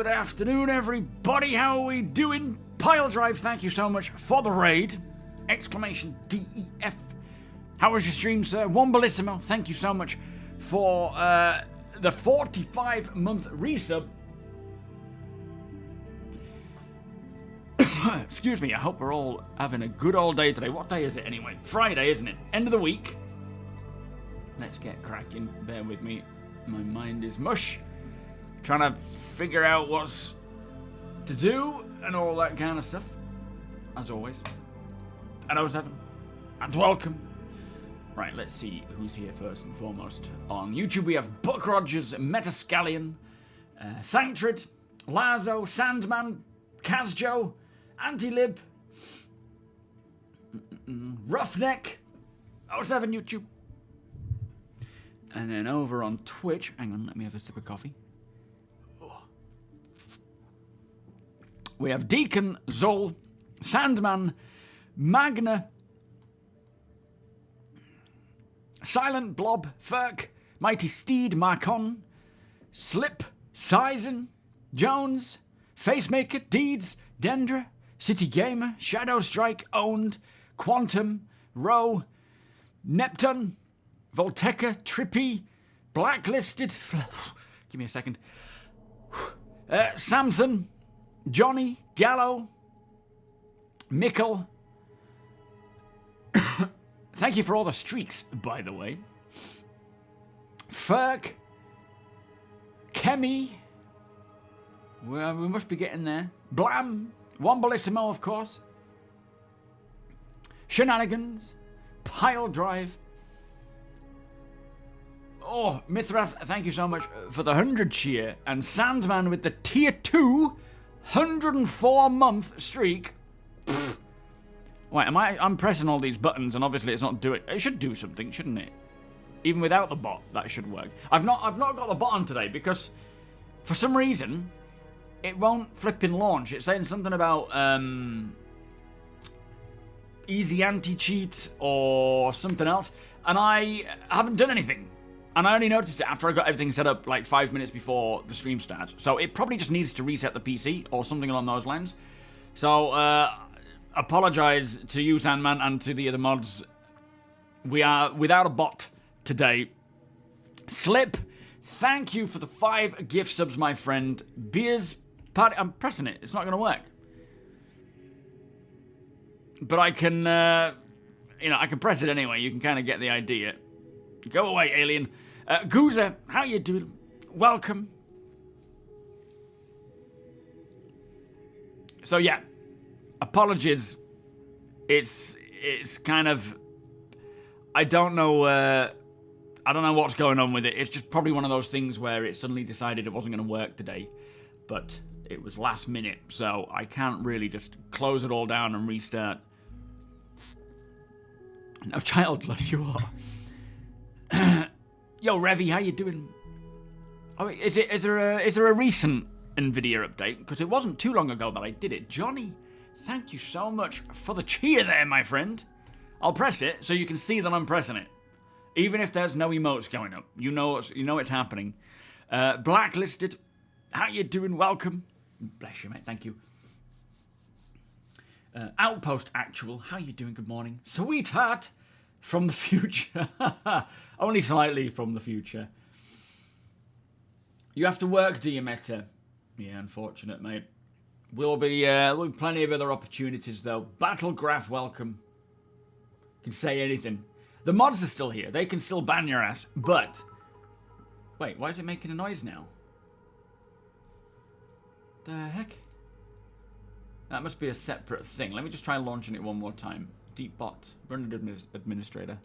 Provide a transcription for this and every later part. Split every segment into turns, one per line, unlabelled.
Good afternoon, everybody. How are we doing? Piledrive, thank you so much for the raid. Exclamation DEF. How was your stream, sir? Wombalissimo, thank you so much for the 45-month resub. Excuse me, I hope we're all having a good old day today. What day is it anyway? Friday, isn't it? End of the week. Let's get cracking. Bear with me. My mind is mush. Trying to figure out what's to do and all that kind of stuff. As always. Hello, Seven. And welcome. Right, let's see who's here first and foremost. On YouTube, we have Buck Rogers, Metascallion, Sanctrid, Lazo, Sandman, Kazjo, Antilib, Roughneck, 07 YouTube. And then over on Twitch, hang on, let me have a sip of coffee. We have Deacon, Zol, Sandman, Magna, Silent Blob, Ferk, Mighty Steed, Marcon, Slip, Sizen, Jones, Facemaker, Deeds, Dendra, City Gamer, Shadow Strike, Owned, Quantum, Row, Neptune, Volteca, Trippy, Blacklisted, give me a second, Samson, Johnny, Gallo, Mickle. Thank you for all the streaks, by the way. Ferk, Kemi, well, we must be getting there. Blam, Wombalissimo, of course. Shenanigans, Piledrive. Oh, Mithras, thank you so much for the 100 cheer. And Sandman with the tier 2, 104-month streak. Pfft. Wait, I'm pressing all these buttons and obviously it's not doing... It should do something, shouldn't it? Even without the bot, that should work. I've not got the bot on today because for some reason it won't flipping launch. It's saying something about easy anti-cheat or something else, and I haven't done anything. And I only noticed it after I got everything set up like 5 minutes before the stream starts. So it probably just needs to reset the PC or something along those lines. So apologize to you, Sandman, and to the other mods. We are without a bot today. Slip, thank you for the 5 gift subs, my friend. Beers party. I'm pressing it. It's not going to work. But I can, I can press it anyway. You can kind of get the idea. Go away, alien. Goozer, how you doing? Welcome. So yeah, apologies. It's kind of, I don't know what's going on with it. It's just probably one of those things where it suddenly decided it wasn't going to work today, but it was last minute, so I can't really just close it all down and restart. No, childless you are. Yo, Revy, how you doing? Oh, is there a recent NVIDIA update? Because it wasn't too long ago that I did it. Johnny, thank you so much for the cheer there, my friend. I'll press it so you can see that I'm pressing it, even if there's no emotes going up. You know it's happening. Blacklisted, how you doing? Welcome. Bless you, mate. Thank you. Outpost Actual, how you doing? Good morning. Sweetheart from the future. Only slightly from the future. You have to work, do you, Meta? Yeah, unfortunate, mate. There'll be plenty of other opportunities, though. Battlegraph, welcome. Can say anything. The mods are still here. They can still ban your ass, but... Wait, why is it making a noise now? The heck? That must be a separate thing. Let me just try launching it one more time. Deepbot, run administrator.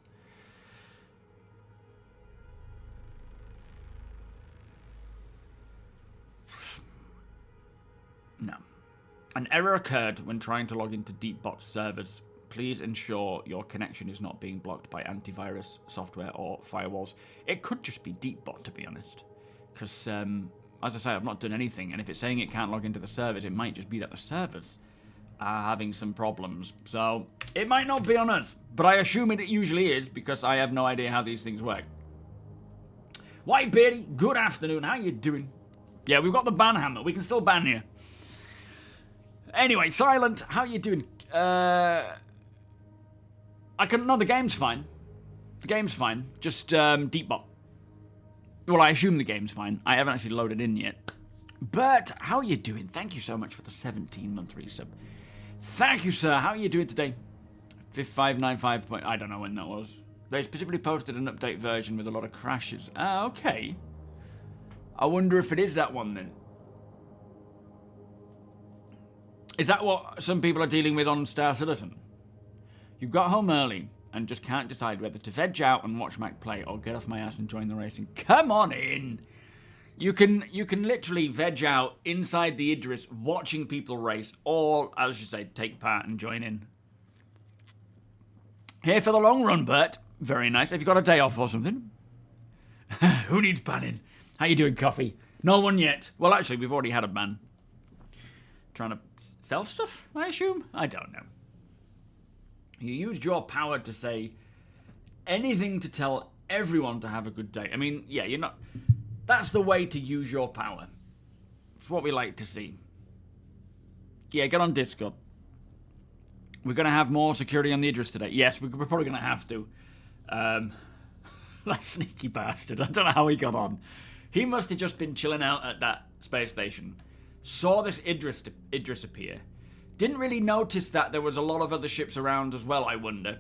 No. An error occurred when trying to log into Deepbot servers. Please ensure your connection is not being blocked by antivirus software or firewalls. It could just be Deepbot, to be honest. Because, as I say, I've not done anything. And if it's saying it can't log into the servers, it might just be that the servers are having some problems. So, it might not be on us. But I assume it usually is, because I have no idea how these things work. White Beardy, good afternoon. How you doing? Yeah, we've got the ban hammer. We can still ban you. Anyway, Silent, how you doing? No, the game's fine. The game's fine. Just, Deepbot. Well, I assume the game's fine. I haven't actually loaded in yet. But, how are you doing? Thank you so much for the 17-month resub. Thank you, sir. How are you doing today? 5595. I don't know when that was. They specifically posted an update version with a lot of crashes. Ah, okay. I wonder if it is that one then. Is that what some people are dealing with on StarCitizen? You got home early and just can't decide whether to veg out and watch Mac play or get off my ass and join the racing. Come on in! You can literally veg out inside the Idris watching people race, or, as you say, take part and join in. Here for the long run, Bert. Very nice. Have you got a day off or something? Who needs banning? How you doing, Coffee? No one yet. Well, actually, we've already had a ban. Trying to sell stuff, I assume? I don't know. You used your power to say anything to tell everyone to have a good day. I mean, yeah, you're not... That's the way to use your power. It's what we like to see. Yeah, get on Discord. We're going to have more security on the Idris today. Yes, we're probably going to have to. That sneaky bastard. I don't know how he got on. He must have just been chilling out at that space station. Saw this Idris appear. Didn't really notice that there was a lot of other ships around as well, I wonder.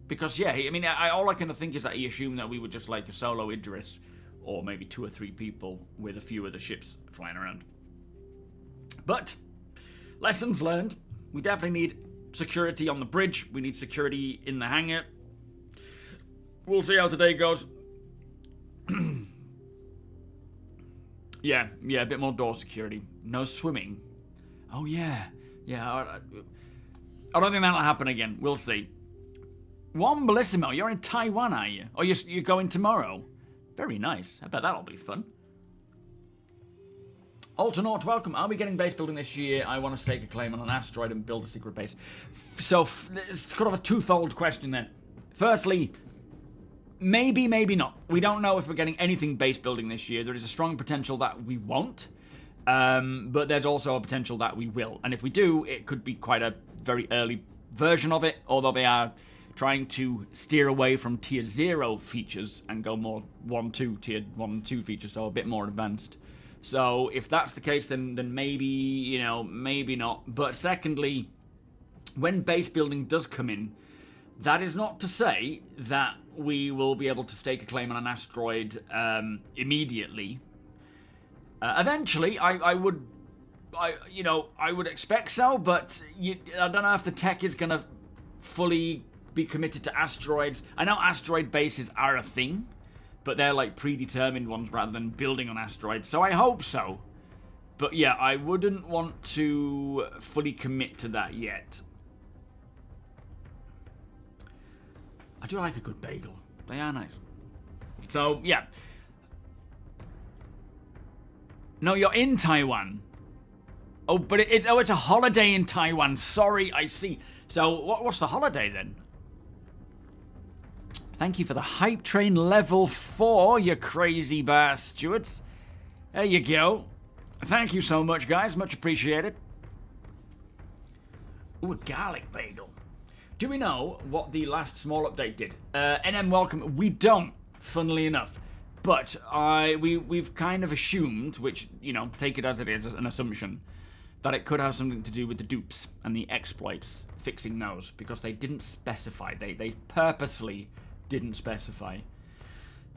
Because, yeah, all I can think is that he assumed that we were just like a solo Idris, or maybe 2 or 3 people with a few other ships flying around. But, lessons learned. We definitely need security on the bridge. We need security in the hangar. We'll see how today goes. Yeah, a bit more door security. No swimming. Oh, yeah. Yeah, I don't think that'll happen again. We'll see. Juan Bellissimo, you're in Taiwan, are you? Or you're going tomorrow? Very nice. I bet that'll be fun. Alternaut, welcome. Are we getting base building this year? I want to stake a claim on an asteroid and build a secret base. So, it's kind of a twofold question there. Firstly, maybe, maybe not. We don't know if we're getting anything base building this year. There is a strong potential that we won't. But there's also a potential that we will. And if we do, it could be quite a very early version of it, although they are trying to steer away from tier 0 features and go more tier 1 and 2 features, so a bit more advanced. So if that's the case, then maybe, maybe not. But secondly, when base building does come in, that is not to say that we will be able to stake a claim on an asteroid immediately. Eventually, I would expect so, but I don't know if the tech is going to fully be committed to asteroids. I know asteroid bases are a thing, but they're like predetermined ones rather than building on asteroids, so I hope so. But yeah, I wouldn't want to fully commit to that yet. I do like a good bagel. They are nice. So, yeah. No, you're in Taiwan. Oh, but it's a holiday in Taiwan. Sorry, I see. So, what's the holiday then? Thank you for the hype train level 4, you crazy bastards. There you go. Thank you so much, guys. Much appreciated. Ooh, a garlic bagel. Do we know what the last small update did? NM, welcome. We don't, funnily enough. But we've kind of assumed, which, take it as it is, an assumption, that it could have something to do with the dupes and the exploits, fixing those, because they didn't specify. They purposely didn't specify.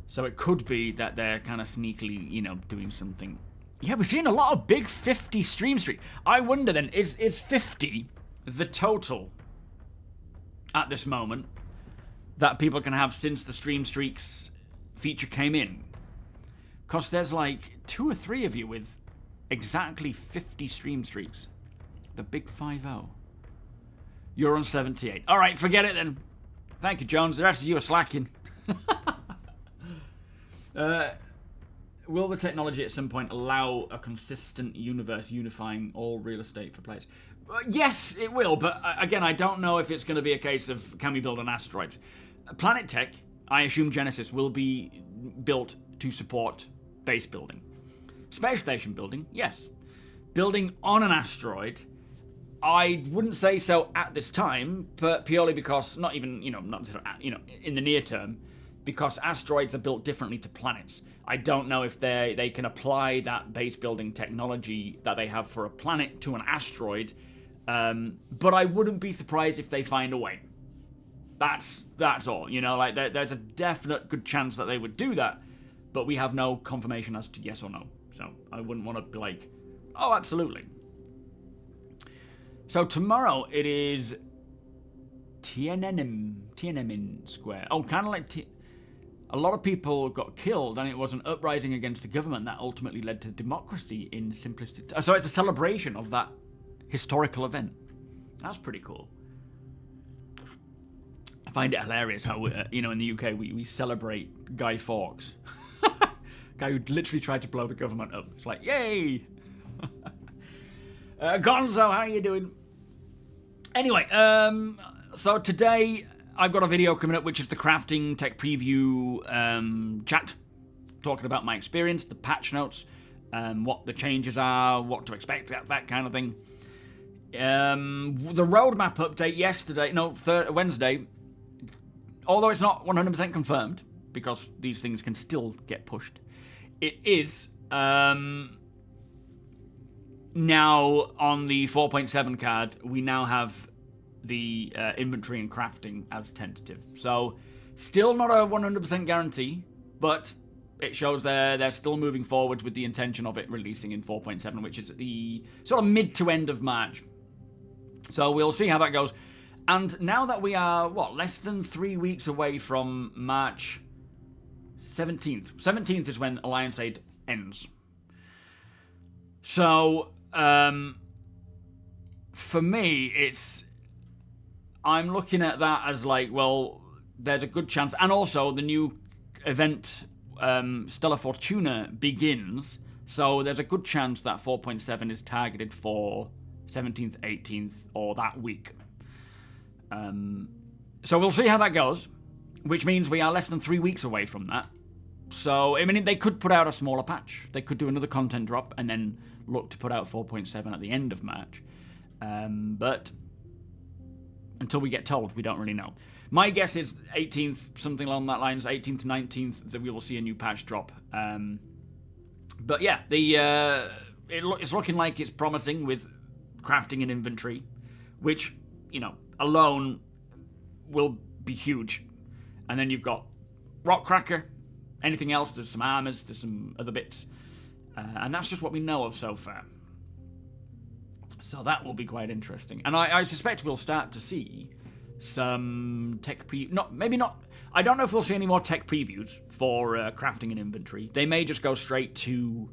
So it could be that they're kind of sneakily, doing something. Yeah, we're seeing a lot of big 50 stream streak. I wonder then, is 50 the total at this moment that people can have since the stream streaks feature came in? Because there's like 2 or 3 of you with exactly 50 stream streaks. The big 5-0. You're on 78. All right, forget it then. Thank you, Jones. The rest of you are slacking. Will the technology at some point allow a consistent universe unifying all real estate for players? Yes, it will, but again, I don't know if it's going to be a case of can we build on asteroids. Planet Tech, I assume Genesis, will be built to support base building. Space station building, yes. Building on an asteroid, I wouldn't say so at this time, but purely because, not even, not in the near term, because asteroids are built differently to planets. I don't know if they can apply that base building technology that they have for a planet to an asteroid, but I wouldn't be surprised if they find a way. That's all, like there's a definite good chance that they would do that, but we have no confirmation as to yes or no. So I wouldn't want to be like, oh, absolutely. So tomorrow it is Tiananmen Square. Oh, kind of like a lot of people got killed, and it was an uprising against the government that ultimately led to democracy in simplistic. So it's a celebration of that historical event. That's pretty cool. I find it hilarious how, in the UK, we celebrate Guy Fawkes. Guy who literally tried to blow the government up. It's like, yay! Gonzo, how are you doing? Anyway, so today I've got a video coming up, which is the crafting tech preview chat, talking about my experience, the patch notes, what the changes are, what to expect, that kind of thing. The roadmap update Wednesday, although it's not 100% confirmed, because these things can still get pushed, it is now on the 4.7 card, we now have the inventory and crafting as tentative. So, still not a 100% guarantee, but it shows they're still moving forward with the intention of it releasing in 4.7, which is at the sort of mid to end of March. So we'll see how that goes. And now that we are, less than 3 weeks away from March 17th. 17th is when Alliance Aid ends. So, for me, I'm looking at that as like, well, there's a good chance. And also, the new event, Stellar Fortuna, begins. So there's a good chance that 4.7 is targeted for 17th, 18th, or that week. So we'll see how that goes, which means we are less than 3 weeks away from that. So, I mean, they could put out a smaller patch. They could do another content drop and then look to put out 4.7 at the end of March. But until we get told, we don't really know. My guess is 18th, something along that lines, 18th, 19th, that we will see a new patch drop. But yeah, it's looking like it's promising with crafting and inventory, which, alone will be huge. And then you've got Rock Cracker, anything else, there's some armors, there's some other bits. And that's just what we know of so far. So that will be quite interesting. And I suspect we'll start to see some tech I don't know if we'll see any more tech previews for crafting and inventory. They may just go straight to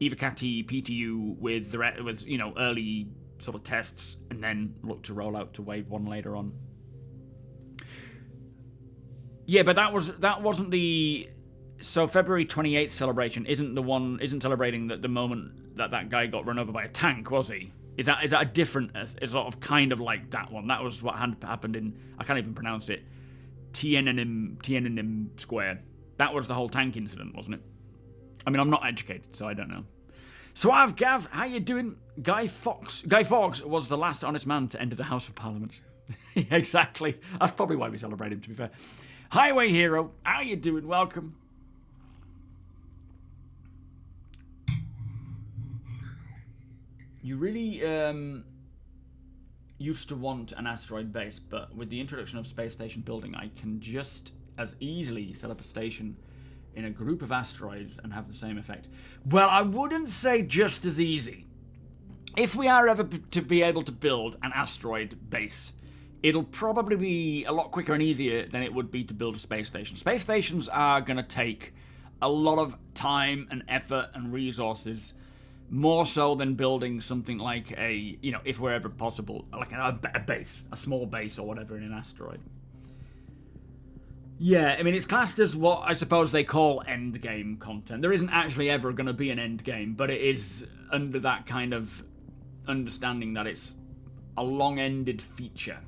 Evocati PTU with early sort of tests, and then look to roll out to Wave 1 later on. Yeah, but that wasn't the... So February 28th celebration isn't celebrating the moment that guy got run over by a tank, was he? Is that a different, sort of kind of like that one? That was what happened in, I can't even pronounce it, Tiananmen Square. That was the whole tank incident, wasn't it? I mean, I'm not educated, so I don't know. Suave Gav, how you doing? Guy Fawkes was the last honest man to enter the House of Parliament. Exactly. That's probably why we celebrate him, to be fair. Highway Hero, how you doing? Welcome. You really used to want an asteroid base, but with the introduction of space station building, I can just as easily set up a station in a group of asteroids and have the same effect. Well, I wouldn't say just as easy. If we are ever to be able to build an asteroid base, it'll probably be a lot quicker and easier than it would be to build a space station. Space stations are going to take a lot of time and effort and resources, more so than building something like a, if wherever possible, like a base, a small base or whatever in an asteroid. Yeah, I mean, it's classed as what I suppose they call endgame content. There isn't actually ever going to be an endgame, but it is under that kind of understanding that it's a long-ended feature.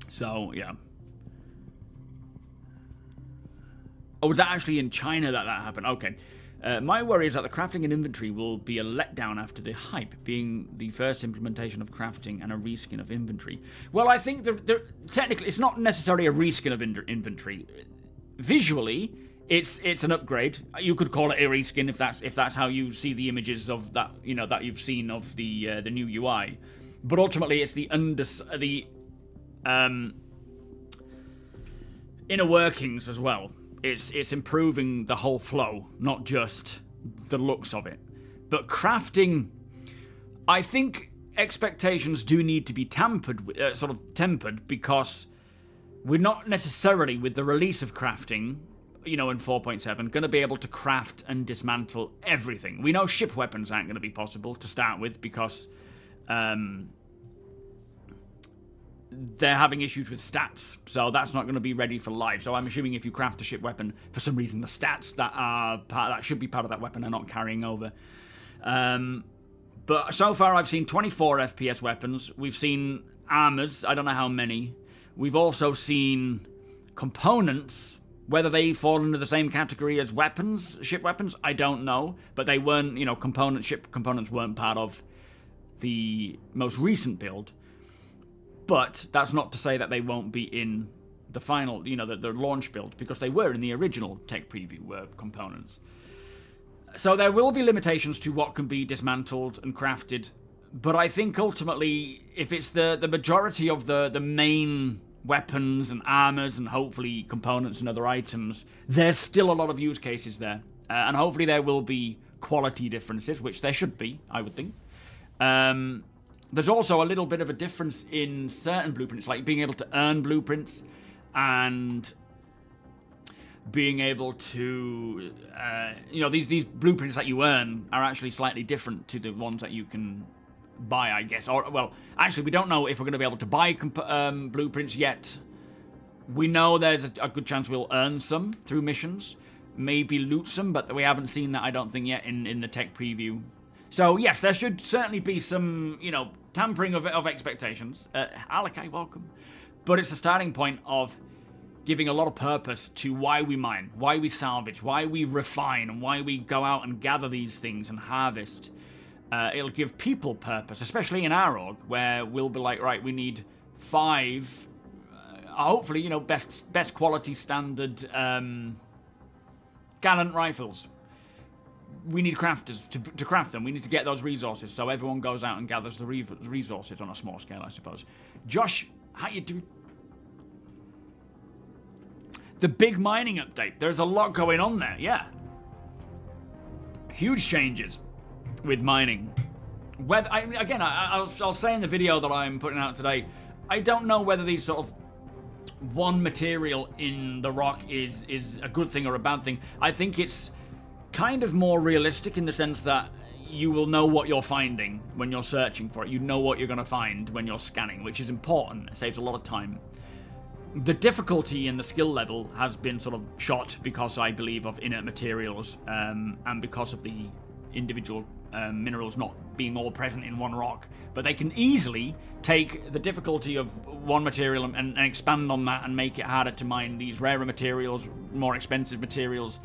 So, yeah. Oh, was that actually in China that happened? Okay. My worry is that the crafting and inventory will be a letdown after the hype, being the first implementation of crafting and a reskin of inventory. Well, I think technically it's not necessarily a reskin of inventory. Visually, it's an upgrade. You could call it a reskin if that's how you see the images of that, you know, that you've seen of the new UI. But ultimately, it's the inner workings as well. It's improving the whole flow, not just the looks of it. But crafting, I think expectations do need to be tempered, because we're not necessarily, with the release of crafting, you know, in 4.7, going to be able to craft and dismantle everything. We know ship weapons aren't going to be possible to start with because they're having issues with stats, so that's not going to be ready for live. So I'm assuming if you craft a ship weapon, for some reason the stats that should be part of that weapon are not carrying over. But so far I've seen 24 FPS weapons. We've seen armors, I don't know how many. We've also seen components. Whether they fall into the same category as weapons, ship weapons, I don't know. But they weren't, you know, ship components weren't part of the most recent build. But that's not to say that they won't be in the final, you know, the launch build, because they were in the original tech preview components. So there will be limitations to what can be dismantled and crafted, but I think ultimately, if it's the majority of the main weapons and armors and hopefully components and other items, there's still a lot of use cases there. And hopefully there will be quality differences, which there should be, I would think. There's also a little bit of a difference in certain blueprints, like being able to earn blueprints and being able to, you know, these blueprints that you earn are actually slightly different to the ones that you can buy, I guess. Or, well, actually, we don't know if we're going to be able to buy blueprints yet. We know there's a good chance we'll earn some through missions, maybe loot some, but we haven't seen that, I don't think, yet in the tech preview. So, yes, there should certainly be some, you know, tampering of expectations. Alakai, welcome. But it's a starting point of giving a lot of purpose to why we mine, why we salvage, why we refine, and why we go out and gather these things and harvest. It'll give people purpose, especially in our org, where we'll be like, right, we need 5, hopefully, you know, best quality standard gallant rifles. We need crafters to craft them. We need to get those resources, so everyone goes out and gathers the resources on a small scale, I suppose. Josh, how you doing? The big mining update. There's a lot going on there, yeah. Huge changes with mining. Whether I'll say in the video that I'm putting out today, I don't know whether these sort of one material in the rock is a good thing or a bad thing. I think it's kind of more realistic in the sense that you will know what you're finding when you're searching for it. You know what you're going to find when you're scanning, which is important. It saves a lot of time. The difficulty in the skill level has been sort of shot because, I believe, of inert materials and because of the individual minerals not being all present in one rock. But they can easily take the difficulty of one material and expand on that and make it harder to mine these rarer materials, more expensive materials.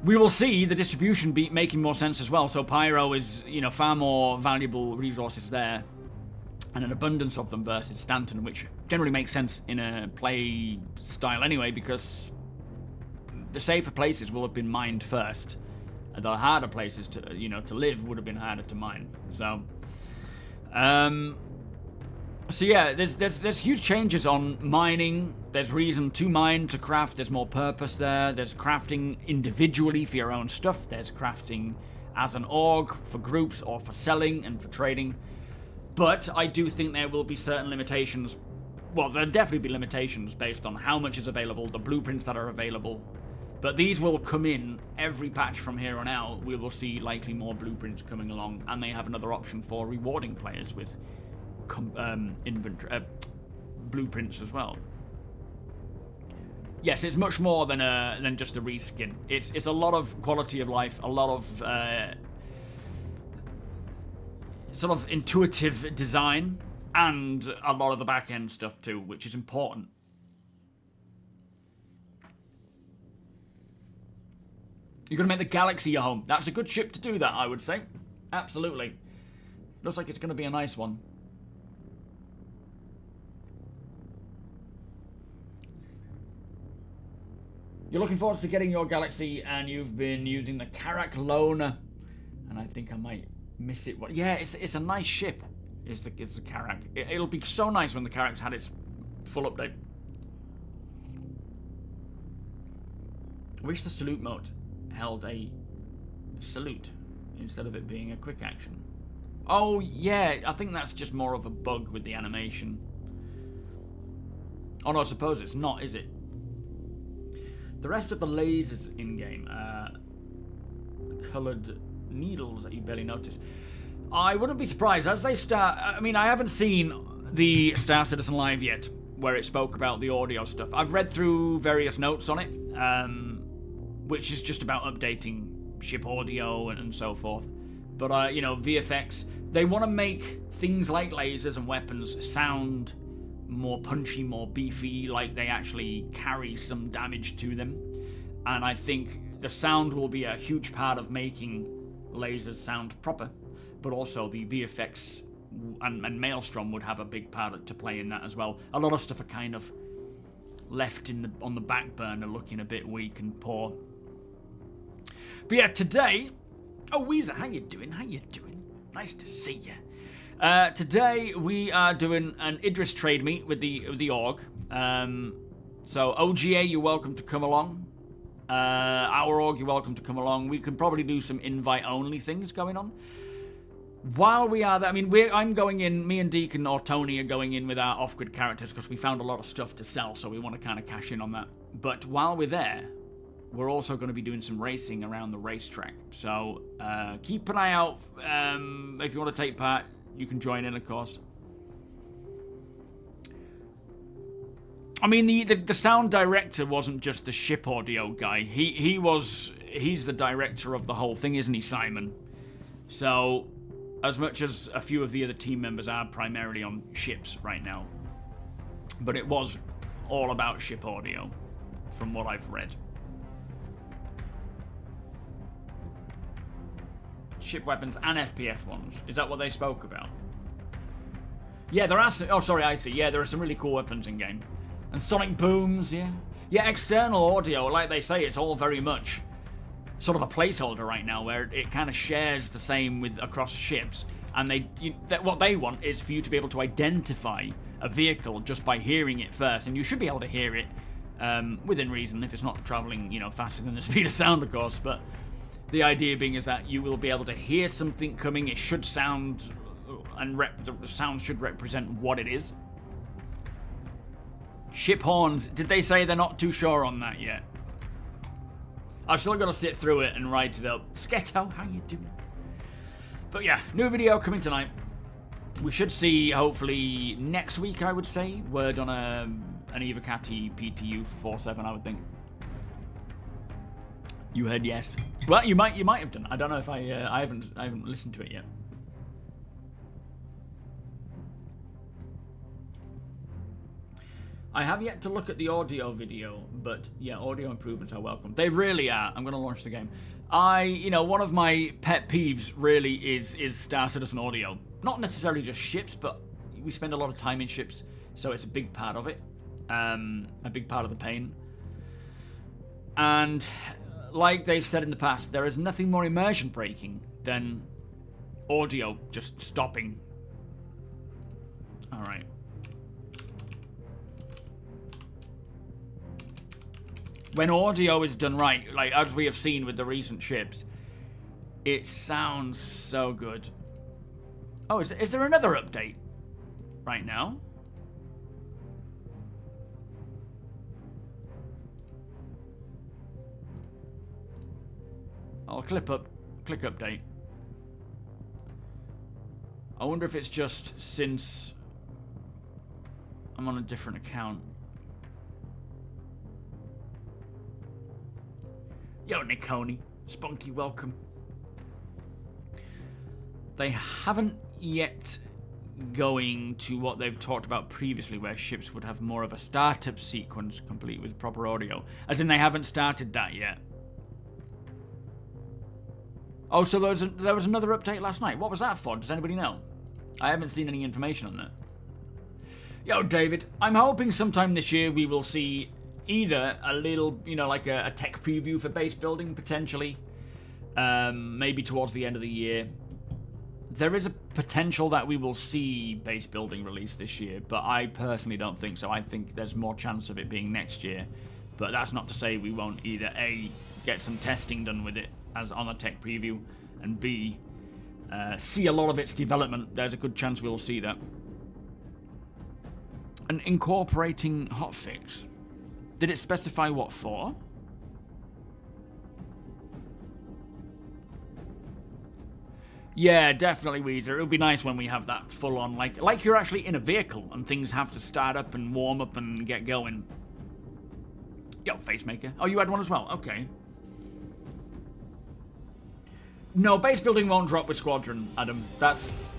We will see the distribution be making more sense as well. So pyro is, you know, far more valuable resources there, and an abundance of them versus Stanton, which generally makes sense in a play style anyway, because the safer places will have been mined first. The harder places to live would have been harder to mine. So yeah, there's huge changes on mining. There's reason to mine, to craft. There's more purpose there. There's crafting individually for your own stuff. There's crafting as an org for groups or for selling and for trading. But I do think there will be certain limitations. Well, there'll definitely be limitations based on how much is available, the blueprints that are available. But these will come in every patch from here on out. We will see likely more blueprints coming along, and they have another option for rewarding players with blueprints as well. Yes, it's much more than just a reskin. It's a lot of quality of life, a lot of sort of intuitive design, and a lot of the back end stuff too, which is important. You're going to make the Galaxy your home. That's a good ship to do that, I would say. Absolutely. Looks like it's going to be a nice one. You're looking forward to getting your Galaxy, and you've been using the Karak Loner. And I think I might miss it. Yeah, it's a nice ship. It's the Karak. It'll be so nice when the Karak's had its full update. I wish the salute mode held a salute instead of it being a quick action. Oh yeah, I think that's just more of a bug with the animation. Oh no, I suppose it's not, is it? The rest of the lasers in-game are coloured needles that you barely notice. I wouldn't be surprised as they start. I mean, I haven't seen the Star Citizen Live yet, where it spoke about the audio stuff. I've read through various notes on it, which is just about updating ship audio and so forth. But, you know, VFX, they want to make things like lasers and weapons sound more punchy, more beefy, like they actually carry some damage to them. And I think the sound will be a huge part of making lasers sound proper. But also the VFX and Maelstrom would have a big part to play in that as well. A lot of stuff are kind of left on the back burner, looking a bit weak and poor. But yeah, today... Oh, Weezer, how you doing? How you doing? Nice to see you. Today we are doing an Idris trade meet with the org. So OGA, you're welcome to come along. Our org, you're welcome to come along. We can probably do some invite-only things going on. While we are there, I mean, I'm going in, me and Deacon or Tony are going in with our off-grid characters because we found a lot of stuff to sell, so we want to kind of cash in on that. But while we're there, we're also going to be doing some racing around the racetrack. So keep an eye out. If you want to take part, you can join in, of course. I mean, the sound director wasn't just the ship audio guy. He's the director of the whole thing, isn't he, Simon? So, as much as a few of the other team members are primarily on ships right now, but it was all about ship audio, from what I've read. Ship weapons and FPF ones. Is that what they spoke about? Yeah, there are some... Oh, sorry, I see. Yeah, there are some really cool weapons in-game. And sonic booms, yeah. Yeah, external audio, like they say, it's all very much sort of a placeholder right now, where it kind of shares the same with across ships. And what they want is for you to be able to identify a vehicle just by hearing it first. And you should be able to hear it within reason, if it's not traveling, you know, faster than the speed of sound, of course. But the idea being is that you will be able to hear something coming. It should sound, and the sound should represent what it is. Ship horns. Did they say they're not too sure on that yet? I've still got to sit through it and write it up. Sketto, how you doing? But yeah, new video coming tonight. We should see, hopefully, next week, I would say. Word on an Evocati PTU for 4.7, I would think. You heard yes. Well, you might have done. I don't know if I haven't listened to it yet. I have yet to look at the audio video, but yeah, audio improvements are welcome. They really are. I'm going to launch the game. One of my pet peeves really is Star Citizen audio. Not necessarily just ships, but we spend a lot of time in ships, so it's a big part of it. A big part of the pain. And like they've said in the past, there is nothing more immersion breaking than audio just stopping. All right. When audio is done right, like as we have seen with the recent ships, it sounds so good. Oh, is there another update right now? I'll click update. I wonder if it's just since I'm on a different account. Yo, Niconi. Spunky, welcome. They haven't yet going to what they've talked about previously, where ships would have more of a startup sequence complete with proper audio. As in, they haven't started that yet. Oh, so there was another update last night. What was that for? Does anybody know? I haven't seen any information on that. Yo, David, I'm hoping sometime this year we will see either a little, you know, like a tech preview for base building, potentially. Maybe towards the end of the year. There is a potential that we will see base building released this year, but I personally don't think so. I think there's more chance of it being next year. But that's not to say we won't either A, get some testing done with it as on a tech preview, and B, see a lot of its development. There's a good chance we'll see that. And incorporating hotfix. Did it specify what for? Yeah, definitely, Weezer. It would be nice when we have that full-on, like you're actually in a vehicle and things have to start up and warm up and get going. Yo, Facemaker. Oh, you had one as well? Okay. No, base building won't drop with Squadron, Adam.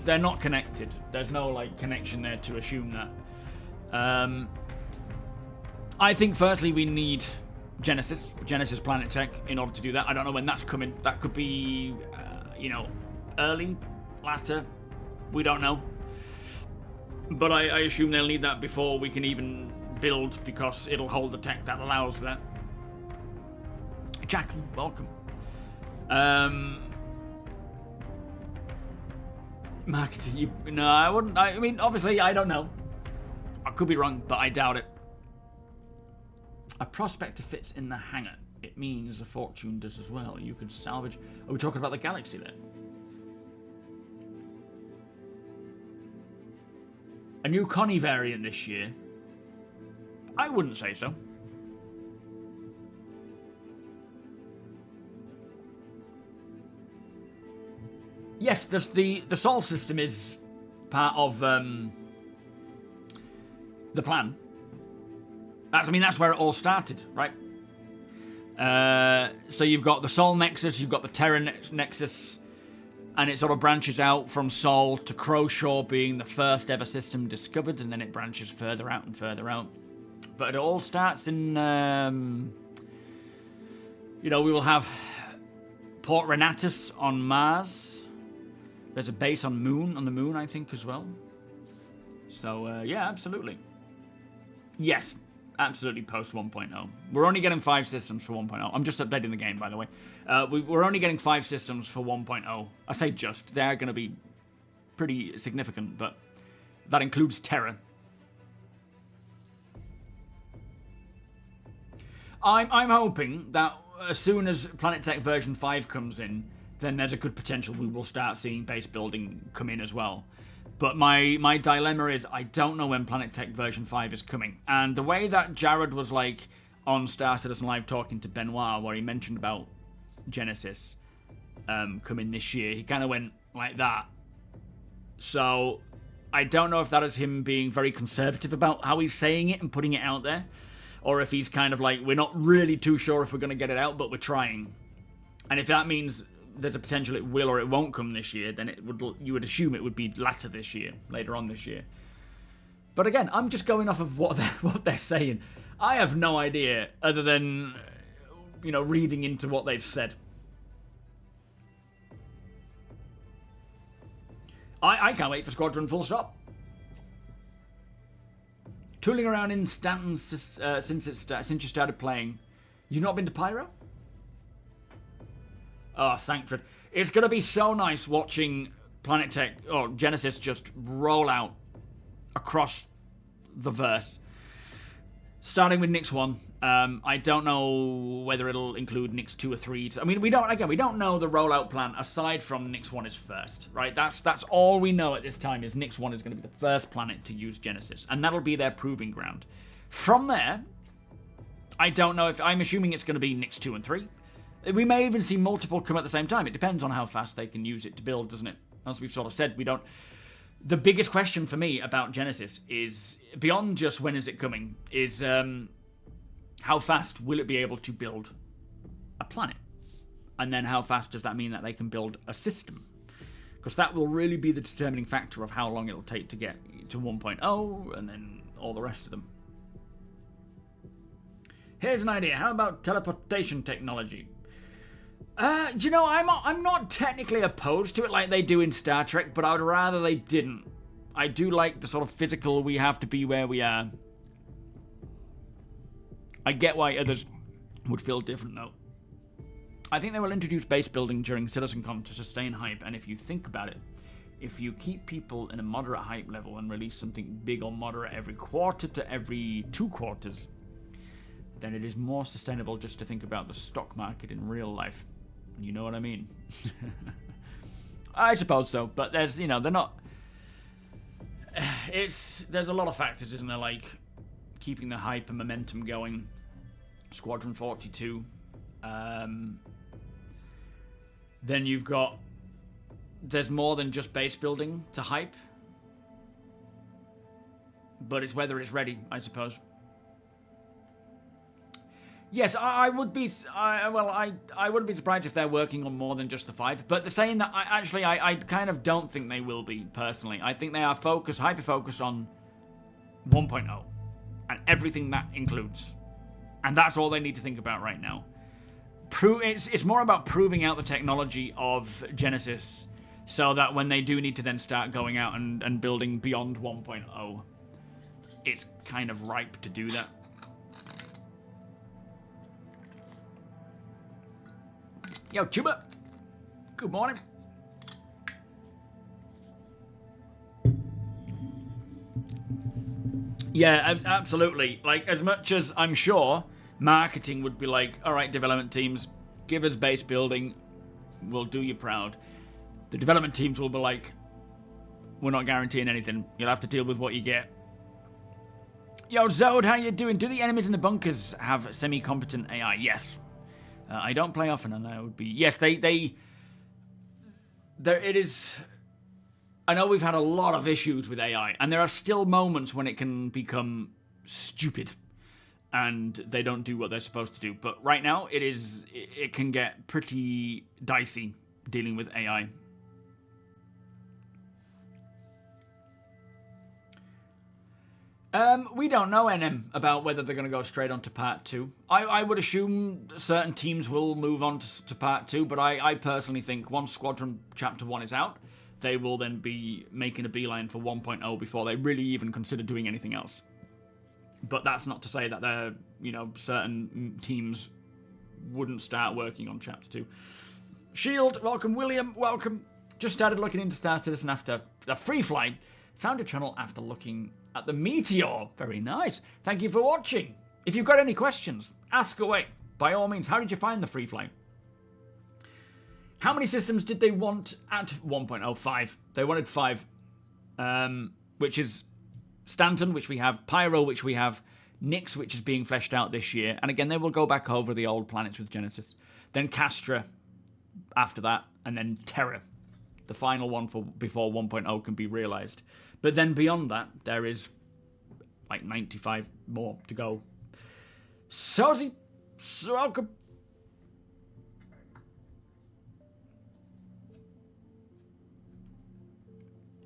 They're not connected. There's no, like, connection there to assume that. I think, firstly, we need Genesis Planet Tech, in order to do that. I don't know when that's coming. That could be, you know, early, latter. We don't know. But I assume they'll need that before we can even build, because it'll hold the tech that allows that. Jackal, welcome. Marketing, no, I wouldn't. I mean, obviously, I don't know. I could be wrong, but I doubt it. A prospector fits in the hangar. It means a fortune does as well. You could salvage. Are we talking about the galaxy then? A new Connie variant this year? I wouldn't say so. Yes, the Sol system is part of the plan. That's where it all started, right? So you've got the Sol Nexus, you've got the Terra Nexus, and it sort of branches out from Sol to Crowshaw being the first ever system discovered, and then it branches further out and further out. But it all starts in, you know, we will have Port Renatus on Mars. There's a base on the moon, I think, as well. So, yeah, absolutely. Yes, absolutely post 1.0. We're only getting 5 systems for 1.0. I'm just updating the game, by the way. We're only getting 5 systems for 1.0. I say just. They're going to be pretty significant, but that includes Terra. I'm hoping that as soon as Planet Tech version 5 comes in, then there's a good potential we will start seeing base building come in as well. But my dilemma is I don't know when Planet Tech version 5 is coming. And the way that Jared was like on StarCitizen Live talking to Benoit, where he mentioned about Genesis coming this year, he kind of went like that. So I don't know if that is him being very conservative about how he's saying it and putting it out there, or if he's kind of like, we're not really too sure if we're going to get it out, but we're trying. And if that means there's a potential it will or it won't come this year, then you would assume it would be later this year, later on this year. But again, I'm just going off of what they're saying. I have no idea other than, you know, reading into what they've said. I can't wait for Squadron full stop. Tooling around in Stanton since you started playing. You've not been to Pyro? Oh, Sanctford. It's going to be so nice watching Planet Tech, or Genesis, just roll out across the verse. Starting with Nyx 1. I don't know whether it'll include Nyx 2 or 3. I mean, we don't know the rollout plan aside from Nyx 1 is first, right? That's all we know at this time is Nyx 1 is going to be the first planet to use Genesis, and that'll be their proving ground. From there, I don't know if... I'm assuming it's going to be Nyx 2 and 3. We may even see multiple come at the same time. It depends on how fast they can use it to build, doesn't it? As we've sort of said, we don't... The biggest question for me about Genesis is, beyond just when is it coming, is how fast will it be able to build a planet? And then how fast does that mean that they can build a system? Because that will really be the determining factor of how long it'll take to get to 1.0 and then all the rest of them. Here's an idea. How about teleportation technology? You know, I'm not technically opposed to it like they do in Star Trek, but I would rather they didn't. I do like the sort of physical, we have to be where we are. I get why others would feel different, though. I think they will introduce base building during CitizenCon to sustain hype, and if you think about it, if you keep people in a moderate hype level and release something big or moderate every quarter to every 2 quarters, then it is more sustainable just to think about the stock market in real life. You know what I mean? I suppose so, but there's, you know, they're not... There's a lot of factors, isn't there? Like, keeping the hype and momentum going. Squadron 42. Then you've got... There's more than just base building to hype. But it's whether it's ready, I suppose. Yes, I would be... I wouldn't be surprised if they're working on more than just the 5. But they're saying that... I kind of don't think they will be, personally. I think they are hyper-focused on 1.0. And everything that includes. And that's all they need to think about right now. It's more about proving out the technology of Genesis so that when they do need to then start going out and building beyond 1.0, it's kind of ripe to do that. Yo, Tuba. Good morning. Yeah, absolutely. Like, as much as I'm sure marketing would be like, all right, development teams, give us base building, we'll do you proud. The development teams will be like, we're not guaranteeing anything. You'll have to deal with what you get. Yo, Zod, how you doing? Do the enemies in the bunkers have semi-competent AI? Yes. I don't play often, and I would be... Yes, it is... I know we've had a lot of issues with AI, and there are still moments when it can become stupid, and they don't do what they're supposed to do. But right now, it can get pretty dicey dealing with AI. We don't know, NM, about whether they're going to go straight on to Part 2. I would assume certain teams will move on to Part 2, but I personally think once Squadron Chapter 1 is out, they will then be making a beeline for 1.0 before they really even consider doing anything else. But that's not to say that certain teams wouldn't start working on Chapter 2. Shield, welcome. William, welcome. Just started looking into Star Citizen after the free fly. Found a channel after looking at the Meteor. Very nice. Thank you for watching. If you've got any questions, ask away. By all means, how did you find the free fly? How many systems did they want at 1.0? 5. They wanted 5. Which is Stanton, which we have, Pyro, which we have, Nyx, which is being fleshed out this year. And again, they will go back over the old planets with Genesis. Then Castra after that, and then Terra. The final one for before 1.0 can be realized. But then beyond that, there is like 95 more to go. Sozy, welcome.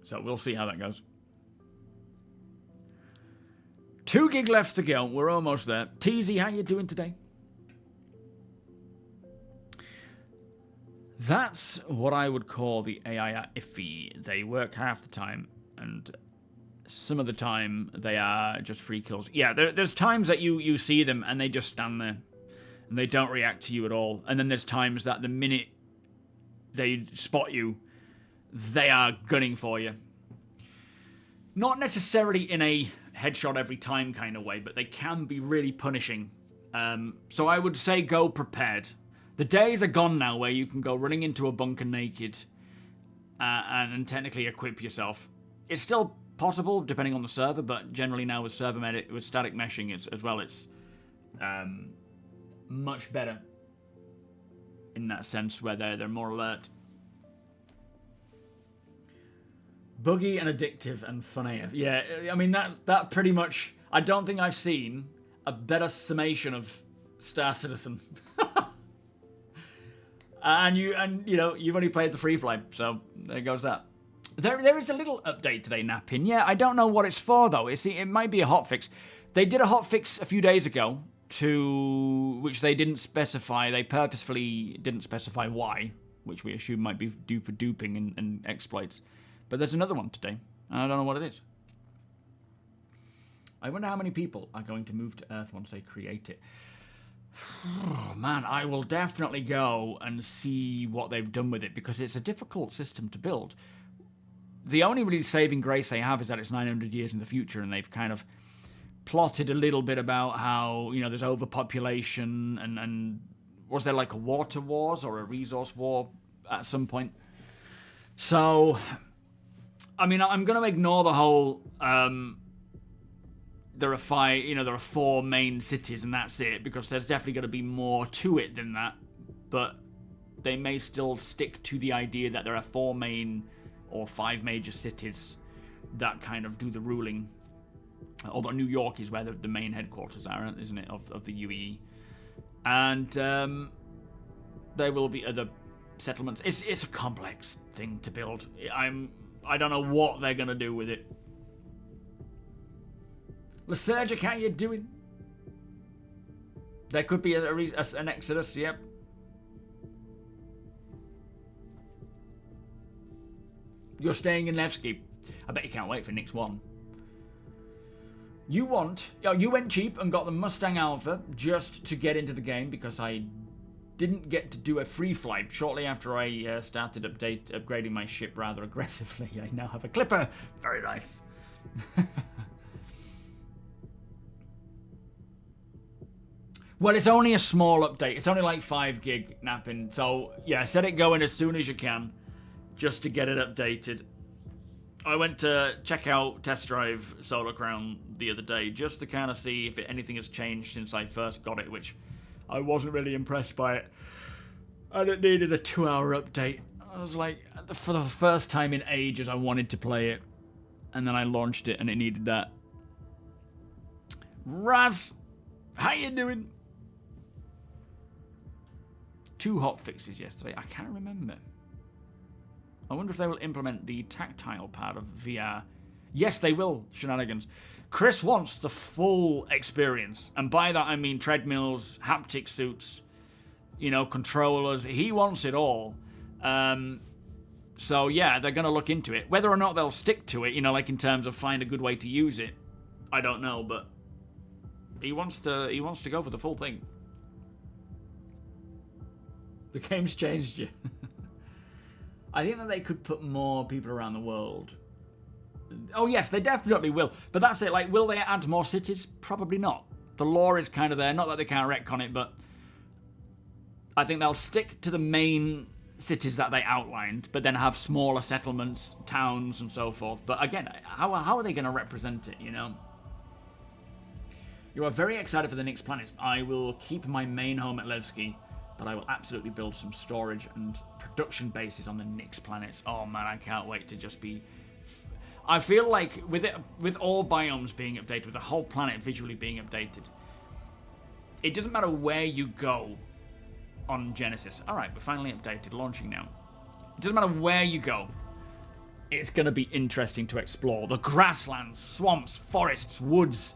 So we'll see how that goes. 2 gig left to go. We're almost there. Teasy, how you doing today? That's what I would call the AI are iffy. They work half the time, and some of the time they are just free kills. Yeah, there's times that you see them and they just stand there and they don't react to you at all. And then there's times that the minute they spot you, they are gunning for you. Not necessarily in a headshot every time kind of way, but they can be really punishing. So I would say go prepared. The days are gone now where you can go running into a bunker naked and technically equip yourself. It's still possible depending on the server, but generally now with with static meshing as well, it's much better in that sense where they're more alert. Buggy and addictive and fun AF. Yeah, I mean that pretty much. I don't think I've seen a better summation of Star Citizen. And you've only played the free fly, so there goes that. There is a little update today, Nappin. Yeah, I don't know what it's for though. It might be a hotfix. They did a hotfix a few days ago, to which they didn't specify. They purposefully didn't specify why, which we assume might be due for duping and exploits. But there's another one today, and I don't know what it is. I wonder how many people are going to move to Earth once they create it. Oh, man, I will definitely go and see what they've done with it, because it's a difficult system to build. The only really saving grace they have is that it's 900 years in the future, and they've kind of plotted a little bit about how, you know, there's overpopulation, and was there like a water wars or a resource war at some point? So, I mean, I'm going to ignore the whole, there are 4 main cities and that's it, because there's definitely going to be more to it than that. But they may still stick to the idea that there are 4 main or 5 major cities that kind of do the ruling. Although New York is where the main headquarters are, isn't it, of the UEE. And there will be other settlements. It's a complex thing to build. I don't know what they're going to do with it. Lysergic, how you doing? There could be an exodus, yep. You're staying in Nevsky. I bet you can't wait for Nick's 1. You went cheap and got the Mustang Alpha just to get into the game, because I didn't get to do a free flight shortly after I started upgrading my ship rather aggressively. I now have a Clipper. Very nice. Well, it's only a small update. It's only like 5 gig napping. So, yeah, set it going as soon as you can, just to get it updated. I went to check out Test Drive Solar Crown the other day, just to kind of see if anything has changed since I first got it, which I wasn't really impressed by it. And it needed a 2-hour update. I was like, for the first time in ages, I wanted to play it. And then I launched it, and it needed that. Raz, how you doing? 2 hot fixes yesterday. I can't remember. I wonder if they will implement the tactile part of VR. Yes, they will, shenanigans. Chris wants the full experience. And by that, I mean treadmills, haptic suits, you know, controllers. He wants it all. So, yeah, they're going to look into it. Whether or not they'll stick to it, you know, like in terms of find a good way to use it, I don't know. But he wants to go for the full thing. The game's changed you. I think that they could put more people around the world. Oh, yes, they definitely will. But that's it. Like, will they add more cities? Probably not. The lore is kind of there. Not that they can't retcon it, but I think they'll stick to the main cities that they outlined, but then have smaller settlements, towns, and so forth. But again, how are they going to represent it, you know? You are very excited for the next planets. I will keep my main home at Levski, but I will absolutely build some storage and production bases on the Nyx planets. Oh man, I can't wait to just be... I feel like with all biomes being updated, with the whole planet visually being updated, it doesn't matter where you go on Genesis. Alright, we're finally updated, launching now. It doesn't matter where you go. It's going to be interesting to explore. The grasslands, swamps, forests, woods,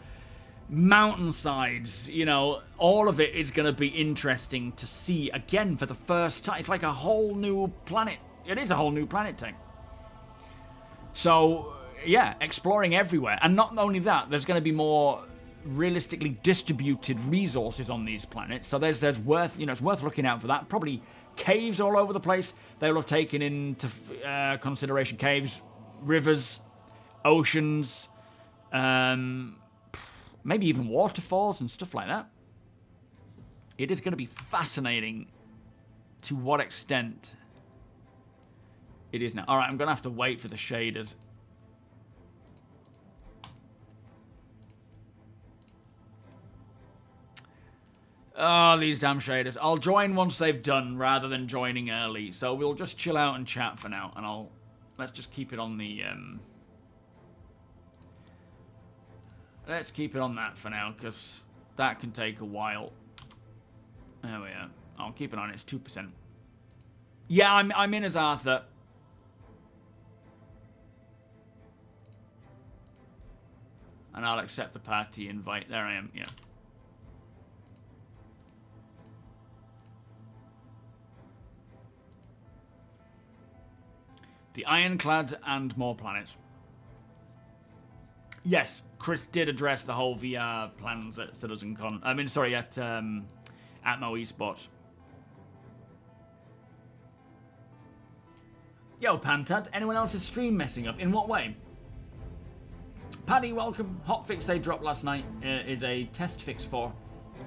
mountainsides, you know, all of it is going to be interesting to see again for the first time. It's like a whole new planet. It is a whole new planet tank. So, yeah, exploring everywhere. And not only that, there's going to be more realistically distributed resources on these planets. So there's worth, you know, it's worth looking out for that. Probably caves all over the place. They will have taken into consideration caves, rivers, oceans, maybe even waterfalls and stuff like that. It is going to be fascinating to what extent it is now. Alright, I'm going to have to wait for the shaders. Oh, these damn shaders. I'll join once they've done rather than joining early. So we'll just chill out and chat for now. And let's just keep it on the... Let's keep it on that for now, because that can take a while. There we are. I'll keep it on. It's 2%. Yeah, I'm in as Arthur. And I'll accept the party invite. There I am, yeah. The Ironclad and more planets. Yes, Chris did address the whole VR plans at Citizen Con. I mean, sorry, at MO Esports. Yo, Pantad, anyone else's stream messing up? In what way? Paddy, welcome. Hotfix they dropped last night is a test fix for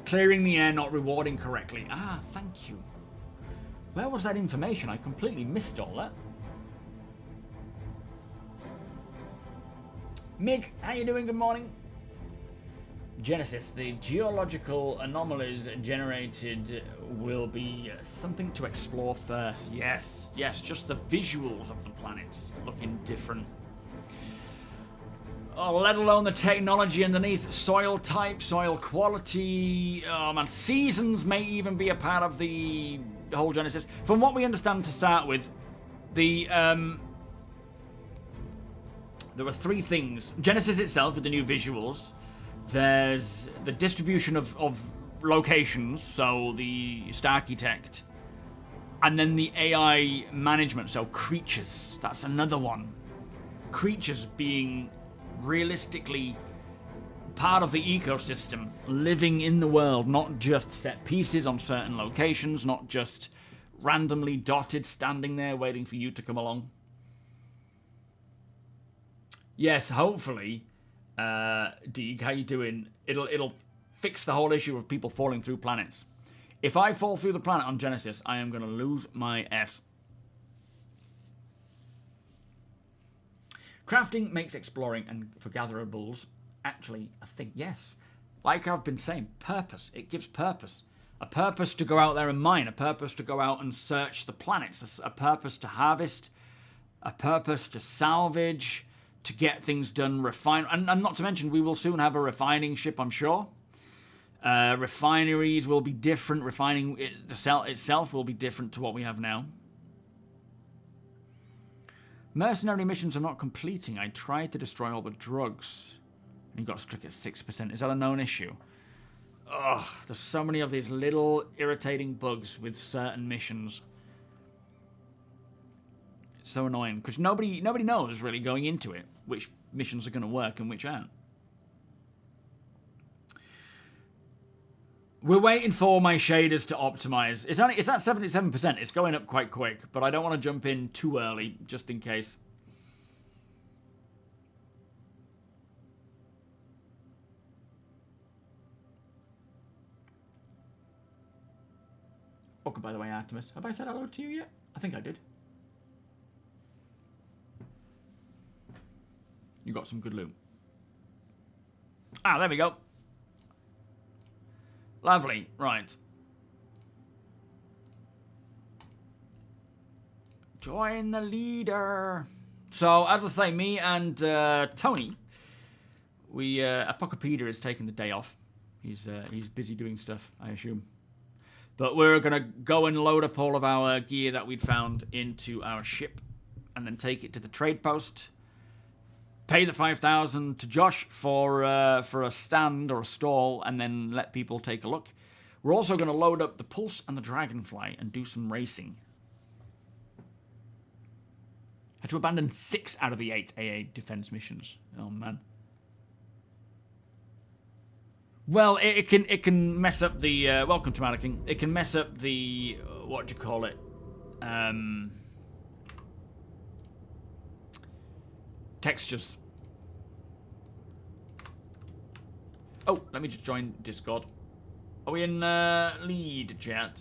clearing the air not rewarding correctly. Ah, thank you. Where was that information? I completely missed all that. Mig, how you doing? Good morning. Genesis, the geological anomalies generated will be something to explore first. Yes, yes, just the visuals of the planets looking different. Oh, let alone the technology underneath. Soil type, soil quality. Oh man, seasons may even be a part of the whole Genesis. From what we understand to start with, there were three things. Genesis itself with the new visuals. There's the distribution of locations, so the Starcitect. And then the AI management, so creatures. That's another one. Creatures being realistically part of the ecosystem, living in the world, not just set pieces on certain locations, not just randomly dotted, standing there waiting for you to come along. Yes, hopefully, Deeg, how you doing? It'll fix the whole issue of people falling through planets. If I fall through the planet on Genesis, I am going to lose my S. Crafting makes exploring and for gatherables actually a thing. Yes, like I've been saying, purpose. It gives purpose. A purpose to go out there and mine, a purpose to go out and search the planets, a purpose to harvest, a purpose to salvage, to get things done, refine, and not to mention we will soon have a refining ship, I'm sure. Refineries will be different. Refining the cell itself will be different to what we have now. Mercenary missions are not completing. I tried to destroy all the drugs, and you got stuck at 6%. Is that a known issue? Ugh, there's so many of these little irritating bugs with certain missions. It's so annoying because nobody knows really going into it which missions are going to work and which aren't. We're waiting for my shaders to optimize. It's at 77%. It's going up quite quick, but I don't want to jump in too early just in case. Welcome, by the way, Artemis. Have I said hello to you yet? I think I did. You got some good loot. Ah, there we go. Lovely. Right. Join the leader. So, as I say, me and Tony, Apocapedia is taking the day off. He's busy doing stuff, I assume. But we're going to go and load up all of our gear that we'd found into our ship and then take it to the trade post. Pay the 5,000 to Josh for a stand or a stall and then let people take a look. We're also going to load up the Pulse and the Dragonfly and do some racing. Had to abandon 6 out of the 8 AA defense missions. Oh, man. Well, it can mess up the... welcome to Mannequin. It can mess up the... what do you call it? Textures. Oh, let me just join Discord. Are we in lead chat?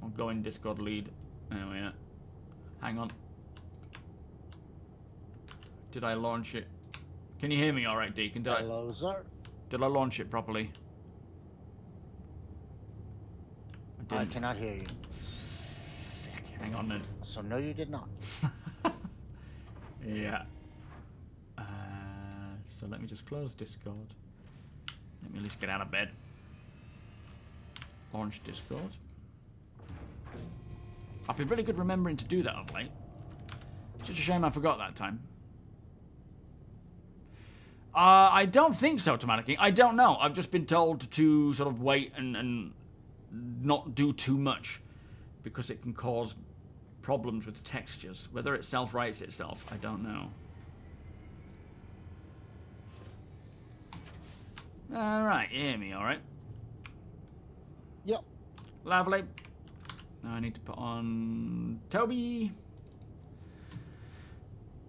I'll go in Discord lead. There we are. Hang on. Did I launch it? Can you hear me all right, Deacon?
Hello, sir.
Did I launch it properly?
I cannot hear you.
Fuck, hang on then.
So no, you did not.
Yeah. So let me just close Discord. Let me at least get out of bed. Launch Discord. I've been really good remembering to do that of late. It's such a shame I forgot that time. I don't think so, Tomatic. I don't know. I've just been told to sort of wait and not do too much because it can cause problems with textures. Whether it self-writes itself, I don't know. Alright, you hear me alright?
Yep.
Lovely. Now I need to put on TOBII.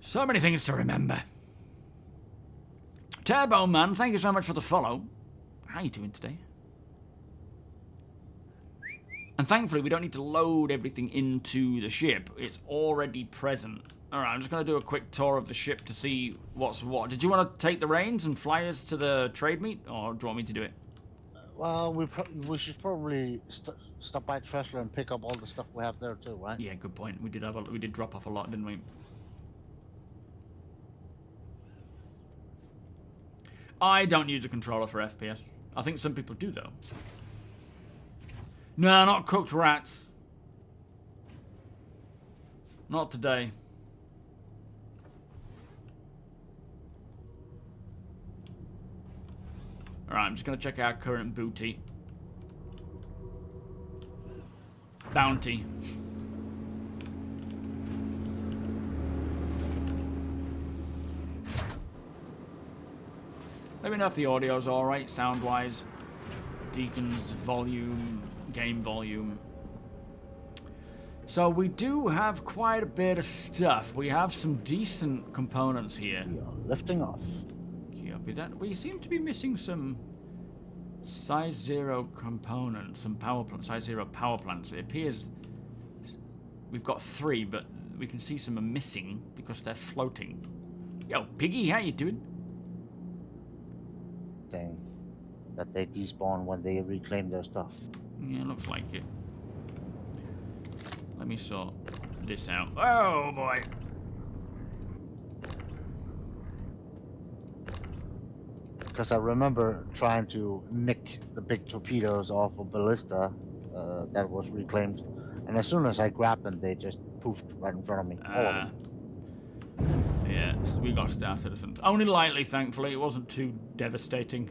So many things to remember. Turbo Man, thank you so much for the follow. How you doing today? And thankfully we don't need to load everything into the ship. It's already present. Alright, I'm just going to do a quick tour of the ship to see what's what. Did you want to take the reins and fly us to the trade meet? Or do you want me to do it?
Well, we should probably stop by Tressler and pick up all the stuff we have there too, right?
Yeah, good point. We did drop off a lot, didn't we? I don't use a controller for FPS. I think some people do, though. No, not cooked rats. Not today. Alright, I'm just going to check our current booty. Bounty. Let me know if the audio's alright, sound-wise. Deacon's volume, game volume. So we do have quite a bit of stuff. We have some decent components here.
We are lifting off.
Copy that. We seem to be missing some size 0 components, some size 0 power plants. It appears we've got 3, but we can see some are missing because they're floating. Yo, Piggy, how you doing?
Thing that they despawn when they reclaim their stuff.
Yeah, looks like it. Let me sort this out. Oh boy.
Because I remember trying to nick the big torpedoes off of ballista that was reclaimed, and as soon as I grabbed them, they just poofed right in front of me. All of them.
Yeah, so we got starcitizen. Only lightly, thankfully. It wasn't too devastating.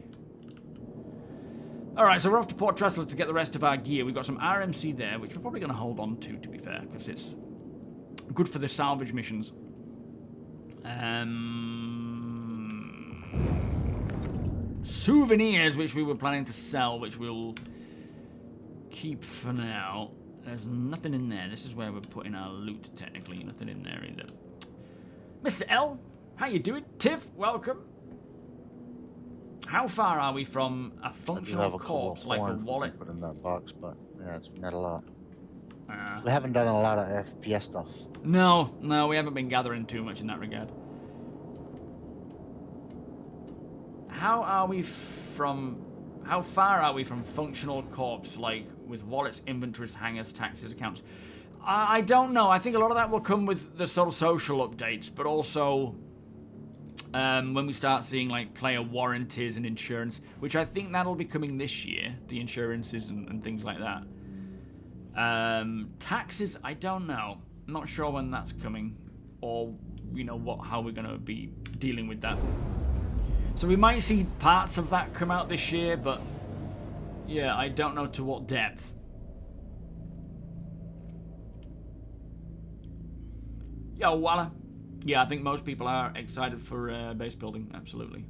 Alright, so we're off to Port Tressler to get the rest of our gear. We've got some RMC there, which we're probably going to hold on to be fair, because it's good for the salvage missions. Souvenirs, which we were planning to sell, which we'll keep for now. There's nothing in there. This is where we're putting our loot, technically. Nothing in there either. Mr. L, how you doing? Tiff, welcome. How far are we from a functional corpse, like a wallet?
Put in that box, but yeah, it's not a lot. We haven't done a lot of FPS stuff.
No, we haven't been gathering too much in that regard. How far are we from functional corpse, like with wallets, inventories, hangars, taxes, accounts? I don't know. I think a lot of that will come with the sort of social updates, but also when we start seeing like player warranties and insurance, which I think that'll be coming this year, the insurances and things like that. Taxes, I don't know. I'm not sure when that's coming, or you know how we're going to be dealing with that. So we might see parts of that come out this year, but yeah, I don't know to what depth. Yo, Walla. Yeah, I think most people are excited for base building, absolutely.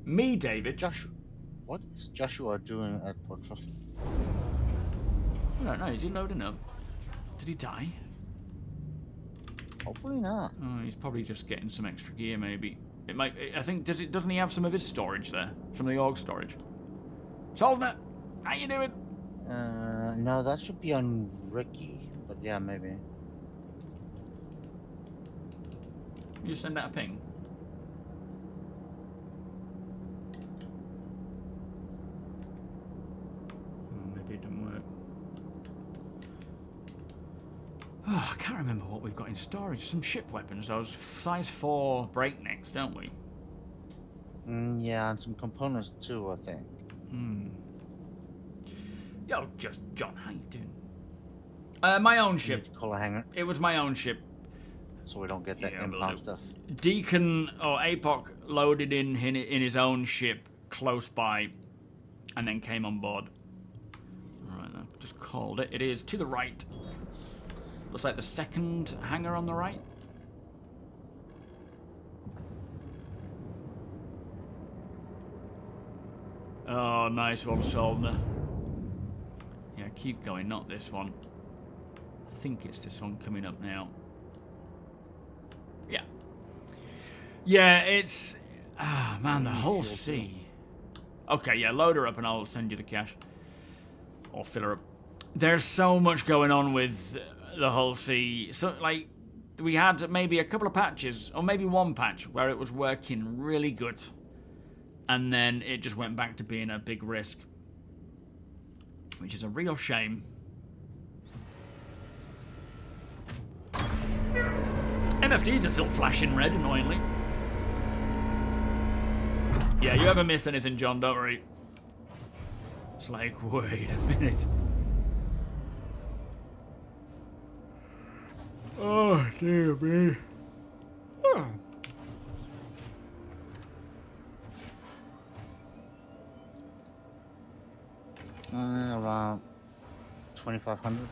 Me, David.
Joshua. What is Joshua doing at Port Tressler?
I don't know, is he loading up? Did he die?
Hopefully not.
Oh, he's probably just getting some extra gear, maybe. It might. I think doesn't he have some of his storage there from the org storage? Soldner, how you doing?
No, that should be on Ricky, but yeah, maybe.
You send out a ping. Maybe it didn't work. Oh, I can't remember what we've got in storage. Some ship weapons, those size 4 breaknecks, don't we?
Yeah, and some components too, I think.
Yo, just John, how you doing? My own
You
ship.
need to call a hangar,
It was my own ship.
so we don't get that
Yeah, will
impound
do.
stuff.
Deacon or APOC loaded in his own ship close by and then came on board. Alright, I just called it. It is to the right. Looks like the second hangar on the right. Oh, nice one, Solder. Yeah, keep going, not this one. I think it's this one coming up now. Yeah. Yeah, it's... Ah, man, the whole sea. Okay, yeah, load her up and I'll send you the cash. Or fill her up. There's so much going on with the whole sea. So, like, we had maybe a couple of patches, or maybe one patch, where it was working really good. And then it just went back to being a big risk. Which is a real shame. MFDs are still flashing red, annoyingly. Yeah, you haven't missed anything, John, don't worry. It's like, wait a minute. Oh, dear me. Oh.
Around 2,500.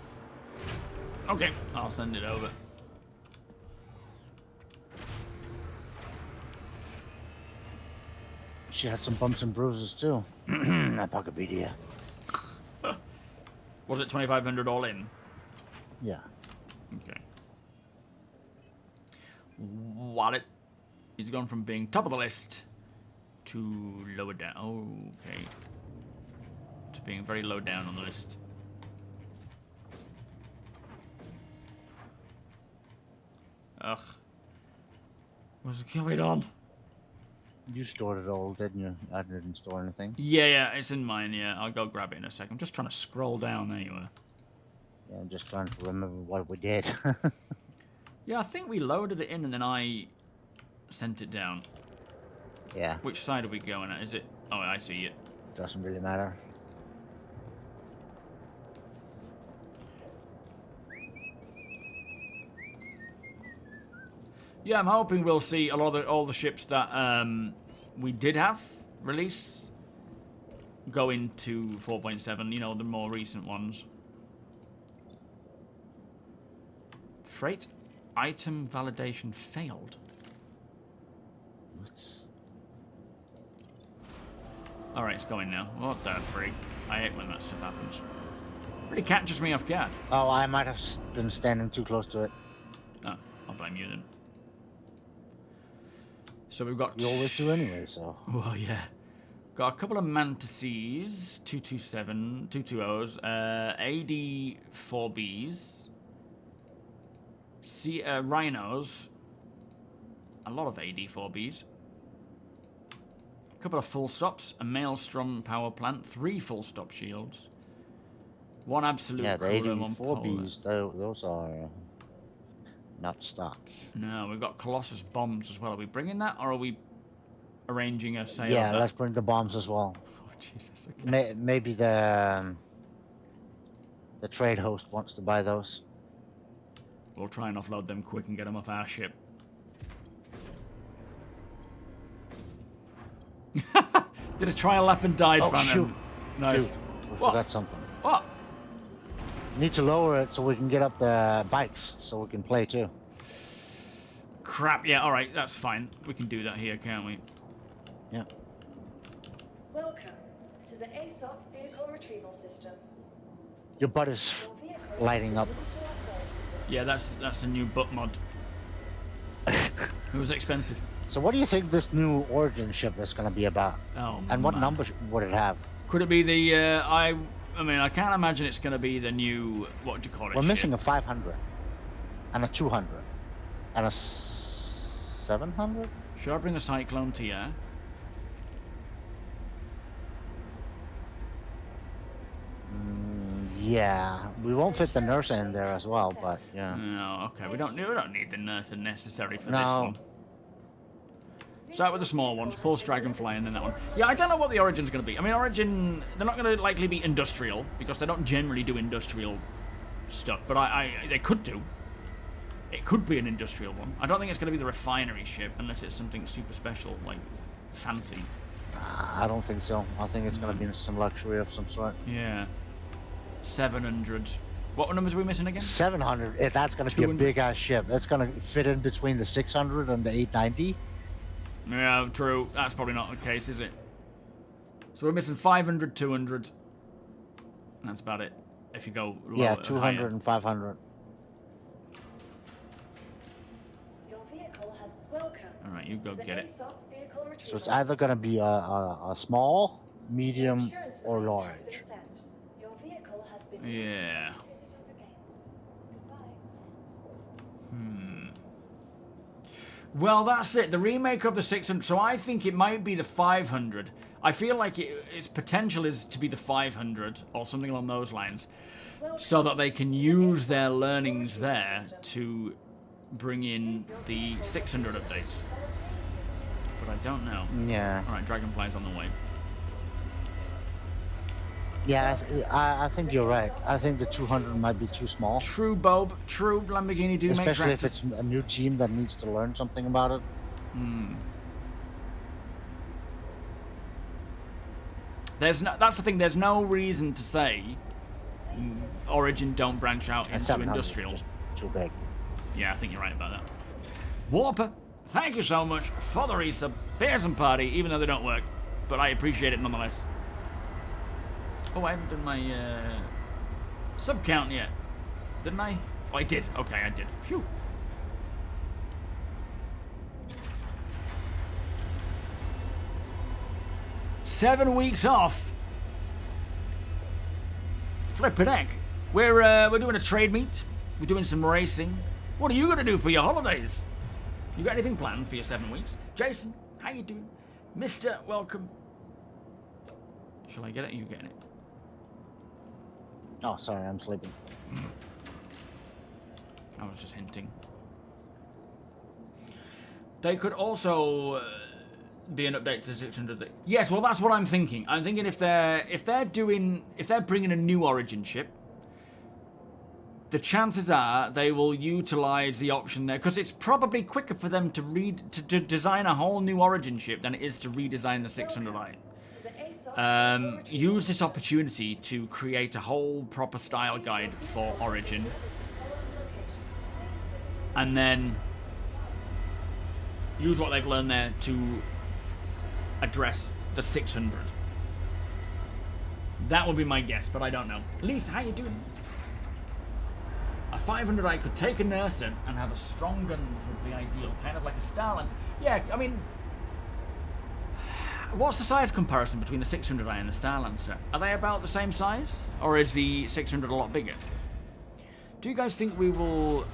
Okay, I'll send it over.
She had some bumps and bruises too. Apocapedia.
Was it 2,500 all in?
Yeah.
Okay. Wallet. He's gone from being top of the list to lower down. Okay. To being very low down on the list. Ugh. What's going on?
You stored it all, didn't you? I didn't store anything.
Yeah, it's in mine, yeah. I'll go grab it in a second. I'm just trying to scroll down. There you are.
Yeah, I'm just trying to remember what we did.
Yeah, I think we loaded it in and then I sent it down.
Yeah.
Which side are we going at? Is it... Oh, I see it.
Doesn't really matter.
Yeah, I'm hoping we'll see a lot of all the ships that we did have release go into 4.7, you know, the more recent ones. Freight item validation failed.
What?
Alright, it's going now. What the freak? I hate when that stuff happens. Really catches me off guard.
Oh, I might have been standing too close to it.
Oh, I'll blame you then. So we've got...
You always do anyway, so...
Well, yeah. Got a couple of Mantises, 227, 220s, AD-4Bs, Rhinos, a lot of AD-4Bs, a couple of full stops, a Maelstrom power plant, 3 full stop shields, 1 absolute
Yeah, the
cooler, 1 polar.
84Bs, those are not stock.
No, we've got Colossus bombs as well. Are we bringing that, or are we arranging a sale?
Yeah, let's bring the bombs as well.
Oh, Jesus, okay.
Maybe the trade host wants to buy those.
We'll try and offload them quick and get them off our ship. Did a trial lap and died,
Oh,
Phantom.
shoot.
Nice.
Dude, we
What?
forgot something.
What?
Need to lower it so we can get up the bikes so we can play too.
Crap, yeah, alright, that's fine. We can do that here, can't we?
Yeah.
Welcome to the ASOP Vehicle Retrieval System.
Your butt is
Your vehicle
lighting up.
is moved to our storage facility.
Yeah, that's a new butt mod. It was expensive.
So what do you think this new Origin ship is going to be about?
Oh,
And what
man.
number would it have?
Could it be the, I mean, I can't imagine it's going to be the new, what do you call it?
We're
ship?
missing a 500 and a 200 and a 700?
Should I bring the Cyclone to you?
Yeah, we won't fit the nurse in there as well, but yeah.
No, okay, we don't need the nurse necessary for
No.
this one. Start with the small ones, Pulse Dragonfly, and then that one. Yeah, I don't know what the Origin's going to be. I mean, Origin, they're not going to likely be industrial, because they don't generally do industrial stuff, but they could do. It could be an industrial one. I don't think it's going to be the refinery ship unless it's something super special, like fancy.
I don't think so. I think it's going to be some luxury of some sort.
Yeah. 700. What numbers are we missing again?
700. That's going to be a big ass ship. That's going to fit in between the 600 and the 890.
Yeah, true. That's probably not the case, is it? So we're missing 500, 200. And that's about it. If you go lower,
yeah, 200 and 500.
Your vehicle has welcome.
All right, you go get it.
So it's either going to be a small, medium, or large.
Your vehicle has been
Yeah. Well, that's it. The remake of the 600. So I think it might be the 500. I feel like its potential is to be the 500 or something along those lines, so that they can use their learnings there to bring in the 600 updates. But I don't know.
Yeah.
All right, Dragonfly's on the way.
Yeah, I think you're right. I think the 200 might be too small.
True, Bob. True, Lamborghini do make
especially if
tractors.
it's a new team that needs to learn something about it.
That's the thing. There's no reason to say Origin don't branch out into industrial.
Just too big.
Yeah, I think you're right about that. Warper, thank you so much for the resub. Beers and party, even though they don't work, but I appreciate it nonetheless. Oh, I haven't done my sub count yet, didn't I? Oh, I did. Okay, I did. Phew. "7 weeks off. Flippin' heck. We're doing a trade meet. We're doing some racing. What are you gonna do for your holidays? You got anything planned for your 7 weeks? Jason, how you doing? Mister, welcome. Shall I get it? Are you getting it?
Oh, sorry, I'm sleeping.
I was just hinting. They could also be an update to the 600. Yes, well, that's what I'm thinking. I'm thinking if they're bringing a new Origin ship, the chances are they will utilize the option there, because it's probably quicker for them to design a whole new Origin ship than it is to redesign the 600i. Use this opportunity to create a whole proper style guide for Origin, and then use what they've learned there to address the 600. That would be my guess, but I don't know. Leith, how you doing? A 500i could take a Nursen and have a strong guns would be ideal, kind of like a Starlancer. Yeah, I mean, what's the size comparison between the 600i and the Starlancer? Are they about the same size, or is the 600 a lot bigger? Do you guys think they will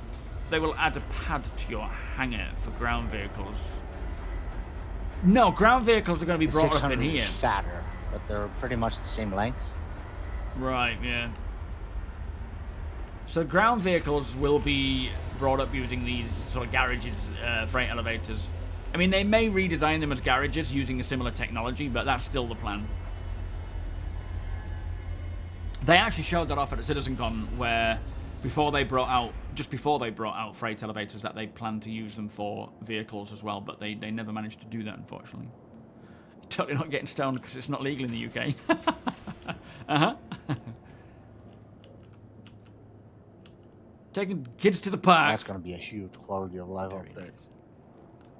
add a pad to your hangar for ground vehicles? No, ground vehicles are going to be brought up in here.
Is fatter, but they're pretty much the same length.
Right, yeah. So ground vehicles will be brought up using these sort of garages, freight elevators. I mean, they may redesign them as garages using a similar technology, but that's still the plan. They actually showed that off at CitizenCon, where just before they brought out freight elevators, that they planned to use them for vehicles as well, but they never managed to do that, unfortunately. Totally not getting stoned because it's not legal in the UK. Uh-huh. Taking kids to the park.
That's going to be a huge quality of life update.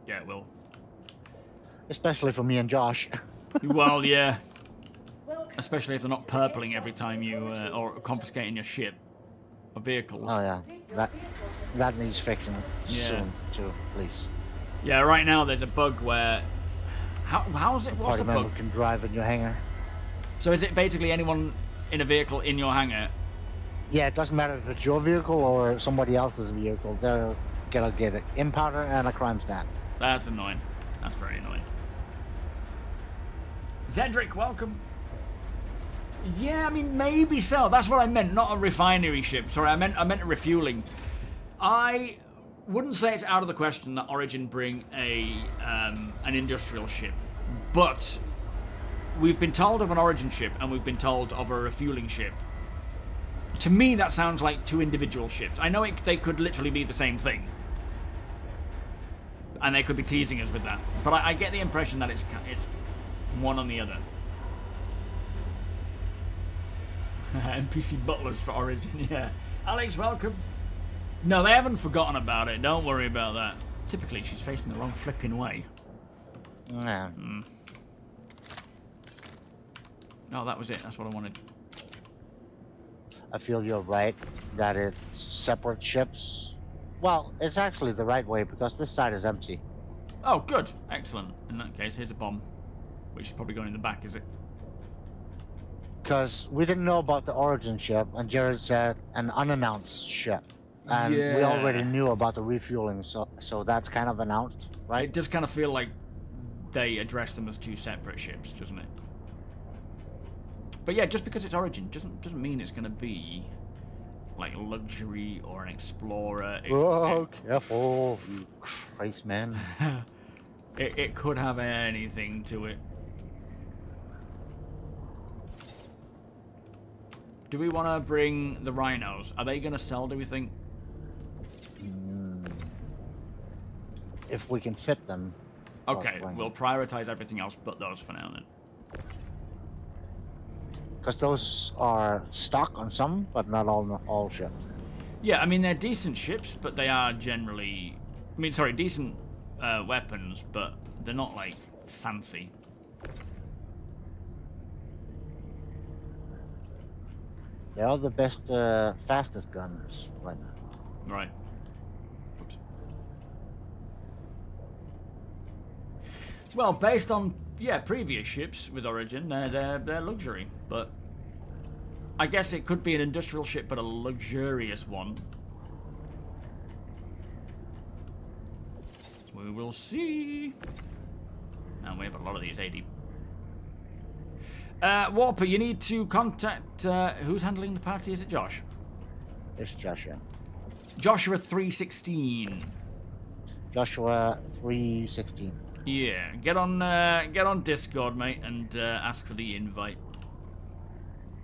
Yeah, it will.
Especially for me and Josh.
Well, yeah. Especially if they're not purpling every time you, or confiscating your ship or vehicles.
Oh yeah, that needs fixing soon too, please.
Yeah, right now there's a bug where, how's it? What's the bug?
Party member can drive in your hangar.
So is it basically anyone in a vehicle in your hangar?
Yeah, it doesn't matter if it's your vehicle or somebody else's vehicle. They're gonna get an impounder and a crime stat.
That's annoying. That's very annoying. Zedric, welcome. Yeah, I mean, maybe so. That's what I meant, not a refinery ship. Sorry, I meant a refueling. I wouldn't say it's out of the question that Origin bring an industrial ship, but we've been told of an Origin ship and we've been told of a refueling ship. To me, that sounds like two individual ships. I know they could literally be the same thing. And they could be teasing us with that. But I get the impression that it's one on the other. NPC butlers for Origin, yeah. Alex, welcome. No, they haven't forgotten about it. Don't worry about that. Typically, she's facing the wrong flipping way.
Yeah.
No, that was it. That's what I wanted.
I feel you're right that it's separate ships. Well, it's actually the right way because this side is empty.
Oh, good. Excellent. In that case, here's a bomb. Which is probably going in the back, is it?
Because we didn't know about the Origin ship, and Jared said an unannounced ship. And we already knew about the refueling, so that's kind of announced, right?
It does kind of feel like they address them as two separate ships, doesn't it? But yeah, just because it's Origin doesn't mean it's going to be like a luxury or an explorer.
Oh, careful, you crazy man.
It could have anything to it. Do we want to bring the rhinos? Are they going to sell, do we think?
If we can fit them.
Okay, we'll prioritize everything else but those for now then.
Because those are stock on some, but not all ships.
Yeah, I mean, they're decent ships, but they are generally... I mean, sorry, decent weapons, but they're not, like, fancy.
They are the best, fastest guns right now.
Right. Oops. Well, based on, yeah, previous ships with Origin, they're luxury, but I guess it could be an industrial ship, but a luxurious one. We will see. And we have a lot of these AD. Warper, you need to contact, who's handling the party? Is it Josh?
It's Joshua.
Joshua 316.
Joshua 316.
Yeah, get on Discord, mate, and ask for the invite.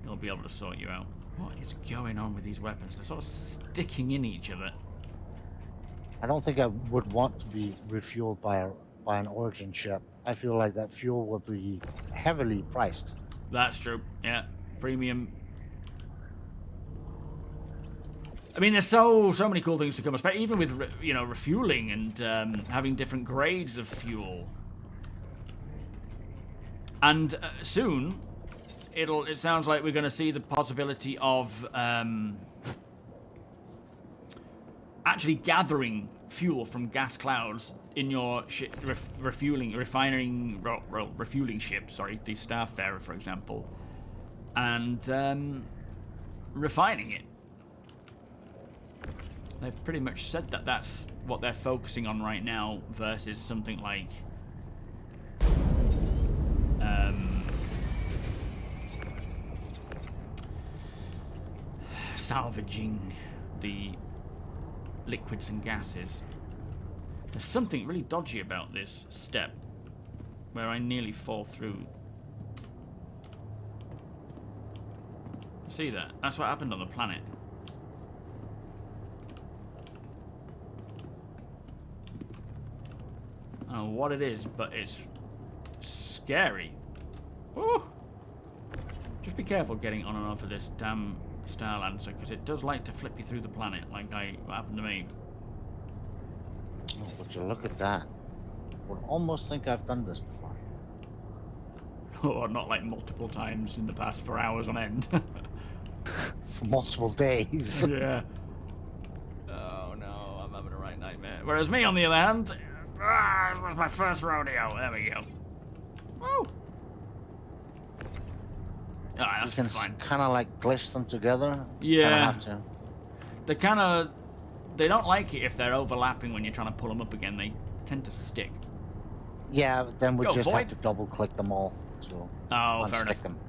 He'll be able to sort you out. What is going on with these weapons? They're sort of sticking in each other.
I don't think I would want to be refueled by an Origin ship. I feel like that fuel would be heavily priced.
That's true. Yeah, premium. I mean, there's so many cool things to come, especially even with refueling and having different grades of fuel. And soon, it sounds like we're going to see the possibility of actually gathering fuel from gas clouds in your refueling ship. Sorry, the Starfarer, for example, and refining it. They've pretty much said that that's what they're focusing on right now versus something like salvaging the liquids and gases. There's something really dodgy about this step where I nearly fall through. See that? That's what happened on the planet. I don't know what it is, but it's scary. Ooh. Just be careful getting on and off of this damn Star Lancer, because it does like to flip you through the planet, like what happened to me.
Oh, would you look at that? Would almost think I've done this before.
Or not like multiple times in the past for hours on end.
For multiple days.
Yeah. Oh no, I'm having a right nightmare. Whereas me, on the other hand, it was my first rodeo. There we go. Woo! Alright, that's fine.
Kind of like glitch them together.
Yeah.
Have to.
They don't like it if they're overlapping when you're trying to pull them up again. They tend to stick.
Yeah, then we just
Void.
have to double click them all to
fair enough.
them.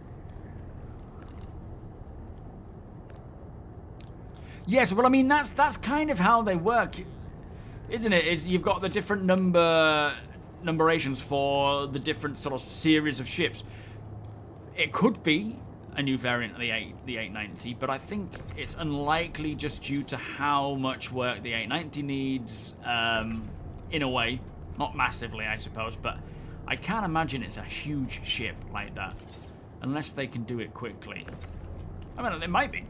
Yes, well, I mean that's kind of how they work, isn't it? Is you've got the different numerations for the different sort of series of ships. It could be a new variant of the 890, but I think it's unlikely just due to how much work the 890 needs, in a way. Not massively, I suppose, but I can't imagine it's a huge ship like that. Unless they can do it quickly. I mean, they might be.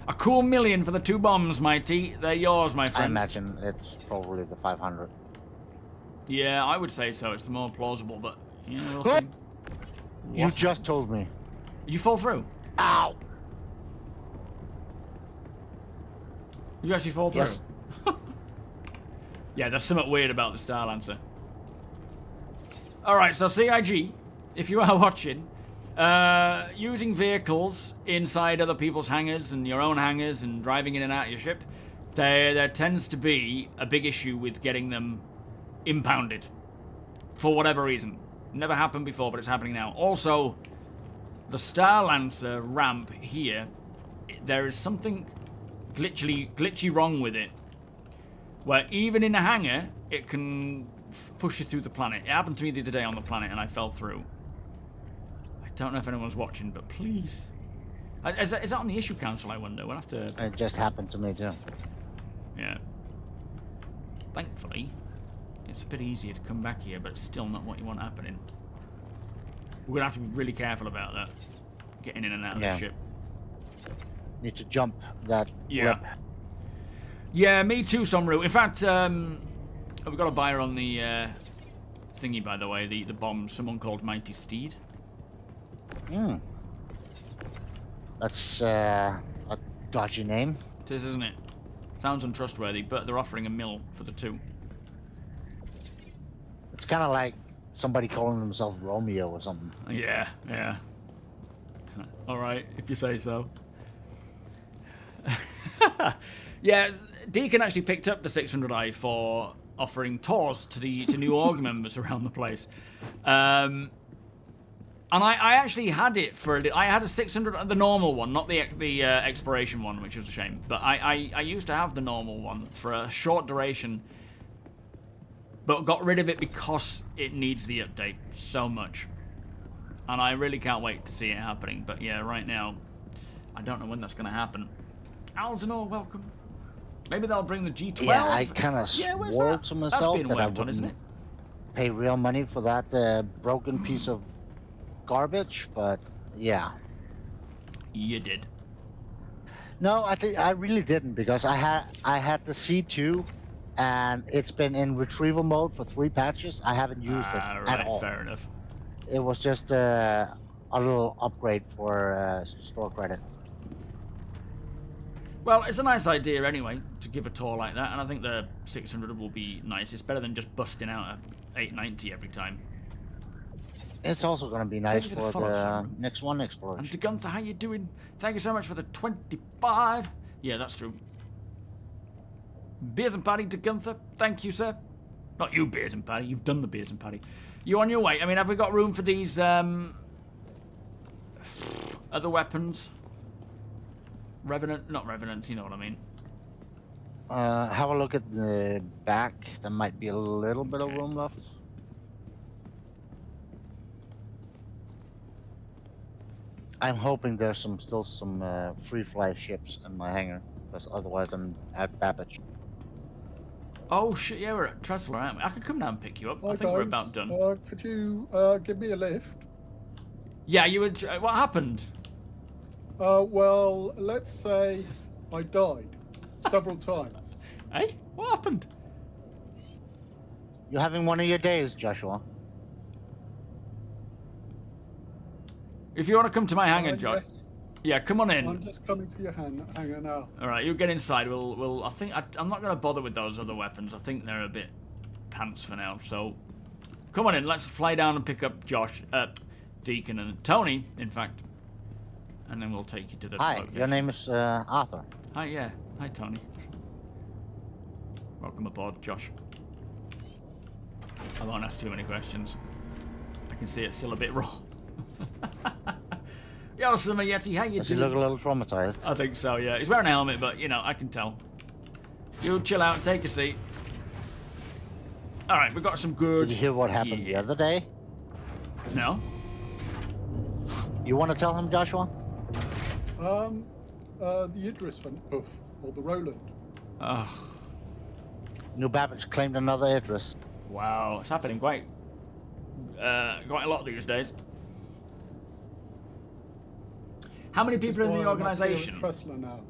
A cool million for the 2 bombs, Mighty. They're yours, my friend.
I imagine it's probably the 500.
Yeah, I would say so. It's the more plausible, but yeah, we'll
What?
see.
You
What?
just told me.
You fall through?
Ow!
You actually fall through?
Yes.
Yeah, there's something weird about the Star Lancer. Alright, so CIG, if you are watching, using vehicles inside other people's hangars and your own hangars and driving in and out of your ship, there tends to be a big issue with getting them impounded. For whatever reason. Never happened before, but it's happening now. Also, the Star Lancer ramp here, there is something glitchy wrong with it. Where even in a hangar, it can push you through the planet. It happened to me the other day on the planet, and I fell through. I don't know if anyone's watching, but please. Is that on the issue council, I wonder? We'll have to...
It just happened to me too.
Yeah. Thankfully, it's a bit easier to come back here, but it's still not what you want happening. We're going to have to be really careful about that. Getting in and out of the ship.
Need to jump that lip.
Yeah, me too, Somru. In fact, we've got a buyer on the thingy, by the way, the bomb. Someone called Mighty Steed.
That's a dodgy name.
It is, isn't it? Sounds untrustworthy, but they're offering $1 million for the 2.
It's kind of like somebody calling themselves Romeo or something.
Yeah. All right, if you say so. Yeah, Deacon actually picked up the 600i for offering tours to new org members around the place. And I actually had it for I had a 600, the normal one, not the exploration one, which was a shame. But I used to have the normal one for a short duration, but got rid of it because it needs the update so much. And I really can't wait to see it happening. But yeah, right now, I don't know when that's going to happen. Alzenor, welcome. Maybe they'll bring the G12.
Yeah, I kind of swore to myself that I wouldn't
isn't it?
pay real money for that broken piece of garbage, but yeah.
You did.
No, I really didn't, because I had the C2, and it's been in retrieval mode for 3 patches. I haven't used it at all.
Fair enough.
It was just a little upgrade for store credits.
Well, it's a nice idea anyway to give a tour like that, and I think the 600 will be nice. It's better than just busting out a 890 every time.
It's also going to be nice
for
for
the follow,
the next one exploration.
And to Gunther, how you doing? Thank you so much for the 25. Yeah, that's true. Beers and Paddy to Gunther. Thank you, sir. Not you, Beers and Paddy. You've done the Beers and Paddy. You on your way? I mean, have we got room for these other weapons? Revenant, not Revenant, you know what I mean.
Have a look at the back. There might be a little bit of room left. I'm hoping there's still some free fly ships in my hangar, because otherwise I'm at Babbage.
Oh shit, yeah, we're at Tressler, aren't we? I could come down and pick you up. I think we're about done.
Could you give me a lift?
Yeah, you would. What happened?
Well, let's say I died several times.
Hey, what happened?
You're having one of your days, Joshua.
If you want to come to my hangar, Josh.
Yes,
Yeah, come on in.
I'm just coming to your hangar now.
All right, you get inside. We'll. I think I'm not going to bother with those other weapons. I think they're a bit pants for now. So, come on in. Let's fly down and pick up Josh, Deacon, and Tony. In fact, and then we'll take you to the.
Hi,
location.
your name is Arthur.
Hi, yeah. Hi, Tony. Welcome aboard, Josh. I won't ask too many questions. I can see it's still a bit raw. Yo, Summer Yeti, how you
Does he
doing?
look a little traumatized?
I think so, yeah. He's wearing a helmet, but, you know, I can tell. You chill out and take a seat. Alright, we've got some good...
Did you hear what happened the other day?
No?
You want to tell him, Joshua?
The Idris went poof, or the Roland.
Ugh.
New Babbage claimed another Idris.
Wow, it's happening quite a lot these days. How many people in the organisation?
Now.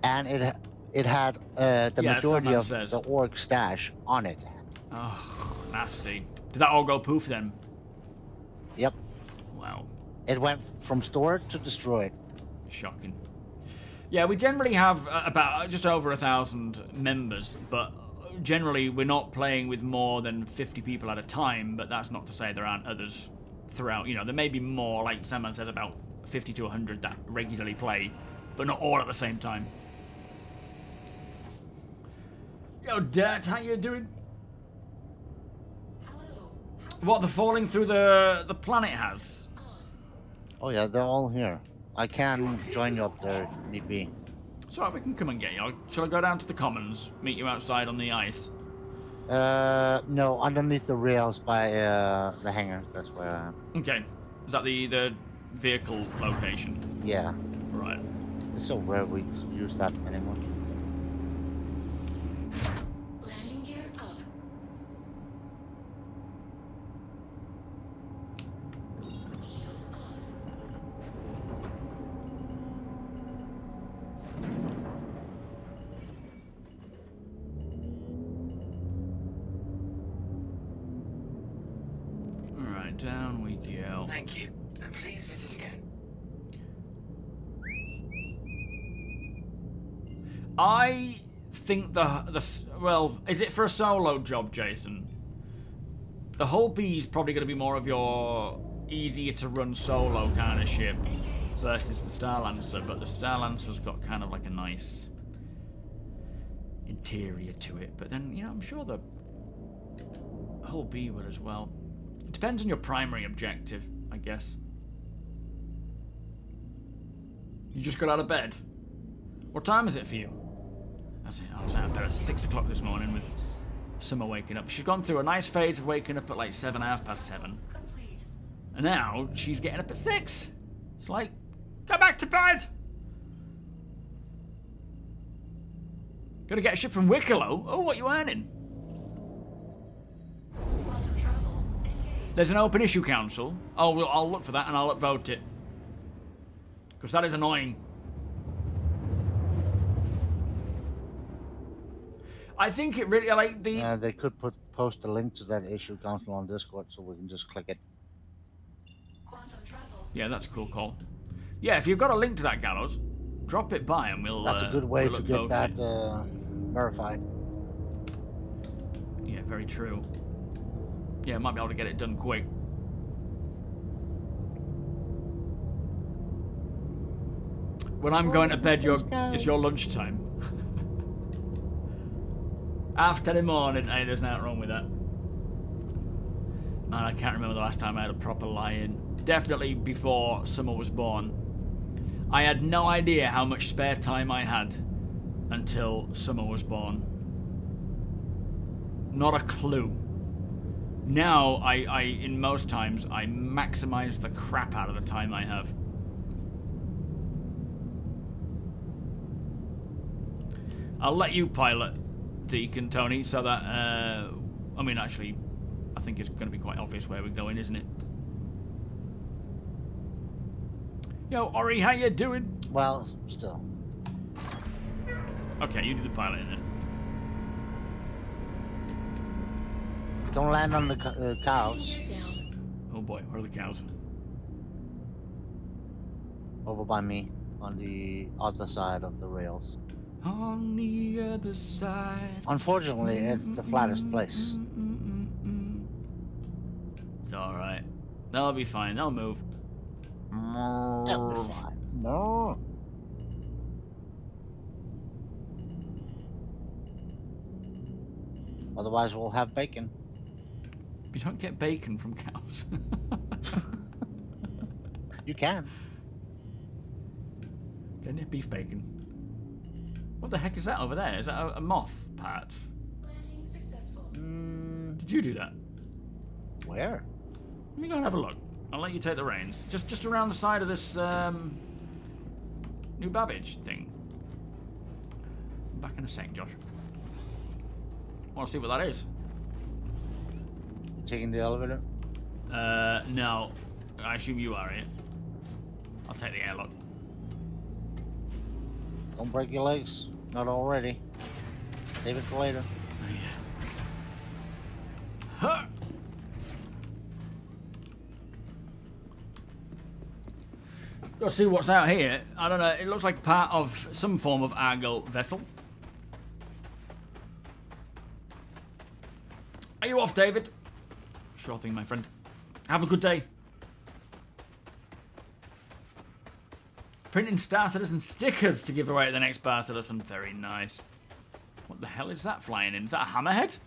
And it had the
Yeah,
majority
someone
of
says.
the org stash on it.
Oh, nasty. Did that all go poof then?
Yep.
Wow.
It went from stored to destroyed.
Shocking. Yeah, we generally have about just over 1,000 members, but generally we're not playing with more than 50 people at a time, but that's not to say there aren't others throughout. You know, there may be more, like someone says, about 50 to 100 that regularly play, but not all at the same time. Yo, Dirt, how you doing? What, the falling through the planet has?
Oh yeah, they're all here. I can join you up there if need be.
It's alright, we can come and get you. Shall I go down to the commons, meet you outside on the ice?
No, underneath the rails by the hangar. That's where I am.
Okay. Is that the vehicle location?
Yeah.
Right.
It's so rare we use that anymore.
Landing gear up. Shields off.
Alright, down we go.
Thank you, and please visit again.
I think well, is it for a solo job, Jason? The Hull B is probably going to be more of your easier to run solo kind of ship versus the Starlancer, but the Starlancer's got kind of like a nice interior to it. But then, you know, I'm sure the Hull B would as well. It depends on your primary objective, I guess. You just got out of bed. What time is it for you? That's it. I was out there at 6 o'clock this morning with Summer waking up. She's gone through a nice phase of waking up at like 7, 7:30. And now she's getting up at 6. It's like, go back to bed. Gonna get a ship from Wicklow. Oh, what are you earning? There's an open issue council. Oh, well, I'll look for that and I'll upvote it. Because that is annoying. I think it really, like, the...
They could post a link to that issue council on Discord so we can just click it.
Yeah, that's a cool call. Yeah, if you've got a link to that, Gallows, drop it by and we'll...
That's a good way
we'll
to get that
it.
Verified.
Yeah, very true. Yeah, might be able to get it done quick. When I'm going to bed, it's your lunchtime. After the morning, hey, there's nothing wrong with that. Man, I can't remember the last time I had a proper lie-in. Definitely before Summer was born. I had no idea how much spare time I had until Summer was born. Not a clue. Now, I in most times, I maximize the crap out of the time I have. I'll let you pilot, Deacon Tony, so that, I mean, actually, I think it's going to be quite obvious where we're going, isn't it? Yo, Ori, how you doing?
Well, still.
Okay, you do the piloting then.
Don't land on the cows.
Oh boy, where are the cows?
Over by me, on the other side of the rails.
On the other side.
Unfortunately, it's the flattest place.
It's alright. They'll be fine. They'll move.
That'll be fine. No. Otherwise, we'll have bacon.
You don't get bacon from cows.
You can.
Don't you beef bacon? What the heck is that over there? Is that a moth part?
Landing successful.
Did you do that?
Where?
Let me go and have a look. I'll let you take the reins. Just around the side of this new Babbage thing. Back in a sec, Josh. Want to see what that is?
Taking the elevator?
No. I assume you are here. I'll take the airlock.
Don't break your legs. Not already. Save it for later.
Oh, yeah. Huh! Go see what's out here. I don't know. It looks like part of some form of Argo vessel. Are you off, David? Sure thing, my friend. Have a good day. Printing starcitizen stickers to give away at the next starcitizen. Very nice. What the hell is that flying in? Is that a hammerhead?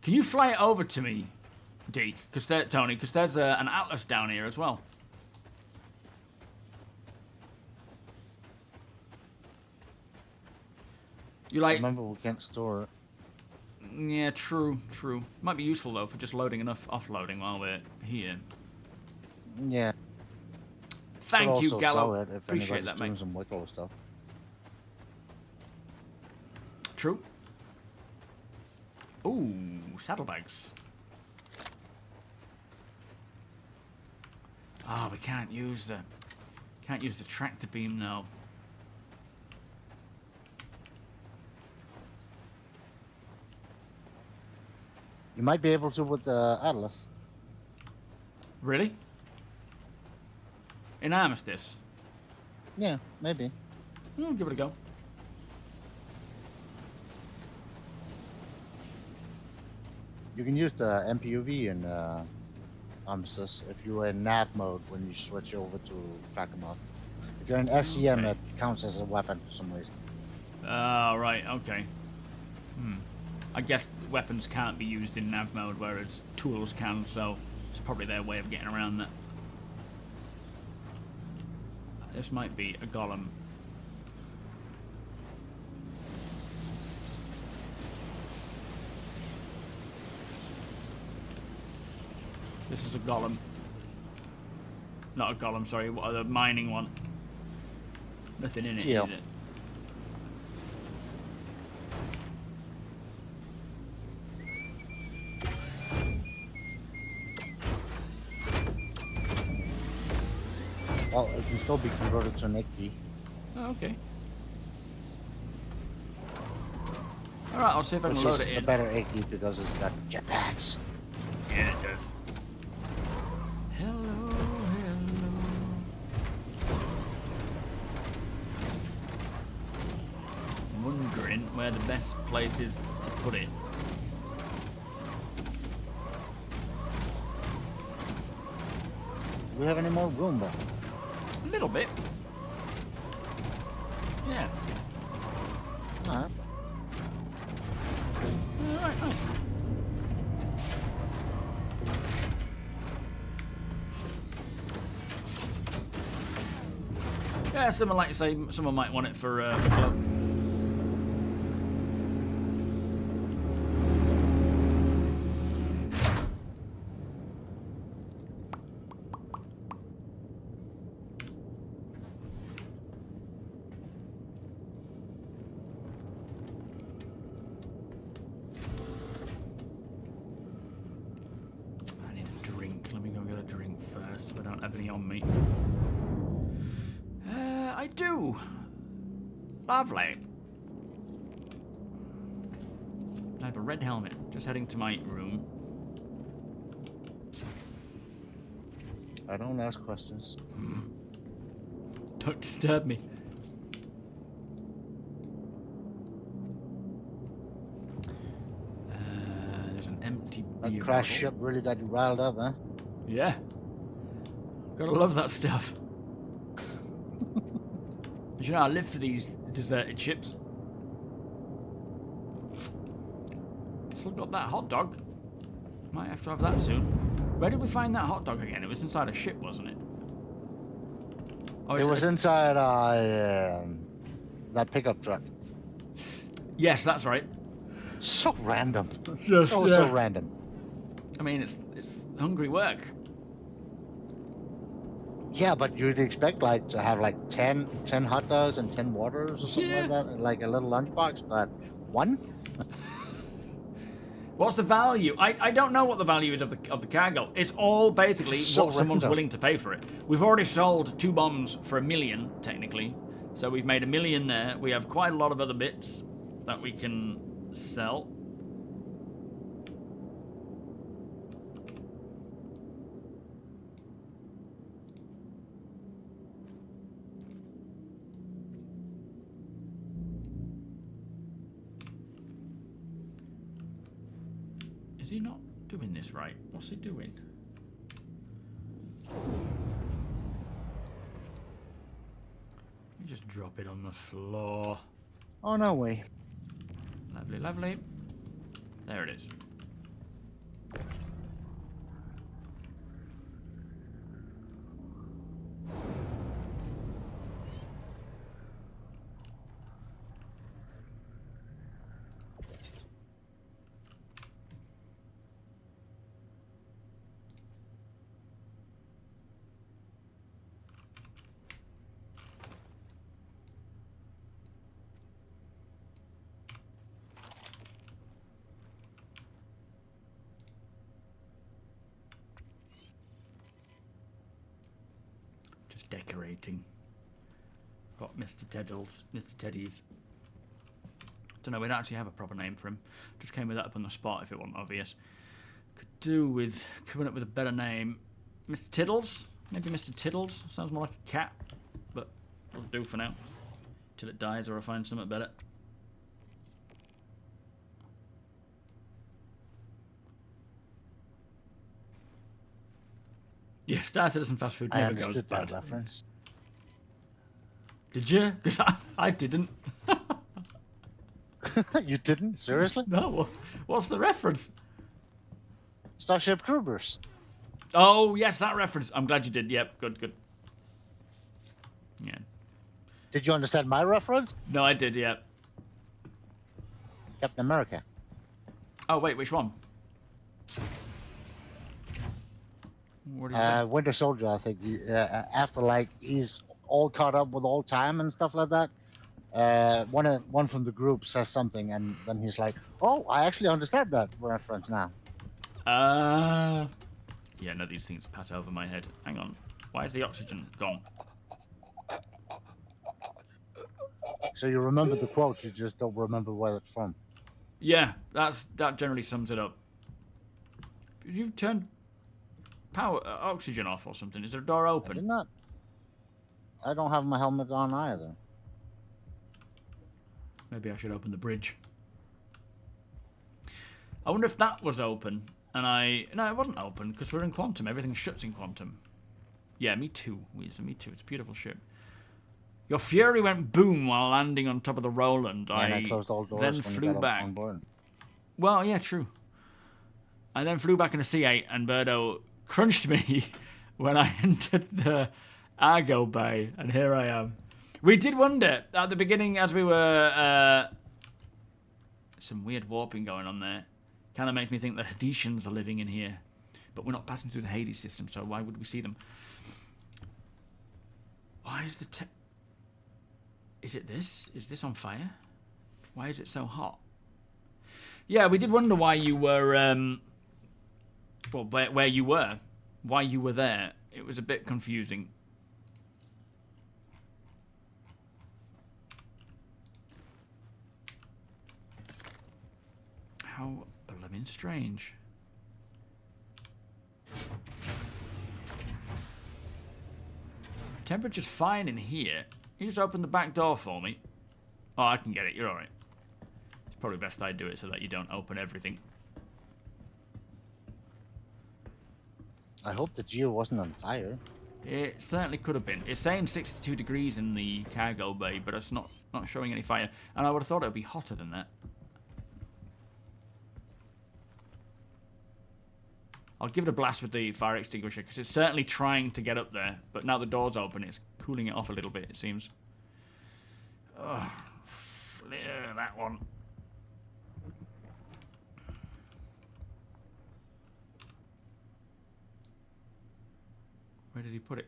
Can you fly it over to me, Deke? Tony, because there's an Atlas down here as well. You like?
Remember, we can't store it.
Yeah, true. Might be useful though for just loading enough offloading while we're here.
Yeah.
Thank you,
also
Gallo.
sell it if
Appreciate that,
anybody's doing
mate.
some wicklow stuff.
True. Ooh, saddlebags. Ah, we can't use the tractor beam now.
You might be able to with the Atlas.
Really? In Armistice?
Yeah, maybe.
Give it a go.
You can use the MPUV in Armistice if you're in nav mode when you switch over to tracker mode. If you're in SCM,
Okay.
it counts as a weapon for some reason.
Oh, right, okay. I guess weapons can't be used in nav mode, whereas tools can, so it's probably their way of getting around that. This might be a golem. This is a golem. Not a golem, sorry, the mining one. Nothing in it,
Yeah.
is it?
Well, it can still be converted to an ICT.
Oh, okay. Alright, I'll see if I can
Which
load
is
it
a
in.
better ICT because it's got jetpacks.
Yeah, it does. Hello, hello. I'm wondering where the best place is to put it.
Do we have any more room though?
A little bit. Yeah.
Alright.
Alright, nice. Yeah, someone like you say, someone might want it for the club. I need a drink. Let me go get a drink first if I don't have any on me. I do. Lovely. I have a red helmet. Just heading to my room.
I don't ask questions.
Don't disturb me. There's an empty
That
beer
crash
bottle.
ship really got you riled up, huh?
Yeah. Gotta love that stuff. You know, I live for these deserted ships. Still got that hot dog. Might have to have that soon. Where did we find that hot dog again? It was inside a ship, wasn't it? Oh,
It was inside that pickup truck.
Yes, that's right.
So random.
Yes,
so
yeah.
random.
I mean, it's hungry work.
Yeah, but you'd expect like to have like 10 hot dogs and 10 waters or something
Yeah.
like that, and like a little lunchbox, but one?
What's the value? I don't know what the value is of the cargo. It's all basically
So
what someone's
random.
willing to pay for it. We've already sold 2 bombs for $1 million, technically. So we've made $1 million there. We have quite a lot of other bits that we can sell. Is he not doing this right? What's he doing? You just drop it on the floor.
Oh, no way.
Lovely, lovely. There it is. Just decorating. Got Mr. Teddy's. Don't know, we don't actually have a proper name for him. Just came with that up on the spot if it wasn't obvious. Could do with coming up with a better name. Mr. Tiddles? Maybe Mr. Tiddles? Sounds more like a cat. But it'll do for now. Till it dies or I find something better. Yeah, Star Citizen fast food
I
never goes
understood that
bad.
reference.
Did you? Because I didn't.
You didn't? Seriously?
No. What's the reference?
Starship Troopers.
Oh, yes, that reference. I'm glad you did. Yep, good, good. Yeah.
Did you understand my reference?
No, I did, yeah.
Captain America.
Oh, wait, which one? What do you think?
Winter Soldier, I think. After, like, he's all caught up with all time and stuff like that. One from the group says something, and then he's like, "Oh, I actually understand that reference now."
Yeah, no, these things pass over my head. Hang on. Why is the oxygen gone?
So you remember the quote, you just don't remember where it's from.
Yeah, that generally sums it up. You've turned oxygen off or something. Is there a door
I
open?
did not. I don't have my helmet on either.
Maybe I should open the bridge. I wonder if that was open. And no, it wasn't open because we're in quantum. Everything shuts in quantum. Yeah, me too, Weezer. Me too. It's a beautiful ship. Your Fury went boom while landing on top of the Roland.
And I closed all doors
then
when you
flew
got
back.
on board.
Well, yeah, true. I then flew back in a C8 and Birdo crunched me when I entered the Argo Bay, and here I am. We did wonder at the beginning as we were... some weird warping going on there. Kind of makes me think the Hadesians are living in here. But we're not passing through the Hades system, so why would we see them? Why is the... Is it this? Is this on fire? Why is it so hot? Yeah, we did wonder why you were... well, where you were. Why you were there. It was a bit confusing. How blooming strange. Temperature's fine in here. You just open the back door for me. Oh, I can get it. You're alright. It's probably best I do it so that you don't open everything.
I hope the Geo wasn't on fire.
It certainly could have been. It's saying 62 degrees in the cargo bay, but it's not showing any fire. And I would have thought it would be hotter than that. I'll give it a blast with the fire extinguisher, because it's certainly trying to get up there. But now the door's open, it's cooling it off a little bit, it seems. Oh, that one. Where did he put it?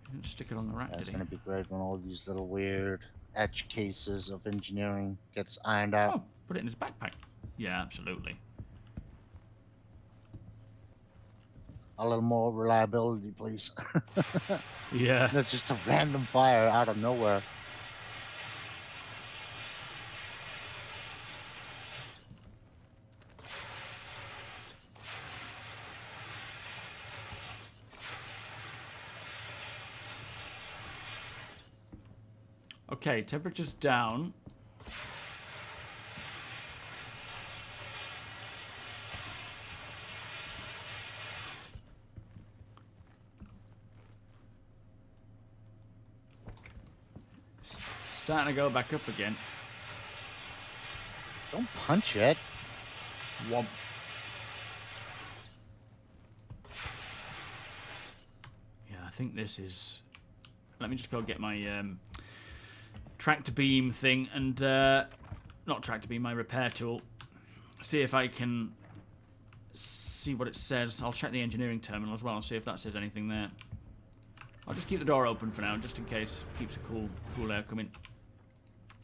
He didn't stick it on the rack,
That's
did he?
gonna be great when all these little weird edge cases of engineering gets ironed out.
Oh, put it in his backpack. Yeah, absolutely.
A little more reliability, please.
Yeah.
That's just a random fire out of nowhere.
Okay, temperature's down. Starting to go back up again.
Don't punch it.
Womp. Yeah, I think this is... Let me just go get my tractor beam thing and... not tractor beam, my repair tool. See if I can see what it says. I'll check the engineering terminal as well and see if that says anything there. I'll just keep the door open for now, just in case. Keeps a cool air coming.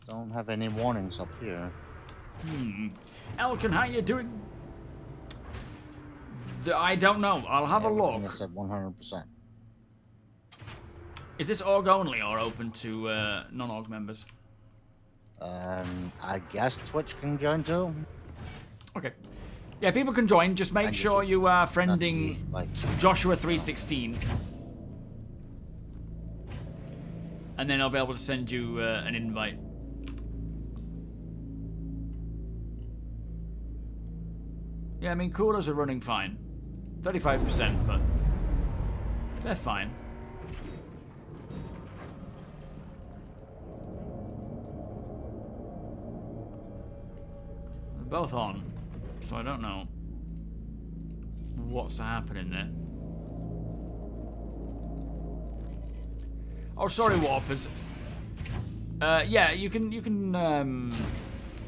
Don't have any warnings up here.
Elkin, how you doing? I don't know. I'll have a
Everything
look.
is at 100%.
Is this org only or open to non-org members?
I guess Twitch can join too.
Okay. Yeah, people can join. Just make
And
sure
YouTube.
you are
Not to be,
friending
like,
Joshua316. And then I'll be able to send you an invite. Yeah, I mean, coolers are running fine. 35%, but they're fine. They're both on, so I don't know what's happening there. Oh, sorry, Warpers. Yeah, you can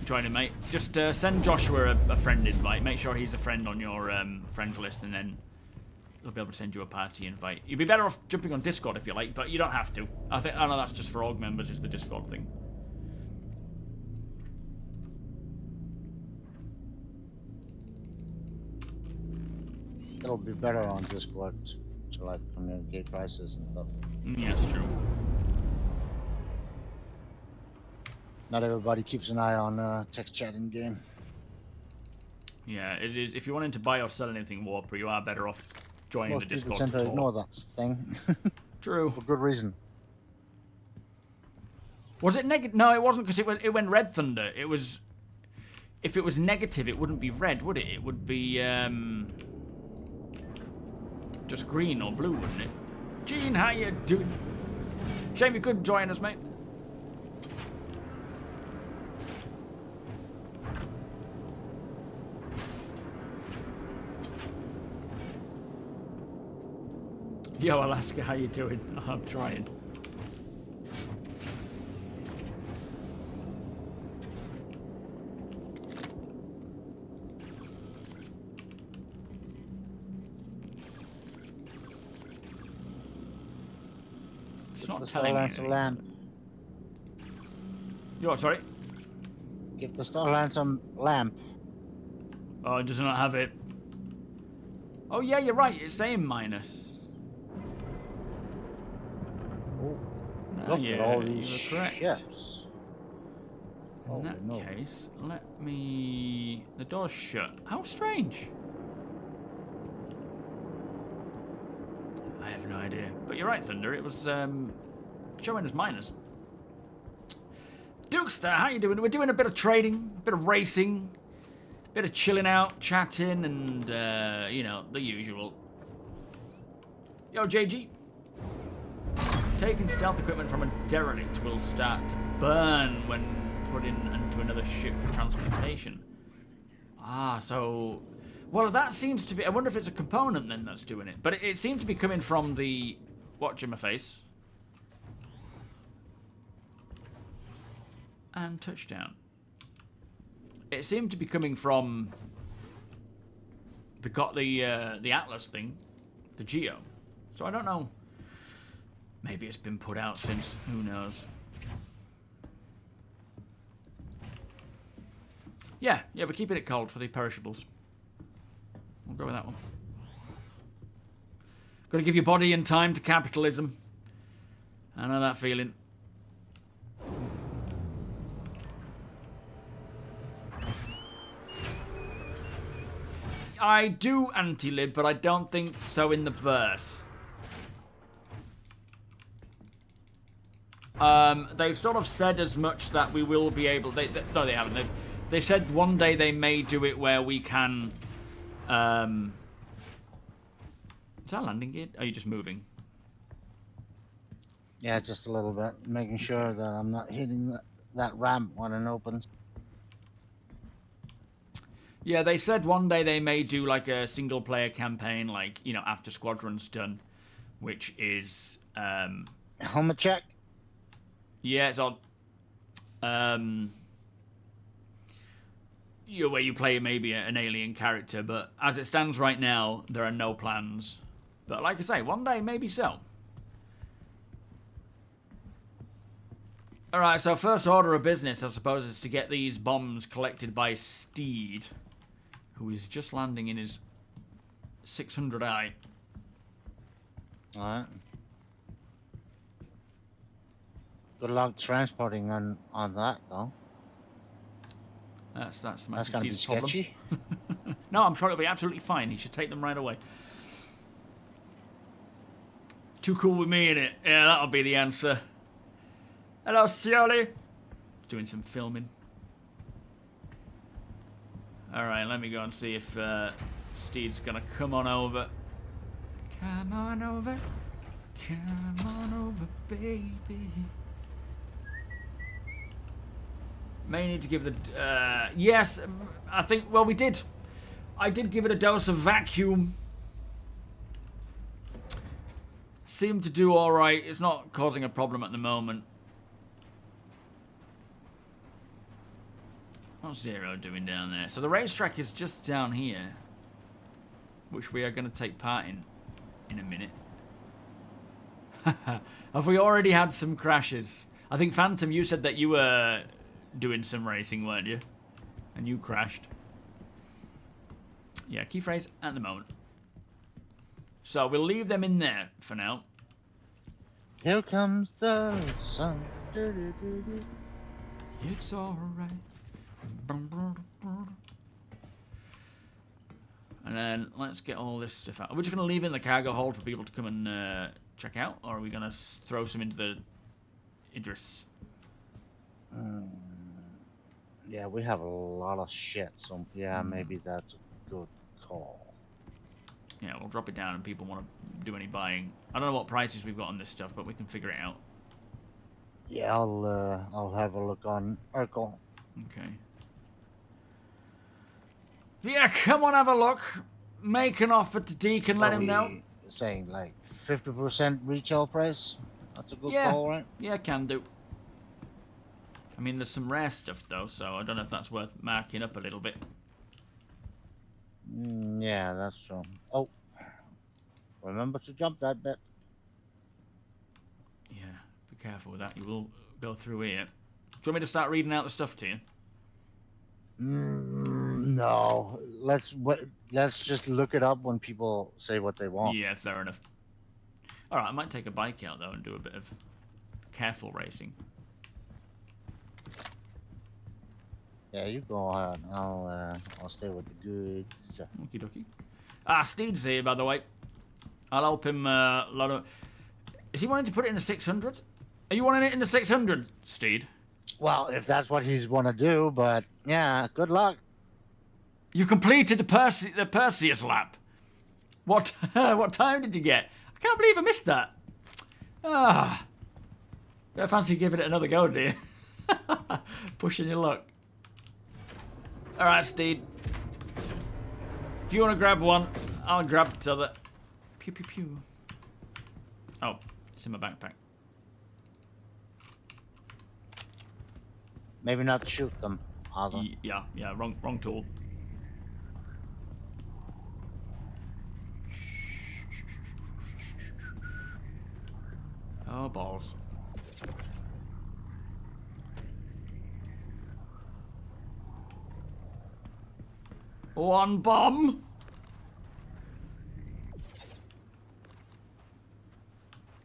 join him, mate. Just send Joshua a friend invite. Make sure he's a friend on your friends list, and then he'll be able to send you a party invite. You'd be better off jumping on Discord if you like, but you don't have to. I know that's just for org members, is the Discord thing.
It'll be better on Discord to like communicate prices and stuff.
Yeah, it's true.
Not everybody keeps an eye on text chatting game.
Yeah, it is. If you're wanting to buy or sell anything, Warper, you are better off joining
Most
the
people
Discord.
tend to ignore that thing.
True.
For good reason.
Was it negative? No, it wasn't, because it went red thunder. It was. If it was negative, it wouldn't be red, would it? It would be just green or blue, wouldn't it? Gene, how you doing? Shame you couldn't join us, mate. Yo, Alaska, how you doing? I'm trying. It's not
The
telling me
Starlancer
anything.
lamp.
You what, sorry?
Give the Starlancer lamp.
Oh, it does not have it. Oh, yeah, you're right. It's saying minus.
Oh,
No,
look
yeah,
at all these
you were correct.
ships.
In
Oh,
that
no.
case, let me... The door's shut. How strange. I have no idea. But you're right, Thunder. It was showing us minus. Dukester, how you doing? We're doing a bit of trading, a bit of racing, a bit of chilling out, chatting, and, you know, the usual. Yo, JG. Taking stealth equipment from a derelict will start to burn when put into another ship for transportation. Ah, so... Well, that seems to be... I wonder if it's a component then that's doing it. But it seemed to be coming from the... Watch-in-my-face. And touchdown. It seemed to be coming from... the Atlas thing. the Geo. So I don't know. Maybe it's been put out since. Who knows? Yeah, we're keeping it cold for the perishables. We'll go with that one. Got to give your body and time to capitalism. I know that feeling. I do anti-lib, but I don't think so in the verse. They've sort of said as much that we will be able... No, they haven't. They said one day they may do it where we can... Is that landing gear? Are you just moving?
Yeah, just a little bit. Making sure that I'm not hitting that ramp when it opens.
Yeah, they said one day they may do like a single player campaign, like, you know, after Squadron's done, which is
Helmet check.
Yeah, it's on. Where you play maybe an alien character, but as it stands right now, there are no plans. But like I say, one day maybe so. Alright, so first order of business, I suppose, is to get these bombs collected by Steed, who is just landing in his 600i.
Alright. Good luck transporting on that, though.
That's
That's gonna be
Steed's problem.
sketchy.
No, I'm sure it'll be absolutely fine. He should take them right away. Too cool with me, innit? Yeah, that'll be the answer. Hello, Cioli. Doing some filming. Alright, let me go and see if Steed's gonna come on over. Come on over. Come on over, baby. May need to give the... yes, I think... Well, we did. I did give it a dose of vacuum. Seemed to do alright. It's not causing a problem at the moment. What's Zero doing down there? So the racetrack is just down here, which we are going to take part in a minute. Have we already had some crashes? I think Phantom, you said that you were doing some racing, weren't you? And you crashed. Yeah, key phrase at the moment. So we'll leave them in there for now.
Here comes the sun.
It's alright. And then let's get all this stuff out. Are we just going to leave it in the cargo hold for people to come and check out? Or are we going to throw some into the Idris?
Yeah, we have a lot of shit, so yeah, maybe that's a good call.
Yeah, we'll drop it down and people want to do any buying. I don't know what prices we've got on this stuff, but we can figure it out.
Yeah, I'll have a look on Urkel.
Okay. Yeah, come on, have a look. Make an offer to Deke and let him know.
Saying like 50% retail price. That's a good call, right?
Yeah, can do. I mean, there's some rare stuff though, so I don't know if that's worth marking up a little bit.
Yeah, that's true. Oh, remember to jump that bit.
Yeah, be careful with that. You will go through here. Do you want me to start reading out the stuff to you?
No, let's just look it up when people say what they want.
Yeah, fair enough. All right, I might take a bike out though and do a bit of careful racing.
Yeah, you go ahead. I'll stay with the goods.
Okie dokie. Ah, Steed's here, by the way. I'll help him load of... Is he wanting to put it in the 600? Are you wanting it in the 600, Steed?
Well, if that's what he's want to do, but yeah, good luck.
You completed the Perseus lap. What what time did you get? I can't believe I missed that. Ah. I fancy giving it another go, do you? Pushing your luck. Alright, Steed. If you want to grab one, I'll grab the other. Pew pew pew. Oh, it's in my backpack.
Maybe not shoot them, either.
Yeah, wrong tool. Oh, balls. One bomb.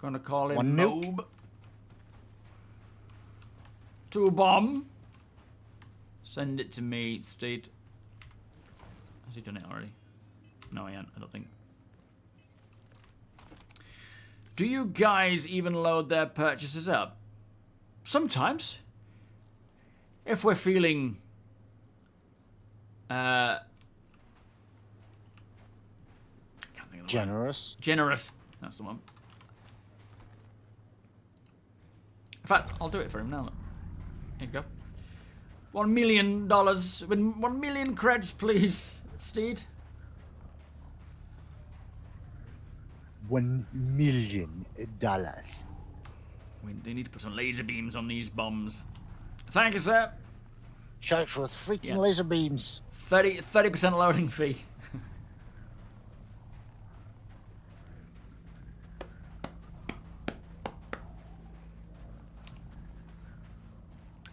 Gonna call him
One nuke.
Mobe. 2 bomb. Send it to me, Steed. Has he done it already? No, he hasn't, I don't think. Do you guys even load their purchases up? Sometimes. If we're feeling... I can't think of the word.
Generous.
Generous. That's the one. In fact, I'll do it for him now. Look. Here you go. $1 million. 1 million creds, please, Steed.
$1 million.
They need to put some laser beams on these bombs. Thank you, sir.
Shout for freaking
Yeah.
laser beams.
30% loading fee.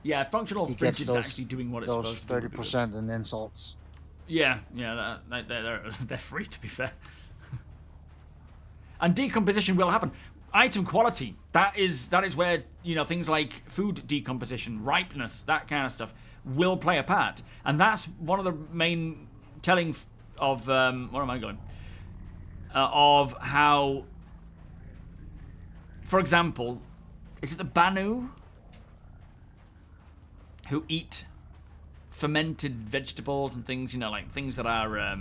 Yeah, functional
He
fridge
gets
is
those-
actually doing what it's
Those
supposed to do.
30% in insults.
Yeah, they're free, to be fair. And decomposition will happen. Item quality, that is where, you know, things like food decomposition, ripeness, that kind of stuff will play a part. And that's one of the main telling of, where am I going? Of how, for example, is it the Banu who eat fermented vegetables and things, you know, like things that are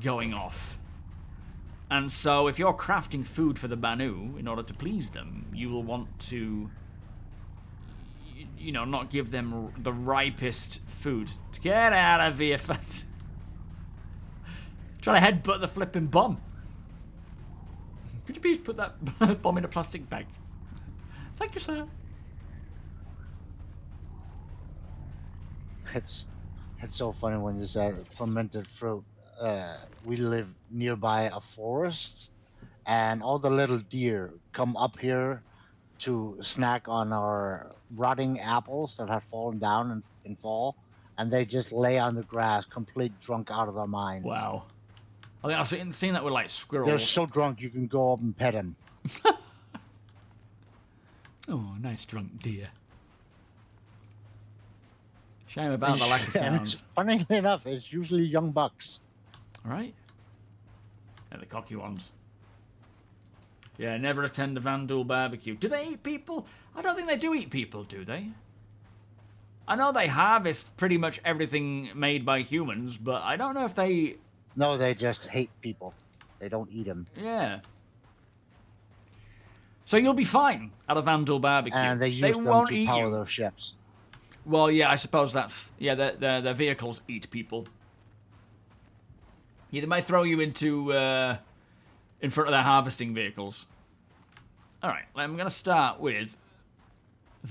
going off. And so if you're crafting food for the Banu in order to please them, you will want to, you know, not give them the ripest food. Get out of here, fat. Trying to headbutt the flipping bomb. Could you please put that bomb in a plastic bag? Thank you, sir.
It's so funny when you said fermented fruit. We live nearby a forest, and all the little deer come up here to snack on our rotting apples that have fallen down in fall, and they just lay on the grass, complete drunk out of their minds.
Wow. I think I've seen that with like squirrels.
They're so drunk you can go up and pet them.
Oh, nice drunk deer. Shame about the lack of sound.
Funnily enough, it's usually young bucks.
Right? Yeah, the cocky ones. Yeah, never attend the Vanduul barbecue. Do they eat people? I don't think they do eat people, do they? I know they harvest pretty much everything made by humans, but I don't know if they...
No, they just hate people. They don't eat them.
Yeah. So you'll be fine at a Vanduul barbecue.
And they use them
won't
to
eat
power
you.
their ships.
Well, yeah, I suppose that's... Yeah, their vehicles eat people. Yeah, they might throw you into... in front of their harvesting vehicles. Alright, I'm going to start with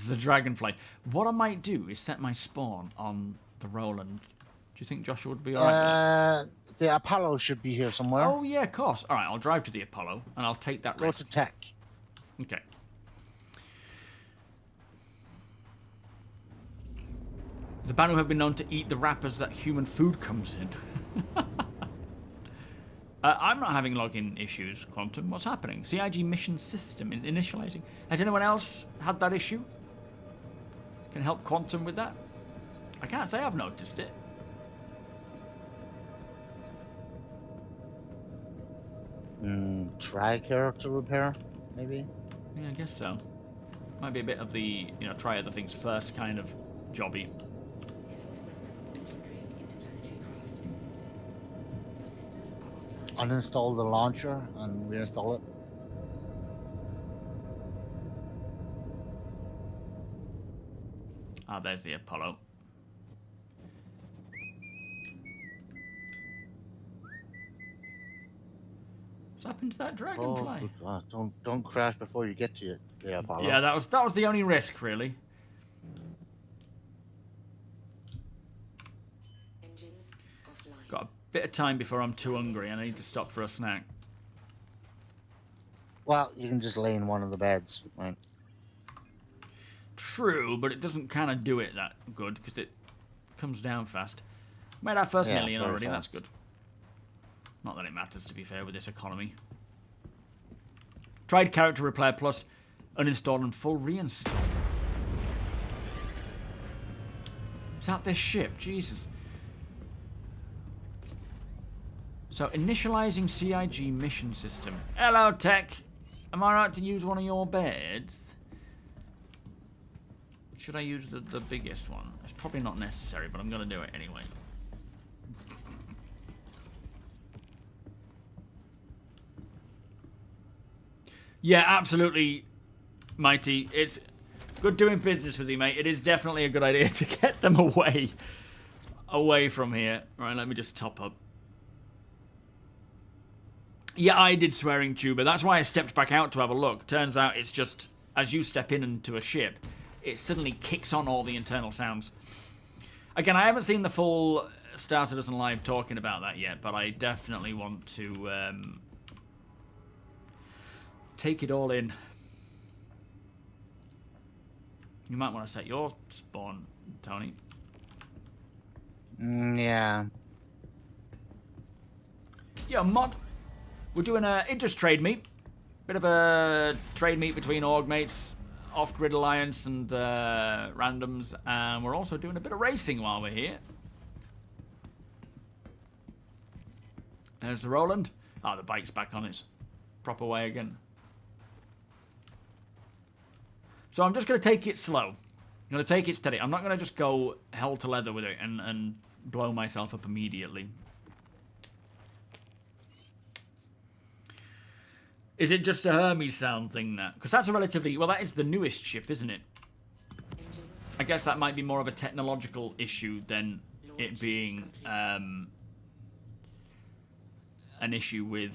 the Dragonfly. What I might do is set my spawn on the Roland. Do you think Joshua would be alright with that?
The Apollo should be here somewhere.
Oh, yeah, of course. Alright, I'll drive to the Apollo, and I'll take that
Go
risk.
to tech.
Okay. The Banu have been known to eat the wrappers that human food comes in. I'm not having login issues, Quantum. What's happening? CIG mission system initializing. Has anyone else had that issue? Can help Quantum with that? I can't say I've noticed it.
Try character repair, maybe?
Yeah, I guess so. Might be a bit of the, you know, try other things first kind of jobby.
Uninstall the launcher and reinstall it.
Ah, there's the Apollo. What's happened to that Dragonfly?
Oh, good God. Don't crash before you get to the Apollo.
Yeah, that was the only risk, really.
Engines offline.
Got a bit of time before I'm too hungry and I need to stop for a snack.
Well, you can just lay in one of the beds, right?
True, but it doesn't kind of do it that good because it comes down fast. Made our first
Yeah,
million
very
already, that's
fast.
good. Not that it matters, to be fair, with this economy. Tried character repair plus uninstall and full reinstall. Is that this ship? Jesus. So, initializing CIG mission system. Hello, Tech. Am I right to use one of your beds? Should I use the biggest one? It's probably not necessary, but I'm going to do it anyway. Yeah, absolutely, Mighty. It's good doing business with you, mate. It is definitely a good idea to get them away from here. Right, let me just top up. Yeah, I did swearing tuber. That's why I stepped back out to have a look. Turns out it's just, as you step into a ship, it suddenly kicks on all the internal sounds. Again, I haven't seen the full starcitizen live talking about that yet, but I definitely want to take it all in. You might want to set your spawn, Tony.
Yeah.
Yeah, mod. We're doing a Idris trade meet. Bit of a trade meet between org mates, off-grid alliance and randoms, and we're also doing a bit of racing while we're here. There's the Roland. Oh, the bike's back on its proper way again. So I'm just going to take it slow. I'm going to take it steady. I'm not going to just go hell to leather with it and blow myself up immediately. Is it just a Hermes sound thing now? Because that's a relatively... Well, that is the newest ship, isn't it? I guess that might be more of a technological issue than it being an issue with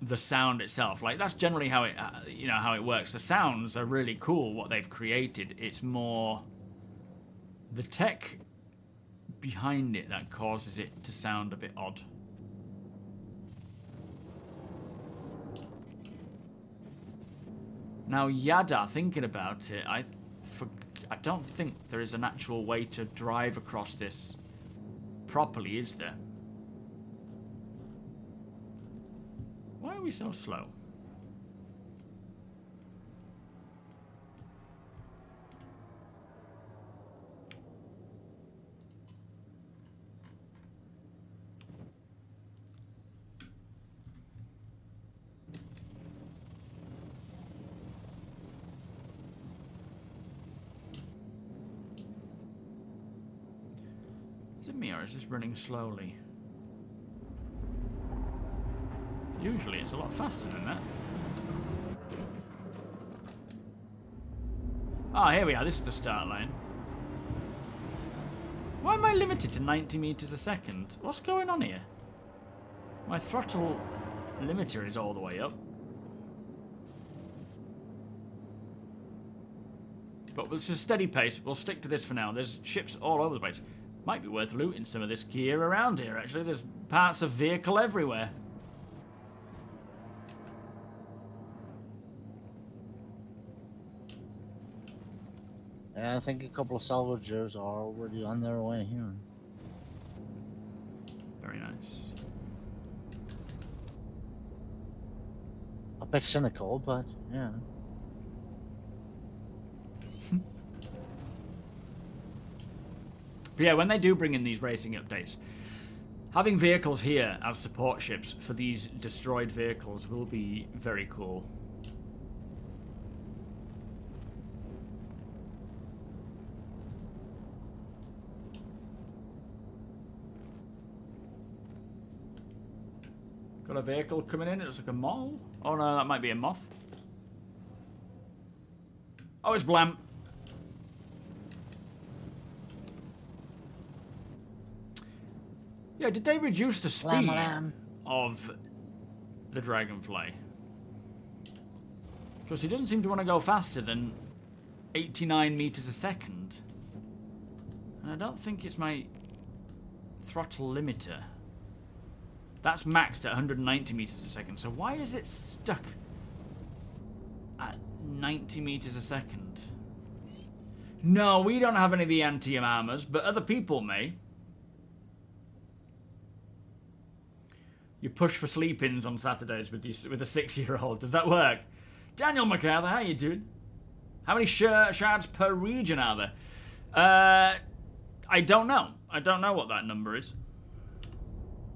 the sound itself. Like, that's generally how it, how it works. The sounds are really cool, what they've created. It's more the tech behind it that causes it to sound a bit odd. Now, Yada, thinking about it, I don't think there is an actual way to drive across this properly, is there? Why are we so slow? Is it me or is this running slowly? Usually it's a lot faster than that. Ah, here we are. This is the start line. Why am I limited to 90 meters a second? What's going on here? My throttle limiter is all the way up. But with a steady pace, we'll stick to this for now. There's ships all over the place. Might be worth looting some of this gear around here, actually. There's parts of vehicle everywhere.
Yeah, I think a couple of salvagers are already on their way here.
Very nice.
A bit cynical, but yeah.
But yeah, when they do bring in these racing updates, having vehicles here as support ships for these destroyed vehicles will be very cool. Got a vehicle coming in. It looks like a mole. Oh no, that might be a moth. Oh, it's Blam. Yeah, did they reduce the speed of the Dragonfly? Because he doesn't seem to want to go faster than 89 meters a second. And I don't think it's my throttle limiter. That's maxed at 190 meters a second, so why is it stuck at 90 meters a second. No, we don't have any of the anti armors, but other people may. You push for sleep-ins on Saturdays with a 6-year-old. Does that work? Daniel MacArthur, how you doing? How many shards per region are there? I don't know. I don't know what that number is.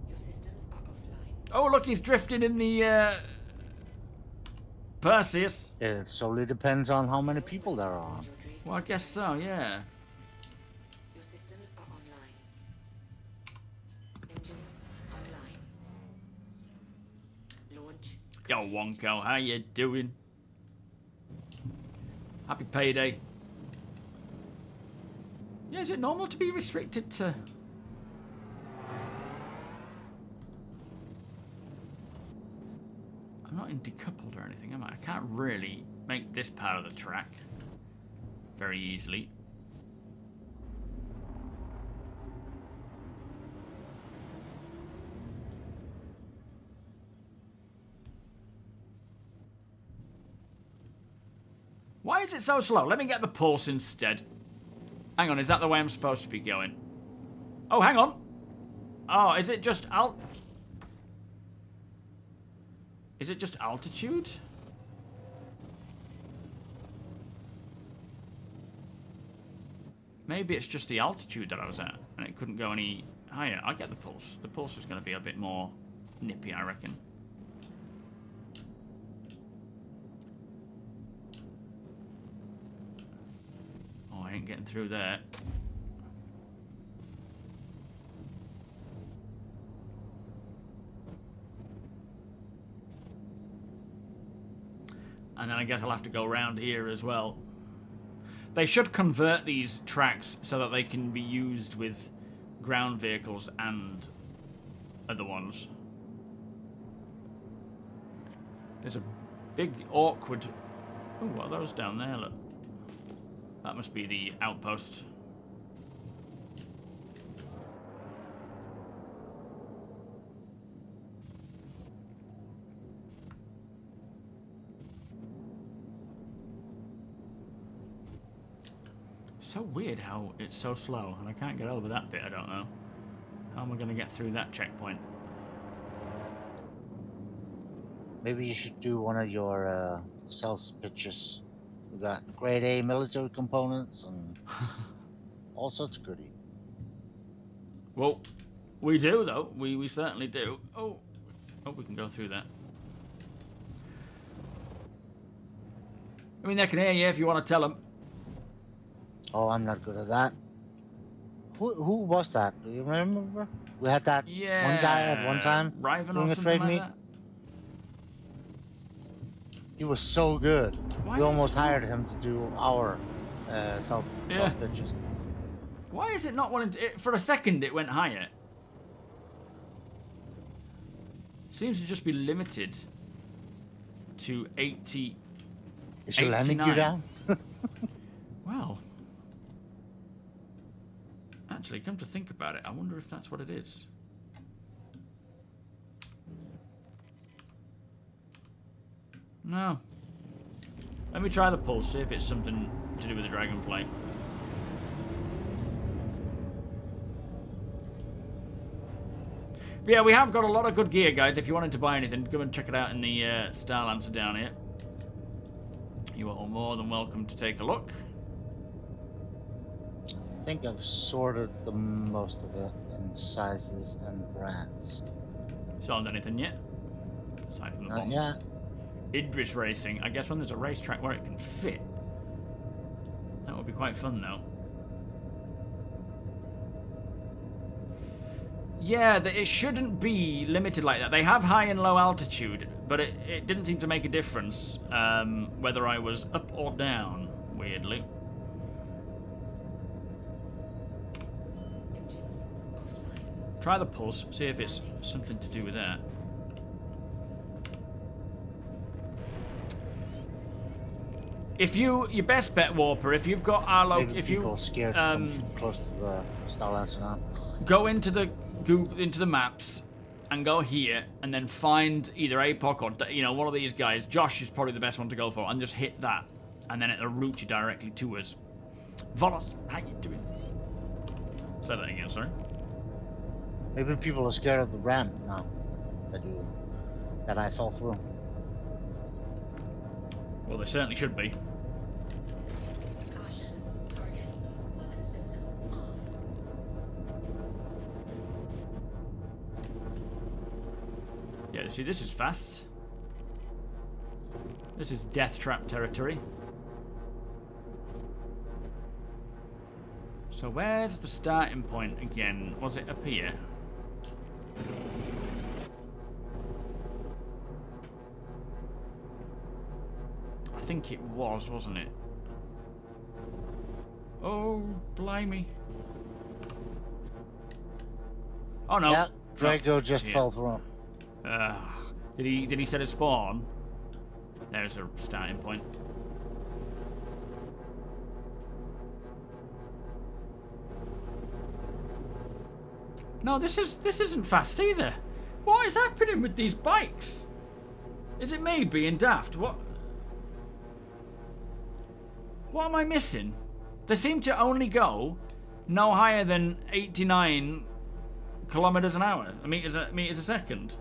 Your systems are offline.
Oh, look, he's drifting in the Perseus.
It solely depends on how many people there are.
Well, I guess so, yeah.
Your systems are online. Engines online. Launch.
Yo, Wonko, how you doing? Happy payday. Yeah, is it normal to be restricted to... I'm not in decoupled or anything, am I? I can't really make this part of the track very easily. Why is it so slow? Let me get the pulse instead. Hang on, is that the way I'm supposed to be going? Oh, hang on. Oh, is it just Is it just altitude? Maybe it's just the altitude that I was at, and it couldn't go any higher. I get the pulse. The pulse is going to be a bit more nippy, I reckon. Oh, I ain't getting through there. And then I guess I'll have to go around here as well. They should convert these tracks so that they can be used with ground vehicles and other ones. There's a big awkward... Oh, what are those down there? Look. That must be the outpost. So weird how it's so slow, and I can't get over that bit, I don't know. How am I going to get through that checkpoint?
Maybe you should do one of your sales pitches. We got grade A military components and all sorts of goodies.
Well, we do, though. We certainly do. Oh, we can go through that. I mean, they can hear you if you want to tell them.
Oh, I'm not good at that. Who was that? Do you remember? We had that one guy at one time
Riven
doing
or
a
something
trade
like
meet.
that?
He was so good.
Why
We
is
almost
it-
hired him to do our self pitches.
Why is it not wanting to... For a second, it went higher. Seems to just be limited to 80...
Is she landing you
89.
down?
Well... Actually, come to think about it, I wonder if that's what it is. No. Let me try the pulse, see if it's something to do with the dragonfly. But yeah, we have got a lot of good gear, guys. If you wanted to buy anything, go and check it out in the Star Lancer down here. You are all more than welcome to take a look.
I think I've sorted the most of it in sizes and brands.
Sold anything yet? Aside from the
Not
bombs.
yet.
Idris racing. I guess when there's a racetrack where it can fit. That would be quite fun, though. Yeah, it shouldn't be limited like that. They have high and low altitude, but it didn't seem to make a difference whether I was up or down, weirdly.
Engines offline.
Try the pulse, see if it's something to do with that. If your best bet, Warper, if you've got our
Maybe people scared to come close to the Star Lancer now.
go into the maps and go here, and then find either APOC or, one of these guys. Josh is probably the best one to go for, and just hit that, and then it'll route you directly to us. Volos, how you doing? Say that again, sorry.
Maybe people are scared of the ramp now that I fell through.
Well, they certainly should be.
Caution. Target. Weapon system off.
Yeah, see, this is fast. This is death trap territory. So where's the starting point again? Was it up here? I think it was, wasn't it? Oh, blimey. Oh no.
Yeah, Drago
No,
just
it's
fell through.
Did he set a spawn? There's a starting point. No, this isn't fast either. What is happening with these bikes? Is it me being daft? What am I missing? They seem to only go no higher than 89 kilometers an hour, meters a second.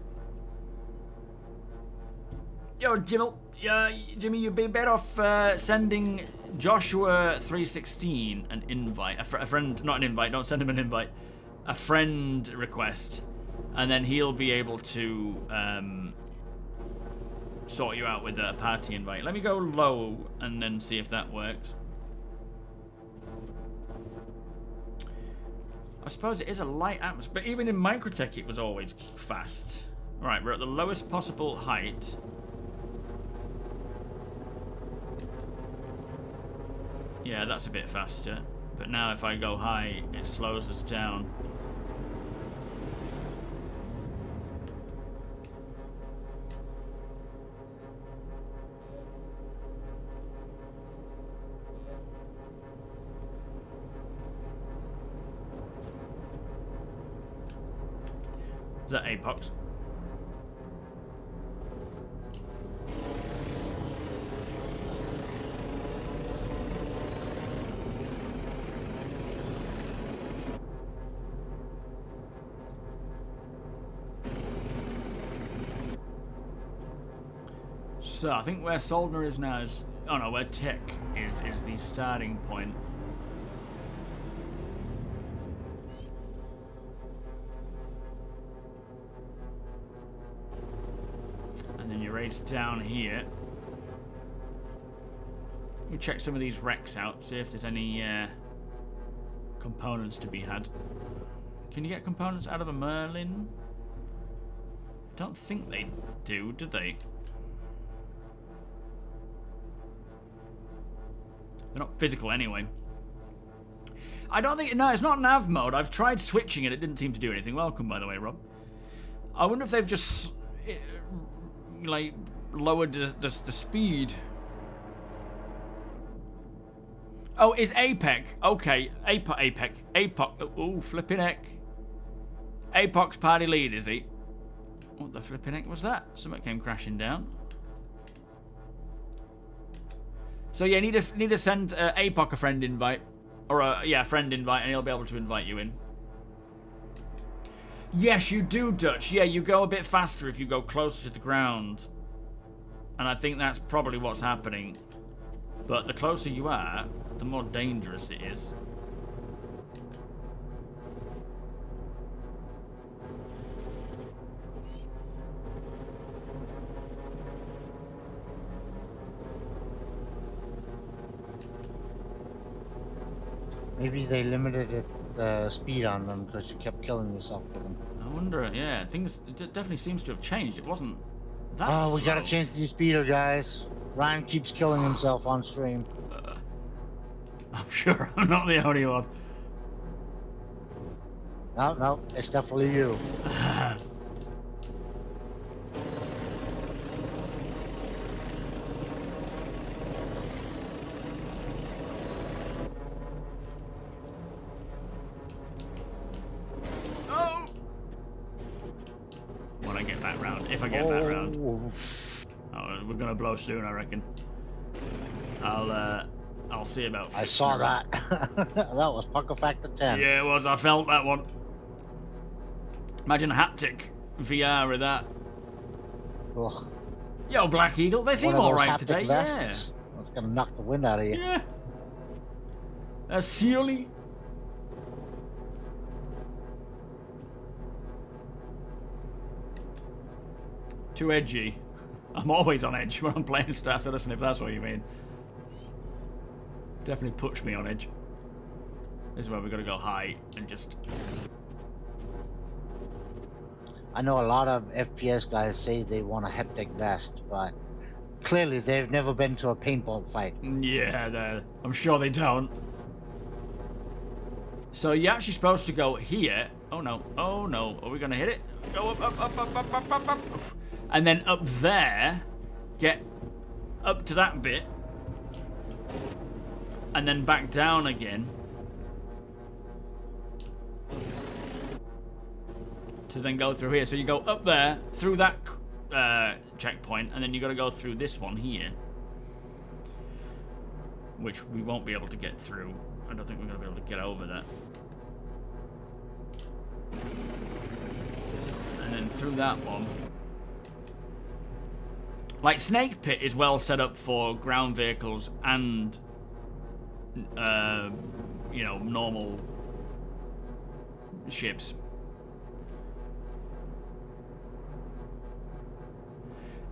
Yo, Jimmy, you'd be better off sending Joshua 316 an invite, a friend, not an invite. Don't send him an invite, a friend request, and then he'll be able to sort you out with a party invite. Let me go low and then see if that works. I suppose it is a light atmosphere, but even in Microtech it was always fast. Right, we're at the lowest possible height. Yeah, that's a bit faster. But now if I go high, it slows us down. Is that Apox? So I think where Soldner is now is, oh no, where Tech is the starting point. And then you race down here. We'll check some of these wrecks out, see if there's any components to be had. Can you get components out of a Merlin? Don't think they do they? They're not physical anyway. I don't think... No, it's not nav mode. I've tried switching it. It didn't seem to do anything. Welcome, by the way, Rob. I wonder if they've just... like, lowered the speed. Oh, it's APEC. Okay. APOC. Ooh, flipping heck. APOC's party lead, is he? What the flipping heck was that? Something came crashing down. So yeah, need to send APOC a friend invite, or a friend invite, and he'll be able to invite you in. Yes, you do, Dutch. Yeah, you go a bit faster if you go closer to the ground, and I think that's probably what's happening. But the closer you are, the more dangerous it is.
Maybe they limited the speed on them because you kept killing yourself with them.
I wonder, yeah, things definitely seems to have changed. It wasn't that
Oh, we
slow.
gotta change the speeder, guys. Ryan keeps killing himself on stream.
I'm sure I'm not the only one.
No, it's definitely you.
get that round.
Oh,
Oh, we're gonna blow soon, I reckon. I'll see about.
I
fixing
saw
it.
that. That was pucker factor 10.
Yeah, it was. I felt that one. Imagine haptic VR with that.
Ugh.
Yo, Black Eagle, they seem
One of
all
those
right
haptic
today.
vests. That's gonna knock the wind out of you.
Yeah. That's silly. Too edgy. I'm always on edge when I'm playing Star Citizen, if that's what you mean. Definitely push me on edge. This is where we're gonna go high and just.
I know a lot of FPS guys say they want a haptic vest, but clearly they've never been to a paintball fight.
Yeah, I'm sure they don't. So you're actually supposed to go here. Oh no, oh no. Are we gonna hit it? Go up, up, up, up, up, up, up, up. And then up there, get up to that bit. And then back down again. To then go through here. So you go up there, through that checkpoint, and then you got to go through this one here. Which we won't be able to get through. I don't think we're going to be able to get over that. And then through that one. Like, Snake Pit is well set up for ground vehicles and, you know, normal ships.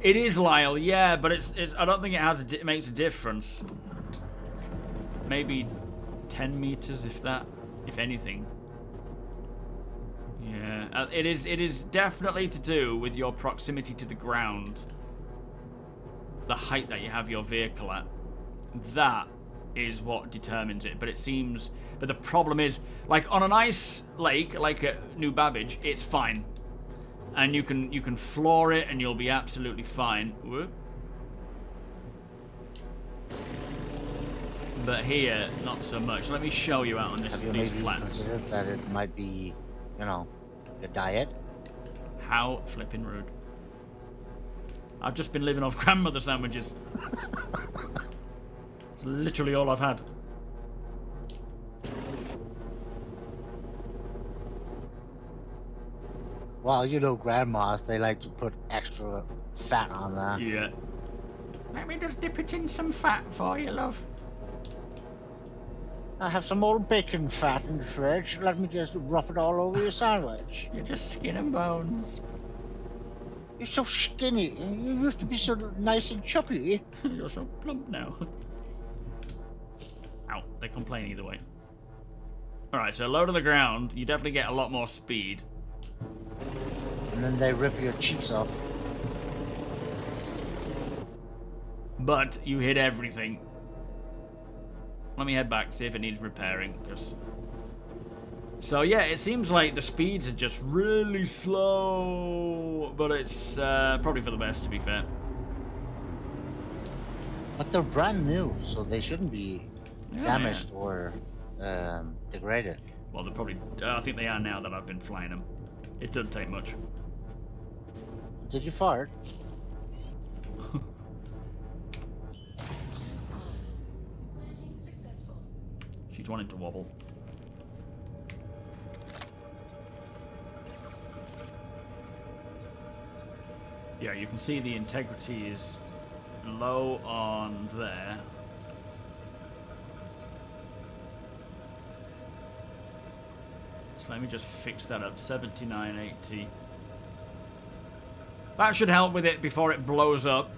It is, Lyle, yeah, but it's I don't think it makes a difference. Maybe 10 meters, if that, if anything. Yeah, it is definitely to do with your proximity to the ground. The height that you have your vehicle at. That is what determines it. But it seems, but the problem is, like on an ice lake, like at New Babbage, it's fine. And you can floor it and you'll be absolutely fine. Whoop. But here, not so much. Let me show you out on this,
Have you
these
maybe
flats.
considered that it might be, you know, a diet?
How flipping rude. I've just been living off grandmother sandwiches. It's literally all I've had.
Well, you know grandmas, they like to put extra fat on there.
Yeah. Let me just dip it in some fat for you, love.
I have some old bacon fat in the fridge. Let me just rub it all over your sandwich.
You're just skin and bones.
You're so skinny. You used to be so nice and chubby.
You're so plump now. Ow, they complain either way. Alright, so low to the ground, you definitely get a lot more speed.
And then they rip your cheeks off.
But you hit everything. Let me head back, see if it needs repairing, because... So yeah, it seems like the speeds are just really slow, but it's probably for the best, to be fair.
But they're brand new, so they shouldn't be
Yeah.
damaged or degraded.
Well, they're probably... I think they are now that I've been flying them. It doesn't take much.
Did you fart?
Landing successful.
She's wanting to wobble. Yeah, you can see the integrity is low on there. So let me just fix that up. 7980. That should help with it before it blows up.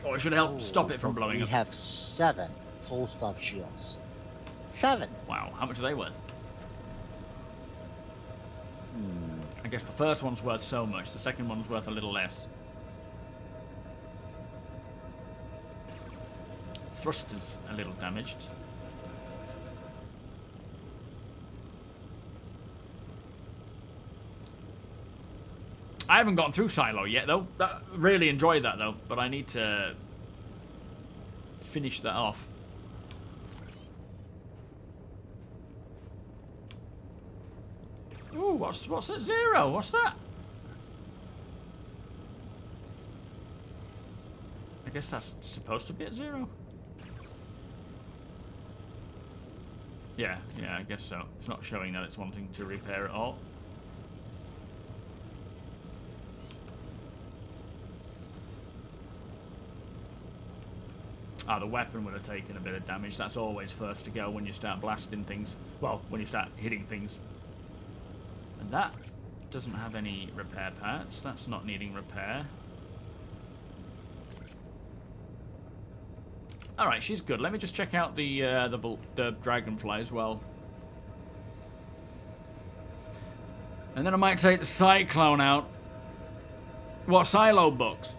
Or it should help stop it from blowing
We
up.
have 7 full stop shields. 7.
Wow, how much are they worth?
Hmm.
I guess the first one's worth so much, the second one's worth a little less. Thruster's a little damaged. I haven't gotten through Silo yet, though. Really enjoyed that, though, but I need to finish that off. Ooh. what's at 0? What's that? I guess that's supposed to be at 0. Yeah, I guess so. It's not showing that it's wanting to repair at all. Ah, the weapon would have taken a bit of damage. That's always first to go when you start blasting things. Well, when you start hitting things. And that doesn't have any repair parts. That's not needing repair. Alright, she's good. Let me just check out the dragonfly as well. And then I might take the cyclone out. What, silo books?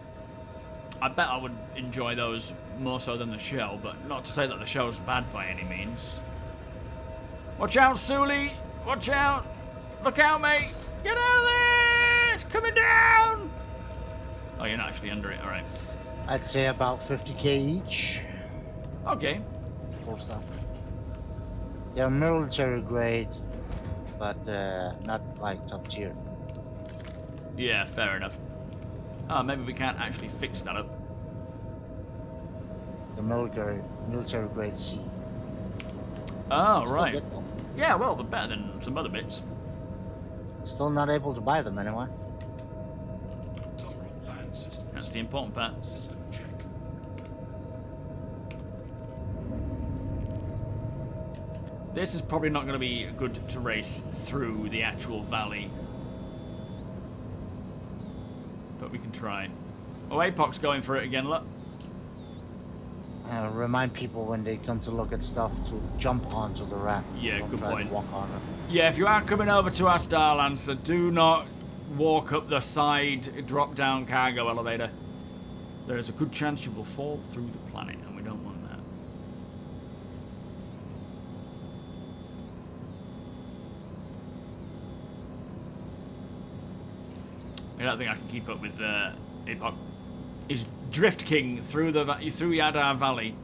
I bet I would enjoy those more so than the show, but not to say that the show's bad by any means. Watch out, Sully! Watch out! Look out, mate! Get out of there! It's coming down! Oh, you're not actually under it, alright.
I'd say about 50k each.
Okay.
Full stuff. They're military grade, but not like top tier.
Yeah, fair enough. Oh, maybe we can't actually fix that up.
The military grade C.
Oh,
Still
right.
good, though.
Yeah, well, they're better than some other bits.
Still not able to buy them anyway.
Land systems.
That's the important part.
System check.
This is probably not going to be good to race through the actual valley. But we can try. Oh, APOC's going for it again, look.
Remind people when they come to look at stuff to jump onto the raft.
Yeah,
Don't
good
try to
point.
walk on it.
Yeah, if you are coming over to our Starlancer, do not walk up the side drop-down cargo elevator. There is a good chance you will fall through the planet, and we don't want that. I don't think I can keep up with APOC. He's Drift King through Yadar Valley.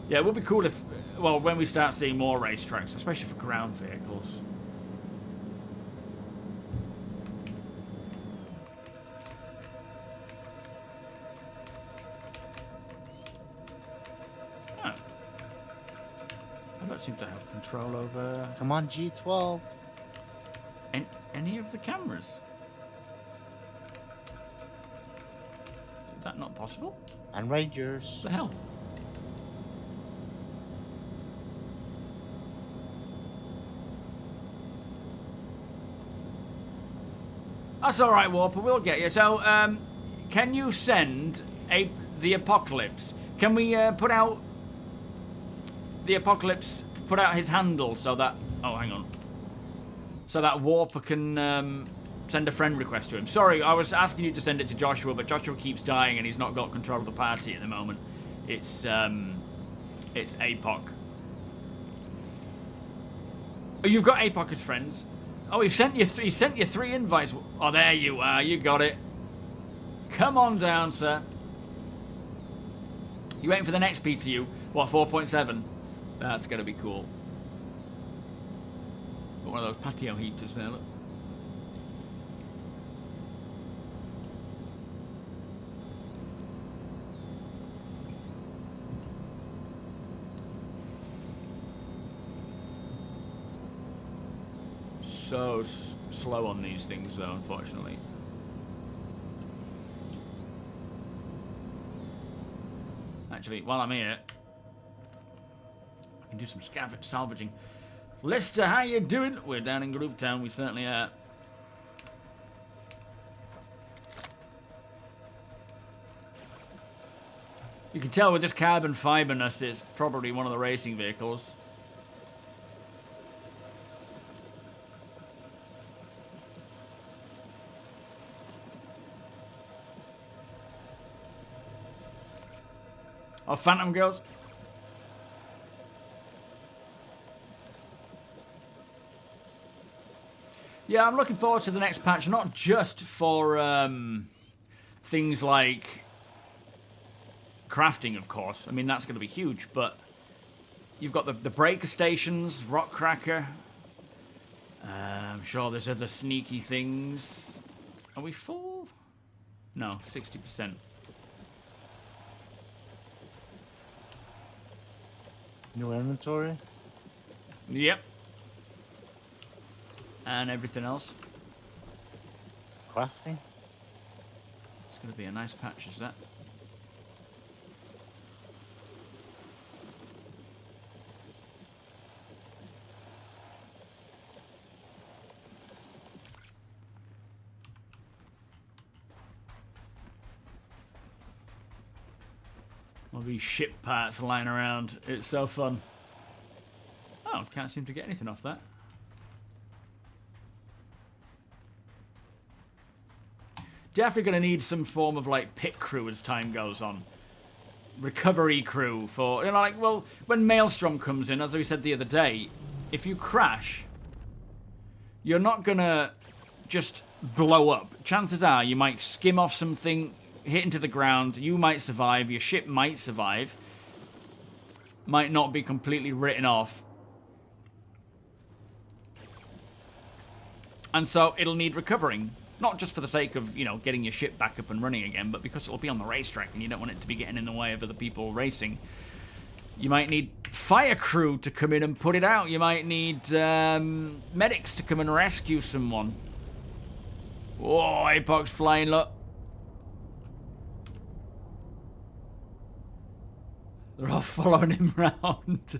Yeah, it would be cool if, well, when we start seeing more racetracks, especially for ground vehicles. Oh. I don't seem to have control over
Come on, G12.
any of the cameras. Is that not possible?
And Rangers.
What the hell? That's all right, Warper. We'll get you. So, can you send the Apocalypse? Can we put out the Apocalypse? Put out his handle so that. Oh, hang on. So that Warper can send a friend request to him. Sorry, I was asking you to send it to Joshua, but Joshua keeps dying and he's not got control of the party at the moment. It's APOC. Oh, you've got APOC as friends. Oh, he sent you 3 invites. Oh, there you are. You got it. Come on down, sir. You waiting for the next PTU? What, 4.7? That's going to be cool. Got one of those patio heaters there, look. So slow on these things, though, unfortunately. Actually, while I'm here, I can do some salvaging. Lister, how you doing? We're down in Groovetown, we certainly are. You can tell with this carbon fiberness, it's probably one of the racing vehicles. Oh, Phantom Girls. Yeah, I'm looking forward to the next patch, not just for things like crafting, of course. I mean, that's going to be huge, but you've got the breaker stations, rock cracker. I'm sure there's other sneaky things. Are we full? No, 60%.
New inventory?
Yep. And everything else.
Crafting?
It's going to be a nice patch, is that? All these ship parts lying around. It's so fun. Oh, can't seem to get anything off that. Definitely going to need some form of like pit crew as time goes on. Recovery crew for, you know, like, well, when Maelstrom comes in, as we said the other day, if you crash, you're not going to just blow up. Chances are you might skim off something, hit into the ground, you might survive, your ship might survive, might not be completely written off. And so it'll need recovering. Not just for the sake of, you know, getting your ship back up and running again, but because it'll be on the racetrack and you don't want it to be getting in the way of other people racing. You might need fire crew to come in and put it out. You might need medics to come and rescue someone. Whoa, Apox flying, look. They're all following him round.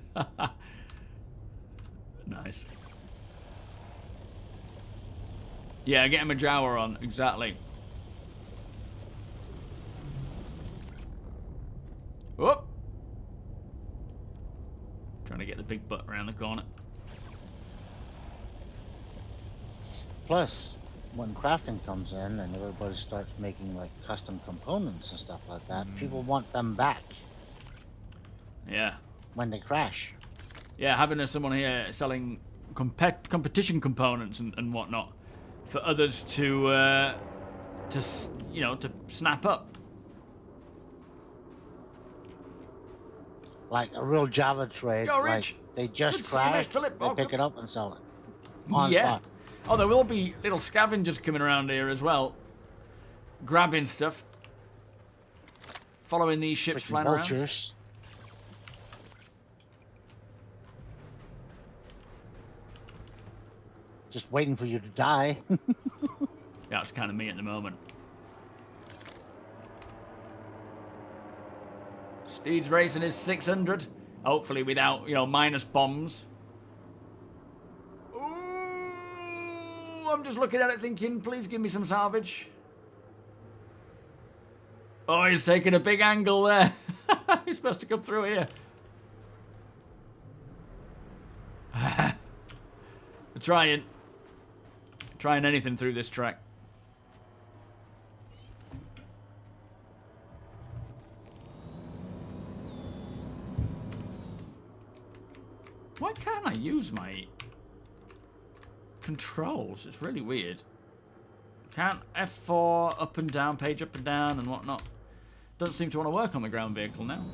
Nice. Yeah, get him a Jawa on, exactly. Whoop! Trying to get the big butt around the corner.
Plus, when crafting comes in and everybody starts making like custom components and stuff like that, people want them back
Yeah.
when they crash.
Yeah, having someone here selling competition components and whatnot for others to you know, to snap up.
Like a real Java trade.
Yo,
like
Rich.
they just
Good to see you, mate.
crash,
Philip,
they
welcome.
pick it up and sell it. On
Yeah.
spot.
Oh, there will be little scavengers coming around here as well, grabbing stuff, following these ships
Freaking
flying around.
vultures. Just waiting for you to die.
Yeah, it's kind of me at the moment. Steed's racing his 600, hopefully without, you know, minus bombs. Ooh, I'm just looking at it thinking, please give me some salvage. Oh, he's taking a big angle there. He's supposed to come through here. Trying anything through this track. Why can't I use my controls? It's really weird. Can't F4 up and down, page up and down and whatnot. Doesn't seem to want to work on the ground vehicle now.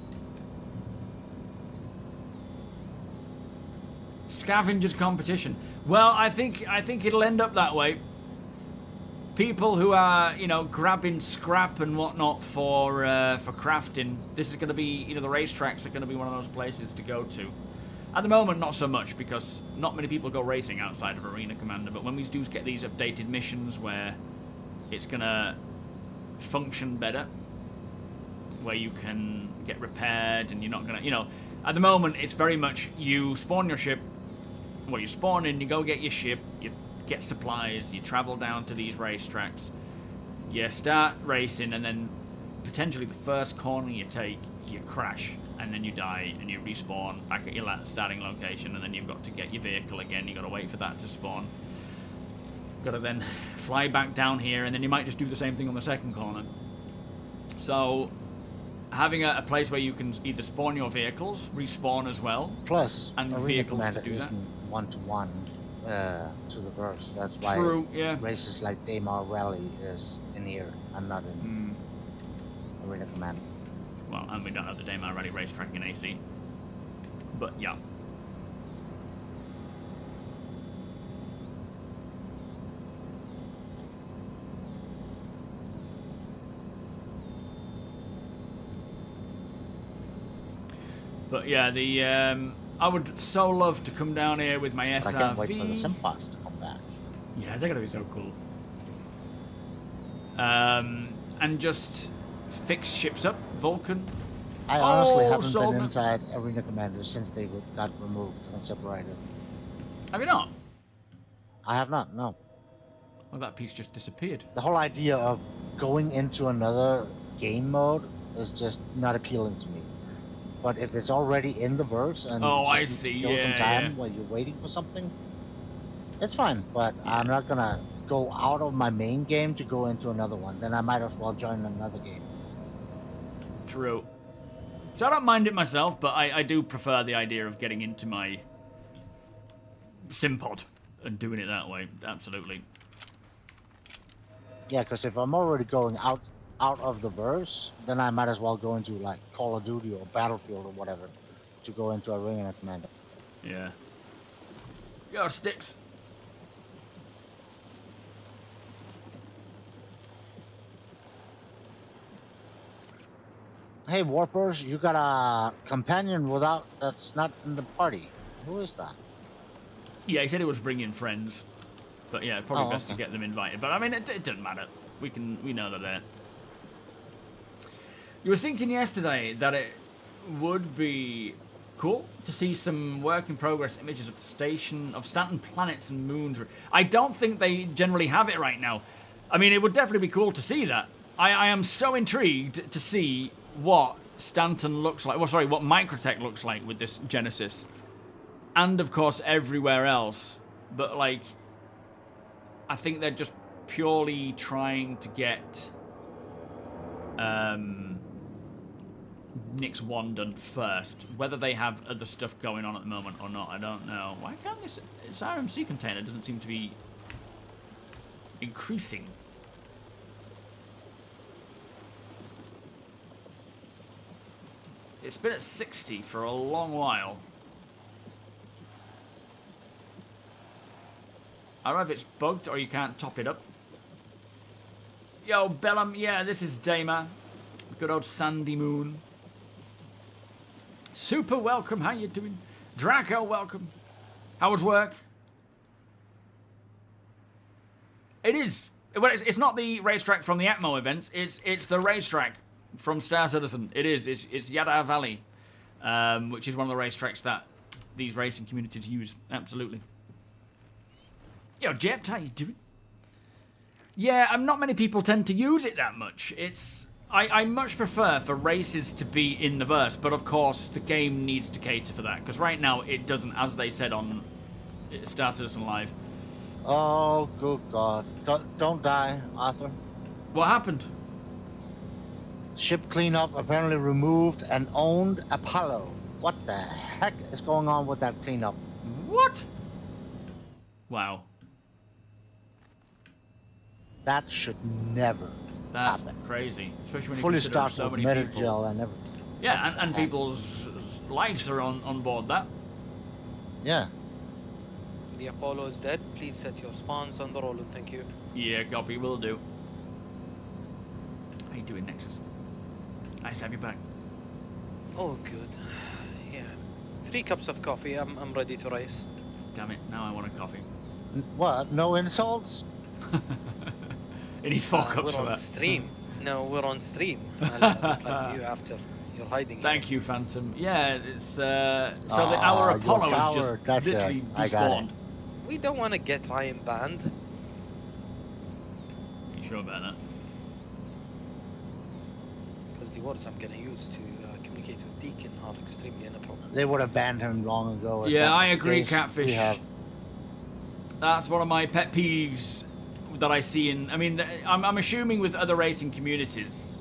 Scavengers competition. Well, I think it'll end up that way. People who are, you know, grabbing scrap and whatnot for crafting. This is going to be, you know, the racetracks are going to be one of those places to go to. At the moment, not so much, because not many people go racing outside of Arena Commander, but when we do get these updated missions where it's going to function better, where you can get repaired and you're not going to, you know, at the moment, it's very much you spawn your ship, well, you spawn in, you go get your ship, you get supplies, you travel down to these racetracks, you start racing, and then potentially the first corner you take, you crash, and then you die, and you respawn back at your starting location, and then you've got to get your vehicle again, you've got to wait for that to spawn. Got to then fly back down here, and then you might just do the same thing on the second corner. So, having a place where you can either spawn your vehicles, respawn as well,
Plus,
and
Arena
vehicles
Commander
to do that.
isn't one-to-one to the verse. That's why
True, yeah.
races like Daymar Rally is in here. I'm not in Arena Commander.
Well, and we don't have the Daemon Rally racetrack in AC. But yeah. But yeah, the I would so love to come down here with my SRV.
I can't wait for the Simpox to come back.
Yeah, they're gonna be so cool. And just fix ships up, Vulcan.
I honestly haven't
sold
been
them.
inside Arena Commander since they got removed and separated.
Have you not?
I have not, no.
Well, that piece just disappeared.
The whole idea of going into another game mode is just not appealing to me. But if it's already in the verse and
Oh,
you
I
just need
see,
to kill some
yeah,
time
yeah.
while you're waiting for something, it's fine. But
Yeah.
I'm not gonna go out of my main game to go into another one. Then I might as well join another game.
True. So I don't mind it myself, but I do prefer the idea of getting into my Simpod and doing it that way. Absolutely.
Yeah, because if I'm already going out of the verse, then I might as well go into like Call of Duty or Battlefield or whatever to go into Arena Commander.
Yeah. Go, Sticks.
Hey, Warpers, you got a companion that's not in the party. Who is that?
Yeah, he said he was bringing friends. But yeah, probably
Oh,
best to
okay.
get them invited. But I mean, it doesn't matter. We know they're there. You were thinking yesterday that it would be cool to see some work in progress images of the station of Stanton planets and moons. I don't think they generally have it right now. I mean, it would definitely be cool to see that. I am so intrigued to see what Stanton looks like. Well, sorry, what Microtech looks like with this Genesis, and of course everywhere else. But like, I think they're just purely trying to get Nyx 1 done first. Whether they have other stuff going on at the moment or not, I don't know. Why can't this RMC container doesn't seem to be increasing? It's been at 60 for a long while. I don't know if it's bugged or you can't top it up. Yo, Bellum, yeah, this is Dama. Good old Sandy Moon. Super welcome, how you doing? Draco, welcome. How was work? It is. Well, it's not the racetrack from the Atmo events. It's the racetrack from Star Citizen. It is. It's Yada Valley, which is one of the racetracks that these racing communities use. Absolutely. Yo, Jet, how you doing? Yeah, not many people tend to use it that much. I much prefer for races to be in the verse, but of course the game needs to cater for that, because right now it doesn't, as they said on Star Citizen Live.
Oh, good God. Don't die, Arthur.
What happened?
Ship cleanup apparently removed and owned Apollo. What the heck is going on with that cleanup?
What? Wow.
That should never
That's
happen.
crazy. Especially when you
Fully
consider
stocked
so
with
many people.
Metagel and everything.
Yeah, and people's lives are on board that.
Yeah.
The Apollo is dead. Please set your spawns on the roller. Thank you.
Yeah, copy, will do. How you doing, Nexus? Nice to have you back.
Oh, good. Yeah. 3 cups of coffee. I'm ready to race.
Damn it, now I want a coffee.
What? No insults?
It needs 4 cups
we're
for
on
that.
stream. No, we're on stream. I'll reply to you after. You're hiding.
Thank you, Phantom. Yeah, it's so our
Aw,
Apollo
you're
is
coward.
just
That's it.
literally
I got it.
despawned.
We don't want to get Ryan banned.
You sure about that?
Because the words I'm gonna use to communicate with Deacon are extremely inappropriate.
They would have banned him long ago. if
Yeah,
that
I
was the
agree,
case.
Catfish.
We have-
That's one of my pet peeves that I see in. I mean, I'm assuming with other racing communities,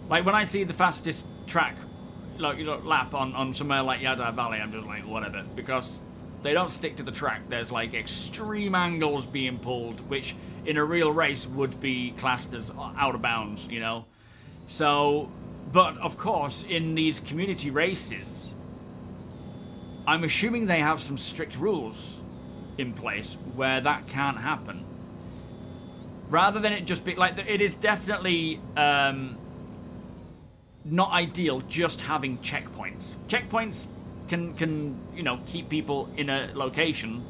like when I see the fastest track, like lap on somewhere like Yada Valley, I'm just like whatever, because they don't stick to the track. There's like extreme angles being pulled, which in a real race would be classed as out of bounds, you know. So But, of course, in these community races, I'm assuming they have some strict rules in place where that can't happen. Rather than it just be like, it is definitely not ideal just having checkpoints. Checkpoints can you know, keep people in a location,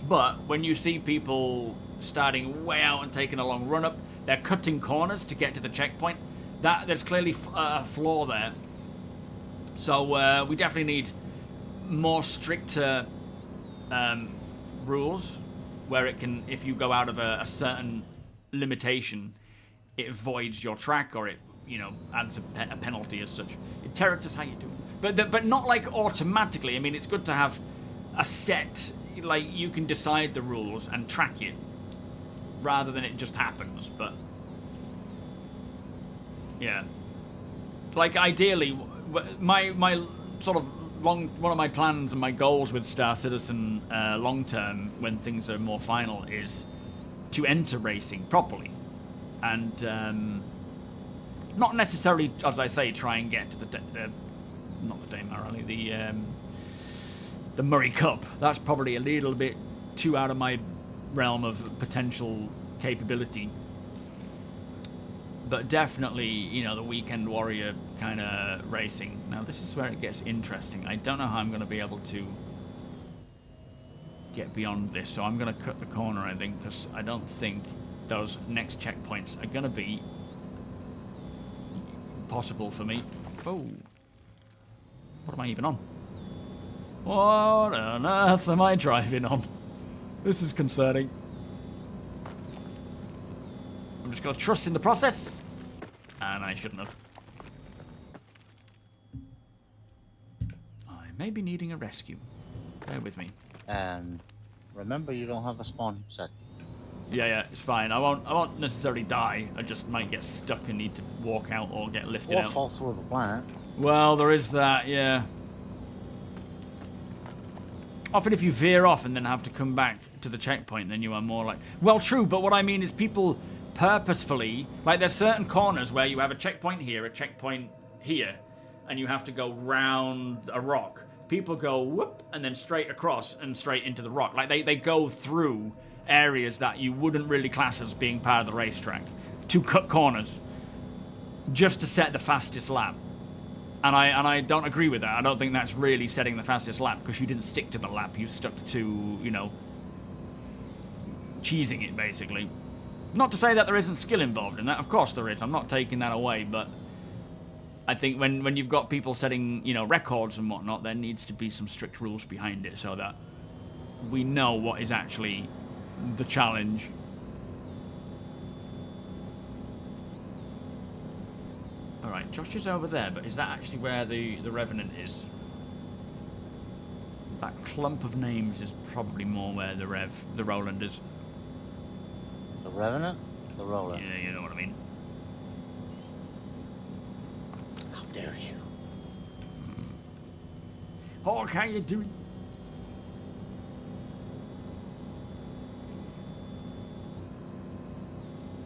but when you see people starting way out and taking a long run up, they're cutting corners to get to the checkpoint. There's clearly a flaw there. So we definitely need more stricter rules where it can, if you go out of a certain limitation, it voids your track, or it, you know, adds a penalty as such. It tells us how you do it, but not like automatically. I mean, it's good to have a set, like you can decide the rules and track it, rather than it just happens. But yeah, like ideally, my sort of one of my plans and my goals with Star Citizen long term, when things are more final, is to enter racing properly, and not necessarily, as I say, try and get to not the Daymar Rally, the Murray Cup. That's probably a little bit too out of my realm of potential capability. But definitely, you know, the Weekend Warrior kind of racing. Now, this is where it gets interesting. I don't know how I'm going to be able to get beyond this, so I'm going to cut the corner, I think, because I don't think those next checkpoints are going to be possible for me. Oh. What am I even on? What on earth am I driving on? This is concerning. I'm just going to trust in the process. And I shouldn't have. I may be needing a rescue. Bear with me.
And remember, you don't have a spawn set.
Yeah, it's fine. I won't necessarily die. I just might get stuck and need to walk out or get lifted out.
Or fall through the planet.
Well, there is that, yeah. Often if you veer off and then have to come back to the checkpoint, then you are more like... Well, true, but what I mean is people purposefully... Like, there's certain corners where you have a checkpoint here, a checkpoint here, and you have to go round a rock. People go whoop, and then straight across and straight into the rock. Like, they go through areas that you wouldn't really class as being part of the racetrack to cut corners just to set the fastest lap. And I don't agree with that. I don't think that's really setting the fastest lap, because you didn't stick to the lap. You stuck to, you know, cheesing it, basically. Not to say that there isn't skill involved in that. Of course there is. I'm not taking that away. But I think when you've got people setting, you know, records and whatnot, there needs to be some strict rules behind it so that we know what is actually the challenge. Alright, Josh is over there, but is that actually where the Revenant is? That clump of names is probably more where the Roland is.
The Revenant? The Roland.
Yeah, you know what I mean.
How dare you?
Oh, how you doing?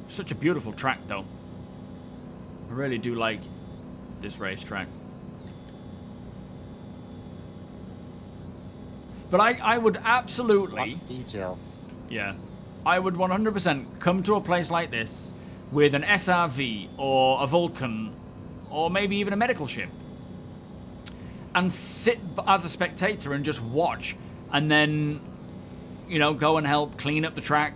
Such a beautiful track, though. I really do like this racetrack. But I would absolutely...
What details?
Yeah. I would 100% come to a place like this with an SRV or a Vulcan or maybe even a medical ship and sit as a spectator and just watch, and then, you know, go and help clean up the track,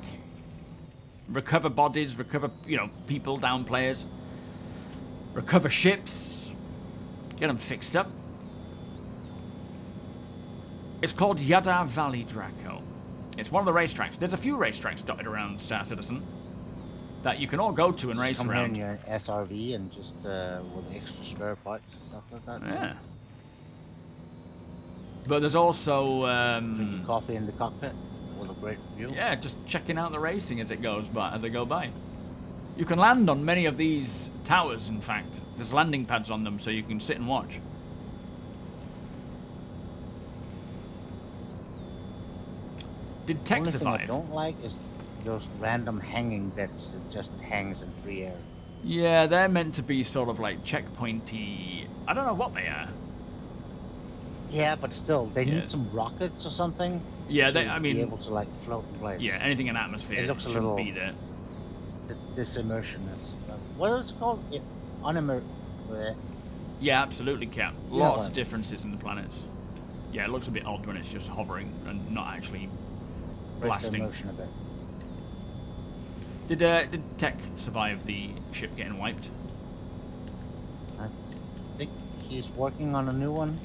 recover bodies, recover, you know, people, down players, recover ships, get them fixed up. It's called Yada Valley Draco. It's one of the racetracks. There's a few racetracks dotted around Star Citizen that you can all go to and race
come
around.
Come here in your SRV and just with extra spare parts and stuff like that.
Yeah. But there's also...
Drinking coffee in the cockpit with a great view.
Yeah, just checking out the racing as it goes by, as they go by. You can land on many of these towers, in fact. There's landing pads on them, so you can sit and watch. Did Tex
The only thing I
survive?
don't like is those random hanging bits that just hangs in free air.
Yeah, they're meant to be sort of like checkpointy. I don't know what they are.
Yeah, but still, they
Yeah.
need some rockets or something.
Yeah,
to
I
be
mean,
able to like float in place.
yeah, anything in atmosphere
It looks a
shouldn't
little-
be there.
This immersion is. What is it called? Unimer.
Yeah, absolutely, Cap.
Yeah,
Lots
well.
of differences in the planets. Yeah, it looks a bit odd when it's just hovering and not actually blasting.
Immersion a bit.
Did Tech survive the ship getting wiped?
I think he's working on a new one.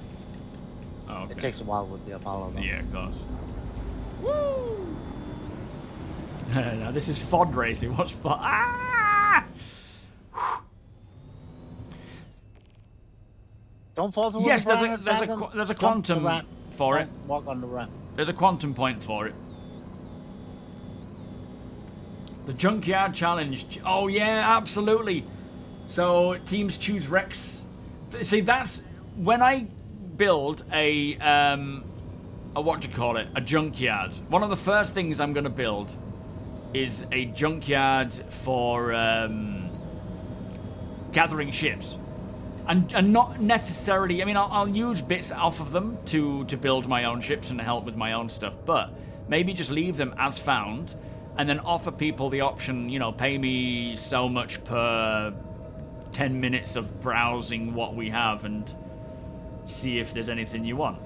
Oh, okay.
It takes a while with the Apollo. Though.
Yeah, of course. Woo! Now this is FOD racing. What's FOD? Ah!
Don't fall through
Yes,
the
there's a
Jump
quantum
the ramp.
for it.
Don't walk on the ramp.
There's a quantum point for it. The Junkyard Challenge. Oh yeah, absolutely. So teams choose Rex. See, that's when I build a what do you call it? A junkyard. One of the first things I'm going to build is a junkyard for gathering ships. And not necessarily, I mean, I'll use bits off of them to build my own ships and help with my own stuff, but maybe just leave them as found and then offer people the option, you know, pay me so much per 10 minutes of browsing what we have and see if there's anything you want.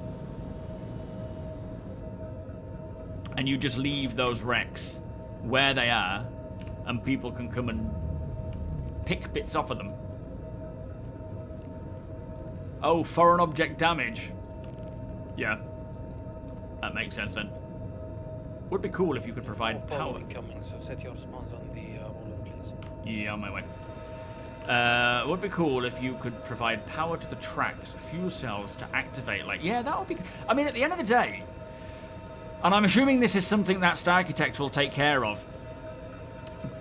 And you just leave those wrecks where they are and people can come and pick bits off of them. Oh, foreign object damage. Yeah. That makes sense then. Would be cool if you could provide
Apollo
power.
incoming, so set your spawns on the roller, please.
Yeah, on my way. Would be cool if you could provide power to the tracks, fuel cells to activate. Like, yeah, that would be. I mean, at the end of the day, and I'm assuming this is something that Starcitect will take care of.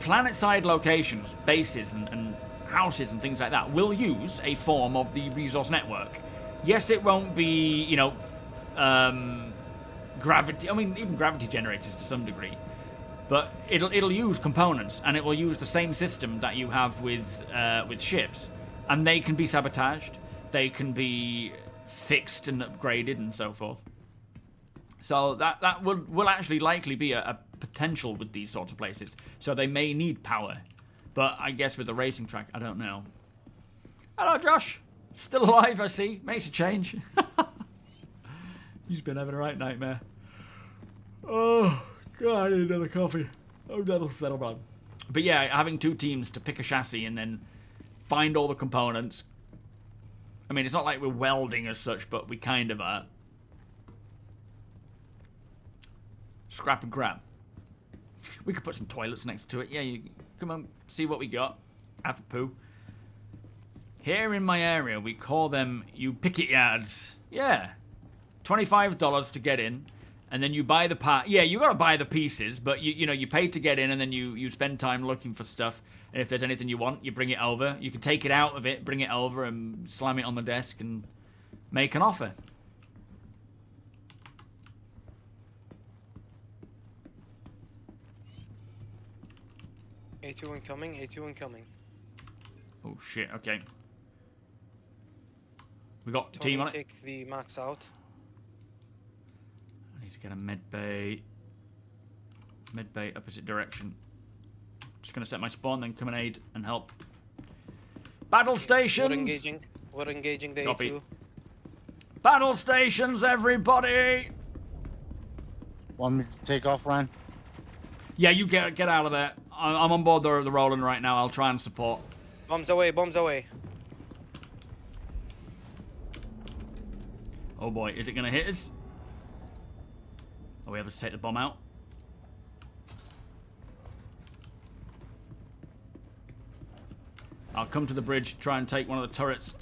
Planet-side locations, bases, and houses and things like that will use a form of the resource network. Yes, it won't be, you know, gravity. I mean, even gravity generators to some degree. But it'll use components, and it will use the same system that you have with ships, and they can be sabotaged, they can be fixed and upgraded, and so forth. So that will actually likely be a potential with these sorts of places. So they may need power, but I guess with the racing track, I don't know. Hello, Josh. Still alive, I see. Makes a change. He's been having a right nightmare. Oh. God, I need another coffee. Oh, that'll bad. But yeah, having two teams to pick a chassis and then find all the components. I mean, it's not like we're welding as such, but we kind of are. Scrap and grab. We could put some toilets next to it. Yeah, you come on, see what we got. Have a poo. Here in my area, we call them picket yards. Yeah. $25 to get in. And then you buy the part. Yeah, you gotta buy the pieces, but you know you pay to get in, and then you spend time looking for stuff. And if there's anything you want, you bring it over. You can take it out of it, bring it over, and slam it on the desk and make an offer.
A2 incoming, A2 incoming.
Oh shit! Okay. We got
Tony,
team on it.
take the max out.
I need to get a med bay. Med bay opposite direction. Just gonna set my spawn, then come and aid and help. Battle stations.
We're engaging the
Copy.
A2.
Battle stations, everybody.
Want me to take off, Ryan?
Yeah, you get out of there. I'm on board the Roland right now. I'll try and support.
Bombs away, bombs away.
Oh boy, is it gonna hit us? Are we able to take the bomb out? I'll come to the bridge, try and take one of the turrets.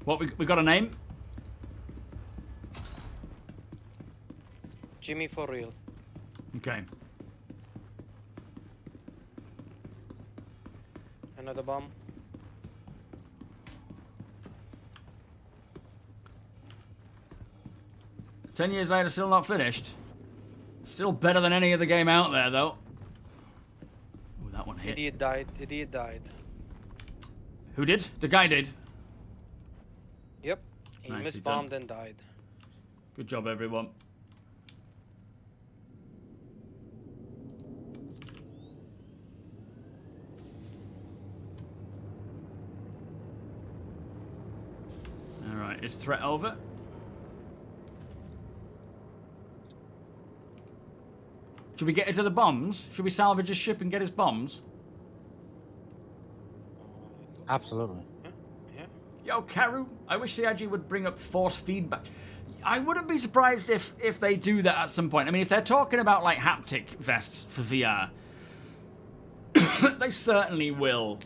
What, we got a name?
Jimmy for real.
Okay.
Another bomb.
"10 years later, still not finished. Still better than any other game out there, though. hit.
Idiot died. Idiot died.
Who did? The guy did.
Yep. He
Nicely
missed
done.
bombed and died.
Good job, everyone. Alright, is threat over? Should we get into the bombs? Should we salvage his ship and get his bombs?
Absolutely.
Yeah.
Yo, Karu, I wish CIG would bring up force feedback. I wouldn't be surprised if they do that at some point. I mean, if they're talking about, like, haptic vests for VR, they certainly will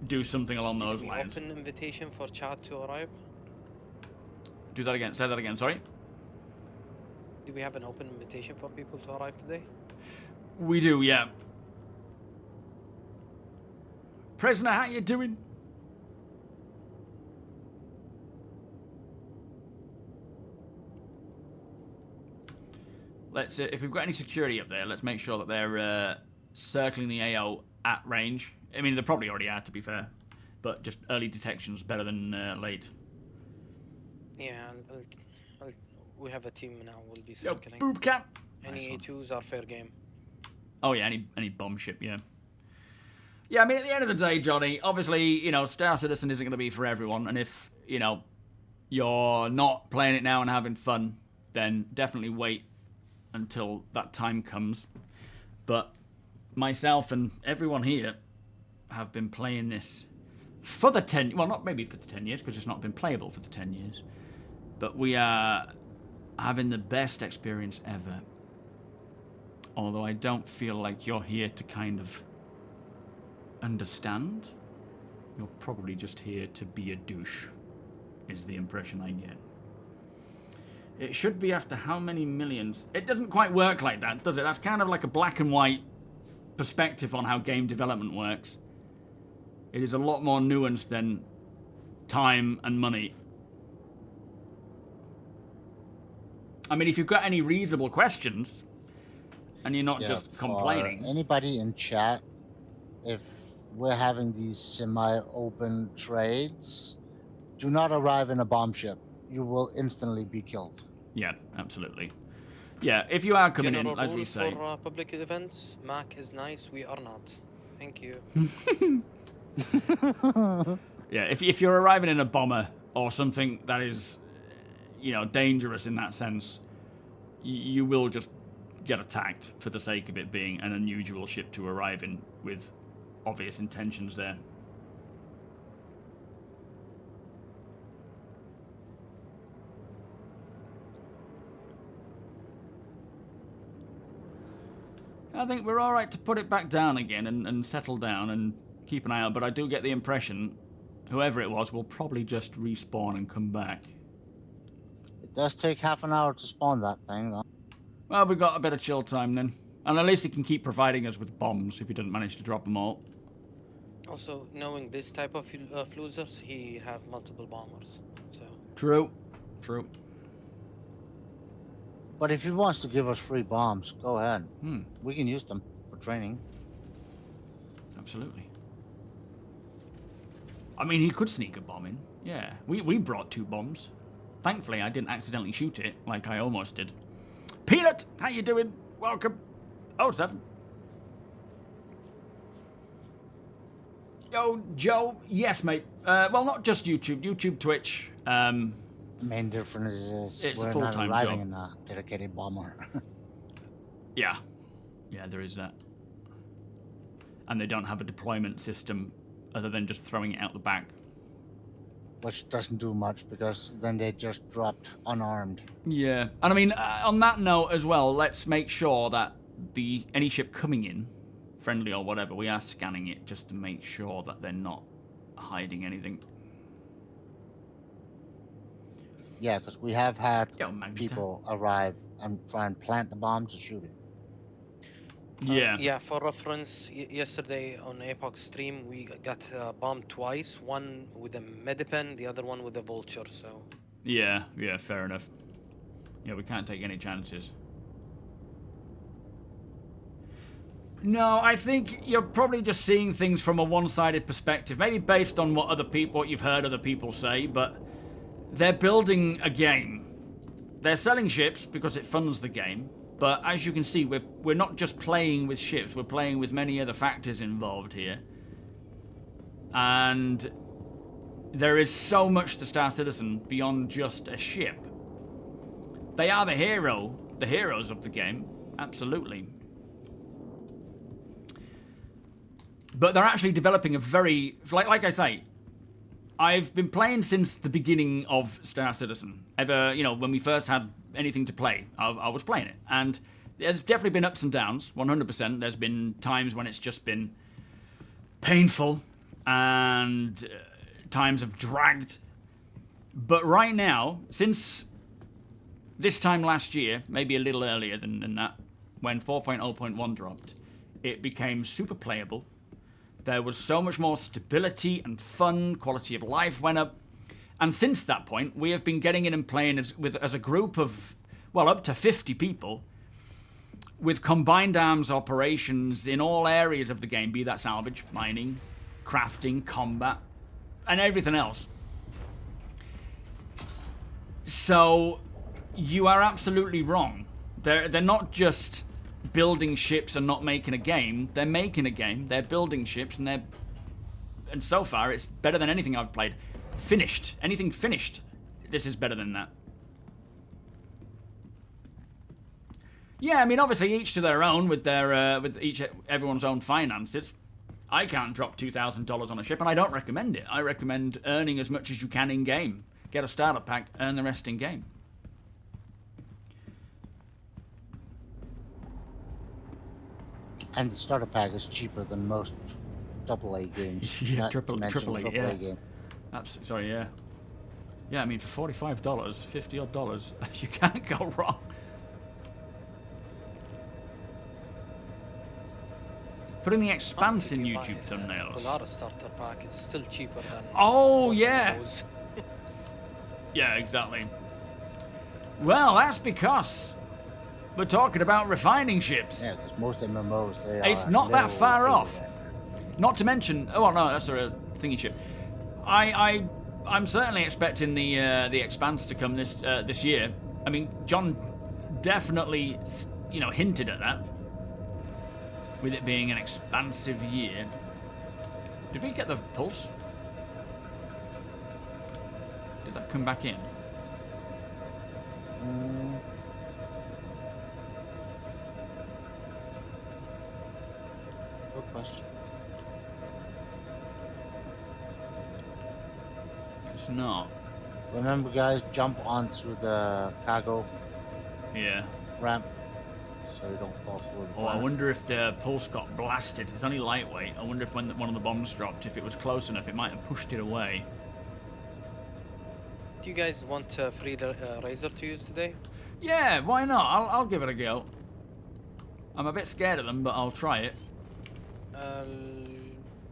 do something along those
Did we
lines.
open invitation for chat to arrive?
Do that again. Say that again, sorry.
Do we have an open invitation for people to arrive today?
We do, yeah. Prisoner, how you doing? Let's, if we've got any security up there, let's make sure that they're circling the AO at range. I mean, they probably already are, to be fair. But just early detection's better than late.
Yeah, we have a team now. We'll be
Yo,
circling.
boob cat.
Any
Nice one.
A2s are fair game.
Oh yeah, any bomb ship, yeah. Yeah, I mean, at the end of the day, Johnny, obviously, you know, Star Citizen isn't going to be for everyone, and if, you know, you're not playing it now and having fun, then definitely wait until that time comes. But myself and everyone here have been playing this for the 10... Well, not maybe for the 10 years, because it's not been playable for the 10 years. But we are having the best experience ever. Although I don't feel like you're here to kind of understand. You're probably just here to be a douche, is the impression I get. It should be after how many millions? It doesn't quite work like that, does it? That's kind of like a black and white perspective on how game development works. It is a lot more nuanced than time and money. I mean, if you've got any reasonable questions, and you're not just complaining.
Anybody in chat, if we're having these semi-open trades, do not arrive in a bomb ship. You will instantly be killed.
Yeah, absolutely. Yeah, if you are coming
General
in, as we
rules
say.
for public events, Mac is nice, we are not. Thank you.
Yeah, if you're arriving in a bomber or something that is, you know, dangerous in that sense, you will just get attacked for the sake of it being an unusual ship to arrive in with obvious intentions there. I think we're all right to put it back down again and settle down and keep an eye out, but I do get the impression whoever it was will probably just respawn and come back.
It does take half an hour to spawn that thing, though.
Well, we've got a bit of chill time then. And at least he can keep providing us with bombs if he doesn't manage to drop them all.
Also, knowing this type of losers, he have multiple bombers. So
True. True.
But if he wants to give us free bombs, go ahead.
Hmm.
We can use them for training.
Absolutely. I mean, he could sneak a bomb in. Yeah. We brought 2 bombs. Thankfully, I didn't accidentally shoot it like I almost did. Peanut, how you doing? Welcome. 07. Yo, Joe. Yes, mate. Well, not just YouTube. YouTube, Twitch.
The main difference is
It's a
we're not
full-time
arriving
job.
in a dedicated bomber.
Yeah. Yeah, there is that. And they don't have a deployment system other than just throwing it out the back.
Which doesn't do much because then they just dropped unarmed.
Yeah. And I mean, on that note as well, let's make sure that any ship coming in, friendly or whatever, we are scanning it just to make sure that they're not hiding anything.
Yeah, because we have had
Yo, Magneto.
people arrive and try and plant the bomb to shoot it.
Yeah.
yeah, for reference, yesterday on Apex stream, we got bombed twice. One with a Medipen, the other one with a Vulture. So
Yeah, fair enough. Yeah, we can't take any chances. No, I think you're probably just seeing things from a one-sided perspective, maybe based on what you've heard other people say, but they're building a game. They're selling ships because it funds the game, but as you can see, we're not just playing with ships, we're playing with many other factors involved here. And there is so much to Star Citizen beyond just a ship. They are the heroes of the game, absolutely. But they're actually developing a very, like I say, I've been playing since the beginning of Star Citizen. When we first had anything to play, I was playing it. And there's definitely been ups and downs, 100%. There's been times when it's just been painful and times have dragged. But right now, since this time last year, maybe a little earlier than that, when 4.0.1 dropped, it became super playable. There was so much more stability and fun, quality of life went up. And since that point, we have been getting in and playing as a group of, well, up to 50 people with combined arms operations in all areas of the game, be that salvage, mining, crafting, combat, and everything else. So you are absolutely wrong. They're not just building ships and not making a game. They're making a game, they're building ships, and so far it's better than anything I've played. Finished. Anything finished, this is better than that. Yeah, I mean, obviously each to their own with their everyone's own finances. I can't drop $2,000 on a ship, and I don't recommend it. I recommend earning as much as you can in game. Get a starter pack, earn the rest in game.
And the starter pack is cheaper than most AA games.
Yeah,
triple
AAA, yeah.
game.
Absolutely, sorry, yeah. Yeah, I mean, for $45, $50 odd, you can't go wrong. Putting the expanse in YouTube thumbnails.
A lot of starter pack is still cheaper than.
Oh,
most
yeah.
MMOs.
Yeah, exactly. Well, that's because we're talking about refining ships.
Yeah, because most MMOs,
It's not that far off. Not to mention, oh well, no, that's a thingy ship. I'm certainly expecting the expanse to come this year. I mean, John definitely, hinted at that. With it being an expansive year. Did we get the pulse? Did that come back in?
Good question.
It's not.
Remember, guys, jump onto the cargo ramp so you don't fall through the
Oh, I wonder if the pulse got blasted. It's only lightweight. I wonder if when one of the bombs dropped, if it was close enough, it might have pushed it away.
Do you guys want a free razor to use today?
Yeah, why not? I'll give it a go. I'm a bit scared of them, but I'll try it.
I'll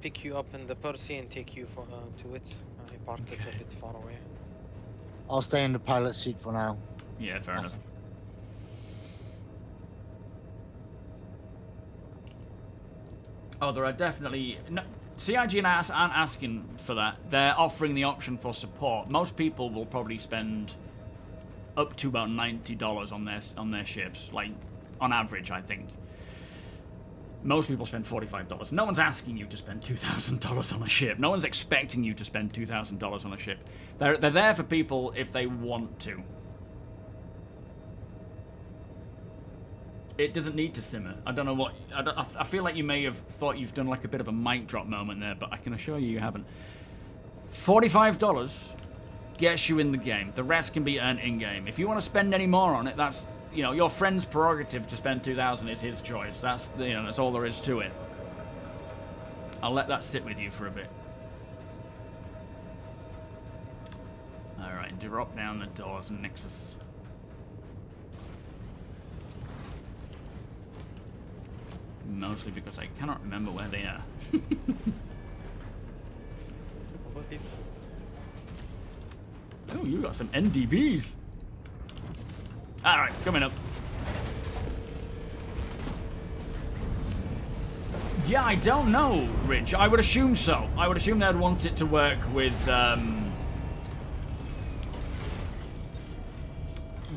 pick you up in the Percy and take you to it. I parked it a bit far away.
I'll stay in the pilot seat for now.
Yeah, fair enough. Oh, there are definitely... No, CIG aren't asking for that. They're offering the option for support. Most people will probably spend up to about $90 on their ships. Like, on average, I think. Most people spend $45. No one's asking you to spend $2,000 on a ship. No one's expecting you to spend $2,000 on a ship. They're there for people if they want to. It doesn't need to simmer. I don't know what... I feel like you may have thought you've done like a bit of a mic drop moment there, but I can assure you haven't. $45 gets you in the game. The rest can be earned in-game. If you want to spend any more on it, that's... your friend's prerogative to spend $2,000 is his choice. That's, that's all there is to it. I'll let that sit with you for a bit. Alright, drop down the doors, Nexus. Mostly because I cannot remember where they are. Oh, you got some NDBs. Alright, coming up. Yeah, I don't know, Rich. I would assume so. I would assume they'd want it to work with the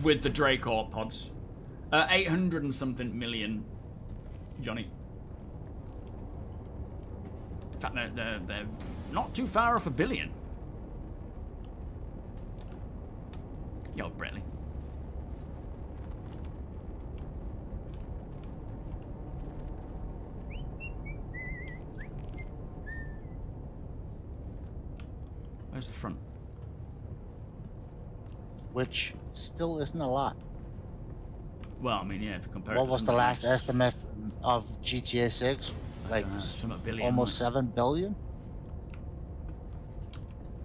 Dracor pods. 800 and something million, Johnny. In fact, they're not too far off a billion. Yo, Bradley. Where's the front?
Which still isn't a lot.
Well, I mean, yeah, if you compare it
What
to
was the
something
last
else.
estimate of GTA 6? Like
Some billion.
almost 7 billion?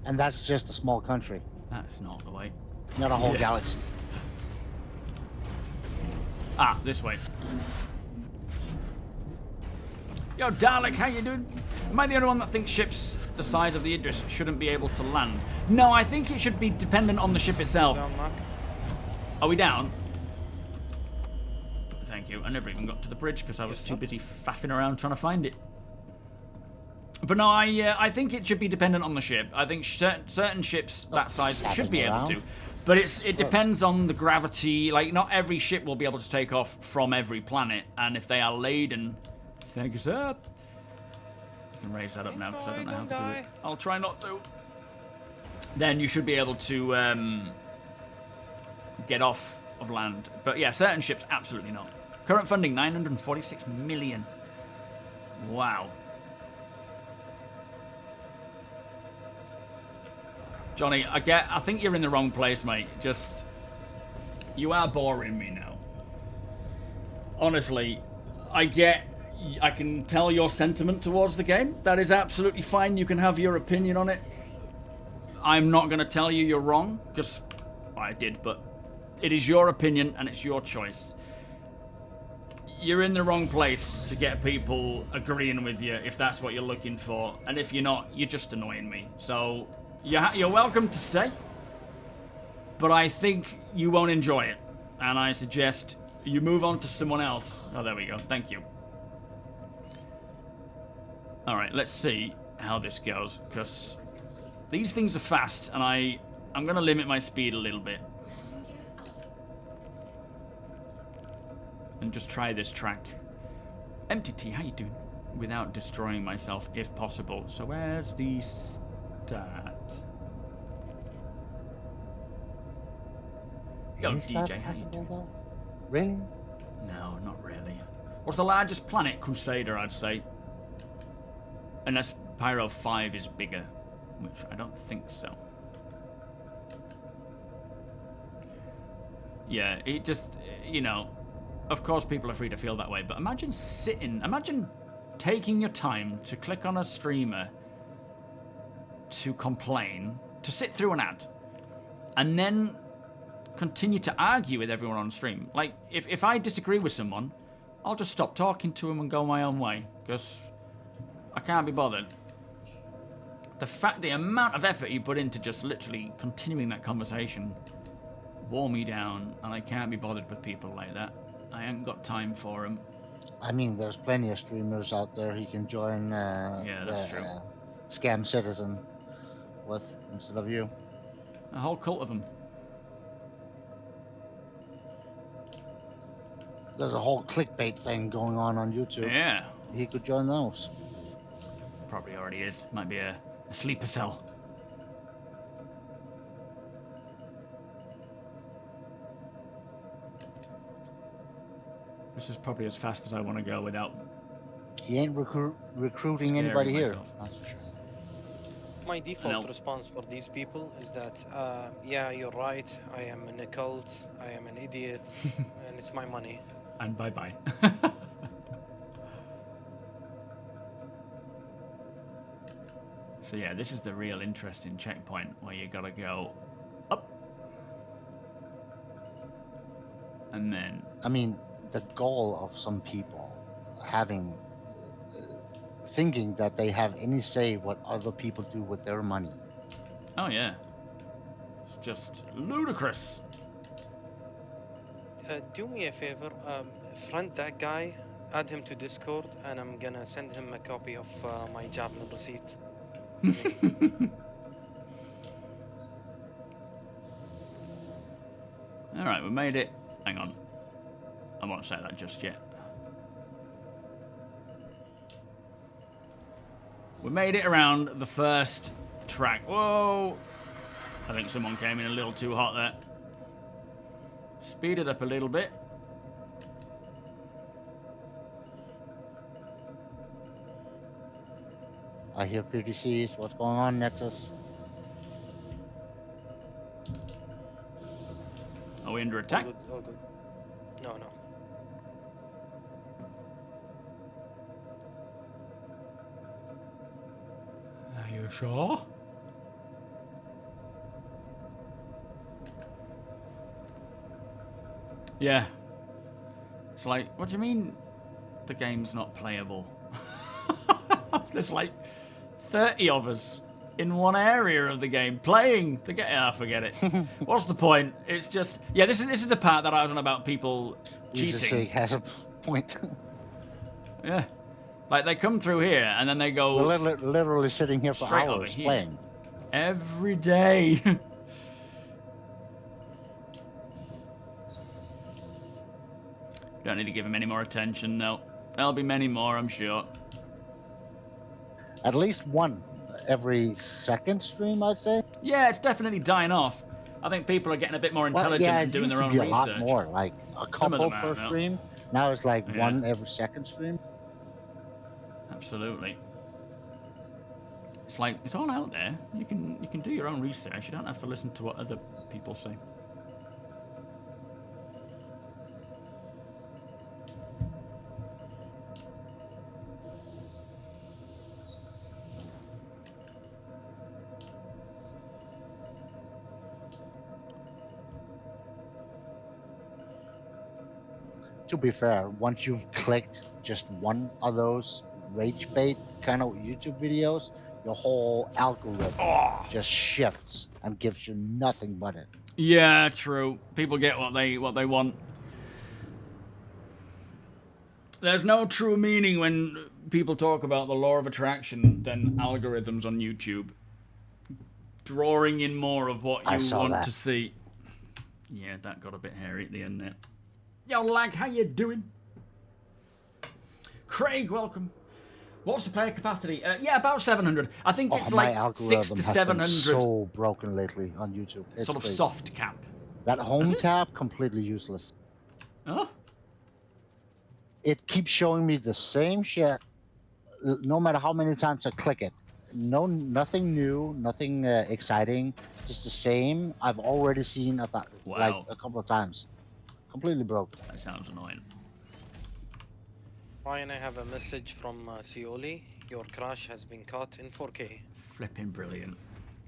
And that's just a small country,
That's not the way.
not a whole
Yeah.
galaxy.
Ah, this way. Yo, Dalek, how you doing? Am I the only one that thinks ships the size of the Idris shouldn't be able to land? No, I think it should be dependent on the ship itself.
Down, Mark.
Are we down? Thank you. I never even got to the bridge because I was too busy faffing around trying to find it. But no, I think it should be dependent on the ship. I think certain ships that size should be able to. But it depends on the gravity. Like, not every ship will be able to take off from every planet. And if they are laden... Thanks up. You can raise that up now because I don't know how to do it. I'll try not to. Then you should be able to get off of land. But yeah, certain ships, absolutely not. Current funding, 946 million. Wow. Johnny, I think you're in the wrong place, mate. Just, you are boring me now. Honestly, I can tell your sentiment towards the game. That is absolutely fine. You can have your opinion on it. I'm not going to tell you you're wrong, because I did, but it is your opinion and it's your choice. You're in the wrong place to get people agreeing with you if that's what you're looking for. And if you're not, you're just annoying me. So you're welcome to stay, but I think you won't enjoy it. And I suggest you move on to someone else. Oh, there we go. Thank you. All right, let's see how this goes, because these things are fast, and I'm going to limit my speed a little bit. And just try this track. MTT, how you doing? Without destroying myself, if possible. So where's the start? Yo,
Is that
DJ, how you
possible,
doing?
though? Really?
No, not really. What's the largest planet? Crusader, I'd say. Unless Pyro 5 is bigger, which I don't think so. Yeah, it just, you know, of course people are free to feel that way, but imagine taking your time to click on a streamer to complain, to sit through an ad, and then continue to argue with everyone on stream. Like, if I disagree with someone, I'll just stop talking to them and go my own way, because I can't be bothered. The amount of effort you put into just literally continuing that conversation wore me down, and I can't be bothered with people like that. I ain't got time for them.
I mean, there's plenty of streamers out there he can join
Yeah, that's true.
Scam Citizen with instead of you.
A whole cult of them.
There's a whole clickbait thing going on YouTube.
Yeah,
He could join those.
probably already is. Might be a sleeper cell. This is probably as fast as I want to go without
He ain't recruiting
scaring
anybody here.
myself.
That's for sure.
My default
No.
response for these people is that, yeah, you're right. I am in a cult. I am an idiot, and it's my money.
And bye-bye. So yeah, this is the real interesting checkpoint where you gotta go up. And then...
I mean, the goal of some people having, thinking that they have any say what other people do with their money.
Oh yeah. It's just ludicrous.
Do me a favor, friend that guy add him to Discord, and I'm gonna send him a copy of my Javelin receipt.
Alright, we made it. Hang on. I won't say that just yet. We made it around the first track. Whoa! I think someone came in a little too hot there. Speed it up a little bit.
I hear PDCs. What's going on, Nexus?
Are we under attack?
All good, all good. No, no.
Are you sure? Yeah. It's like, what do you mean the game's not playable? There's like 30 of us in one area of the game playing the game. Ah, forget it. What's the point? It's just, yeah, this is the part that I was on about people cheating.
has a point.
Yeah. Like, they come through here, and then they go...
We're literally sitting here for
Straight over
hours
here.
playing.
Every day. Don't need to give him any more attention, no. There'll be many more, I'm sure.
At least one every second stream, I'd say.
Yeah, it's definitely dying off. I think people are getting a bit more intelligent
yeah,
and
it
doing
used
their
to
own
be
research.
a lot more, like a
Some of
couple
them
per
are now.
stream. Now it's like
Yeah.
one every second stream.
Absolutely. It's like, it's all out there. You can do your own research. You don't have to listen to what other people say.
To be fair, once you've clicked just one of those rage bait kind of YouTube videos, your whole algorithm just shifts and gives you nothing but it.
Yeah, true. People get what they want. There's no true meaning when people talk about the law of attraction than algorithms on YouTube. Drawing in more of what you want to see. Yeah, that got a bit hairy at the end there. Yo, lag, how you doing? Craig, welcome. What's the player capacity? Yeah, about 700. I think it's
my
like
algorithm
600 to
has
700.
been so broken lately on YouTube. It's
Sort of
crazy.
soft cap.
That home
it?
tab, completely useless.
Oh?
It keeps showing me the same shit, no matter how many times I click it. Nothing new, nothing exciting, just the same. I've already seen like a couple of times. Completely broke.
That sounds annoying.
Ryan, I have a message from Sioli. Your crash has been caught in 4K.
Flipping brilliant.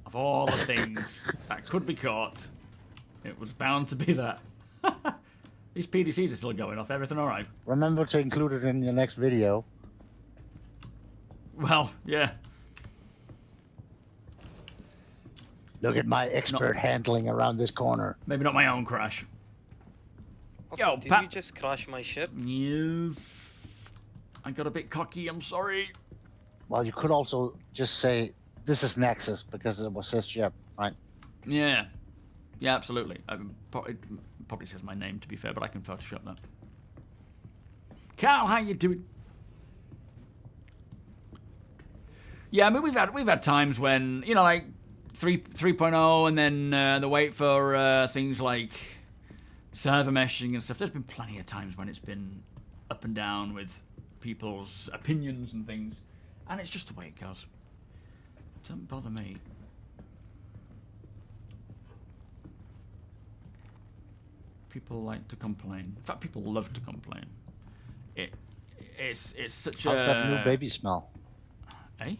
Of all the things that could be caught, it was bound to be that. These PDCs are still going off. Everything all right?
Remember to include it in your next video.
Well, yeah.
Look at my expert handling around this corner.
Maybe not my own crash.
Also,
Yo,
did
Pat.
you just crash my ship?
Yes. I got a bit cocky. I'm sorry.
Well, you could also just say, this is Nexus, because it was his ship, right?
Yeah. Yeah, absolutely. It probably says my name, to be fair, but I can Photoshop that. Carl, how you doing? Yeah, I mean, we've had times when, you know, like 3.0 and then the wait for things like server meshing and stuff. There's been plenty of times when it's been up and down with people's opinions and things, and it's just the way it goes. Doesn't bother me. People like to complain. In fact, people love to complain. It's such
How's
a...
that new baby smell?
Eh?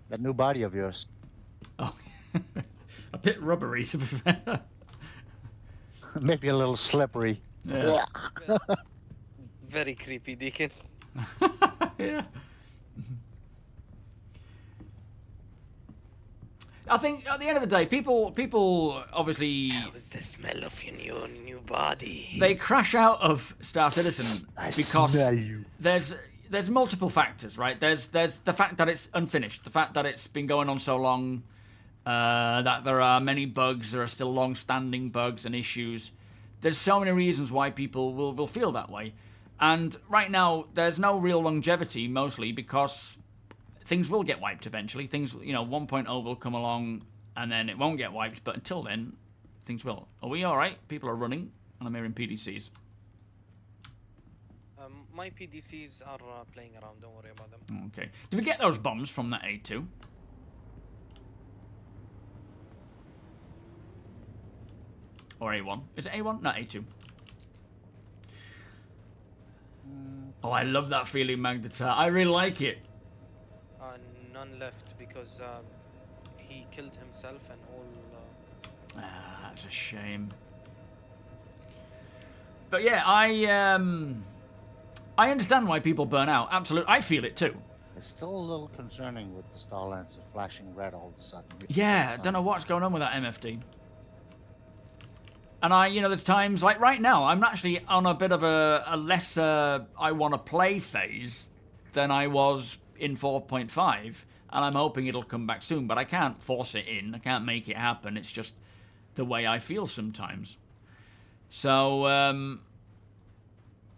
That new body of yours.
Oh, a bit rubbery, to be fair.
Maybe a little slippery.
Yeah.
Very creepy, Deacon.
Yeah. I think at the end of the day, people obviously
How's the smell of your new body?
they crash out of Star Citizen
I
because
smell you.
there's multiple factors, right? There's the fact that it's unfinished, the fact that it's been going on so long, that there are many bugs, there are still long-standing bugs and issues. There's so many reasons why people will feel that way. And right now, there's no real longevity, mostly because things will get wiped eventually. Things, 1.0 will come along, and then it won't get wiped. But until then, things will. Are we all right? People are running, and I'm hearing PDCs.
My PDCs are playing around. Don't worry about them.
Okay. Did we get those bombs from that A2? Or A1? Is it A1? No, A2. Oh, I love that feeling, Magdata. I really like it.
None left because he killed himself and all.
That's a shame. But yeah, I understand why people burn out. Absolutely, I feel it too.
It's still a little concerning with the star lenses flashing red all of a sudden.
Yeah, I don't know what's going on with that MFD. And there's times, like right now, I'm actually on a bit of a lesser I want to play phase than I was in 4.5, and I'm hoping it'll come back soon, but I can't force it in. I can't make it happen. It's just the way I feel sometimes. So,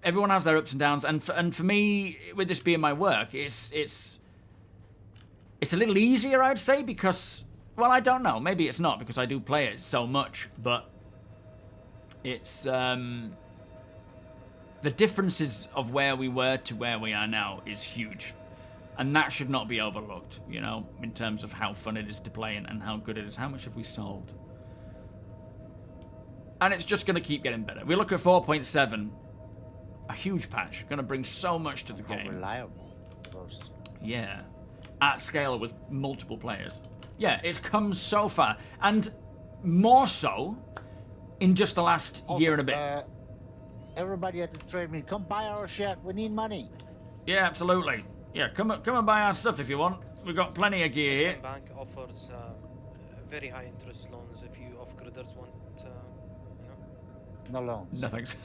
everyone has their ups and downs, and for me, with this being my work, it's a little easier, I'd say, because, well, I don't know. Maybe it's not, because I do play it so much, but it's the differences of where we were to where we are now is huge, and that should not be overlooked, in terms of how fun it is to play and how good it is. How much have we sold? And it's just going to keep getting better. We look at 4.7, a huge patch, going to bring so much to the game.
Reliable.
Yeah, at scale with multiple players. Yeah, it's come so far, and more so in just the last year and a bit.
Everybody at the trade meet, come buy our shit. We need money.
Yeah, absolutely. Yeah, come and buy our stuff if you want. We've got plenty of gear here.
Bank offers very high interest loans if you off-gridders want.
No loans.
No thanks.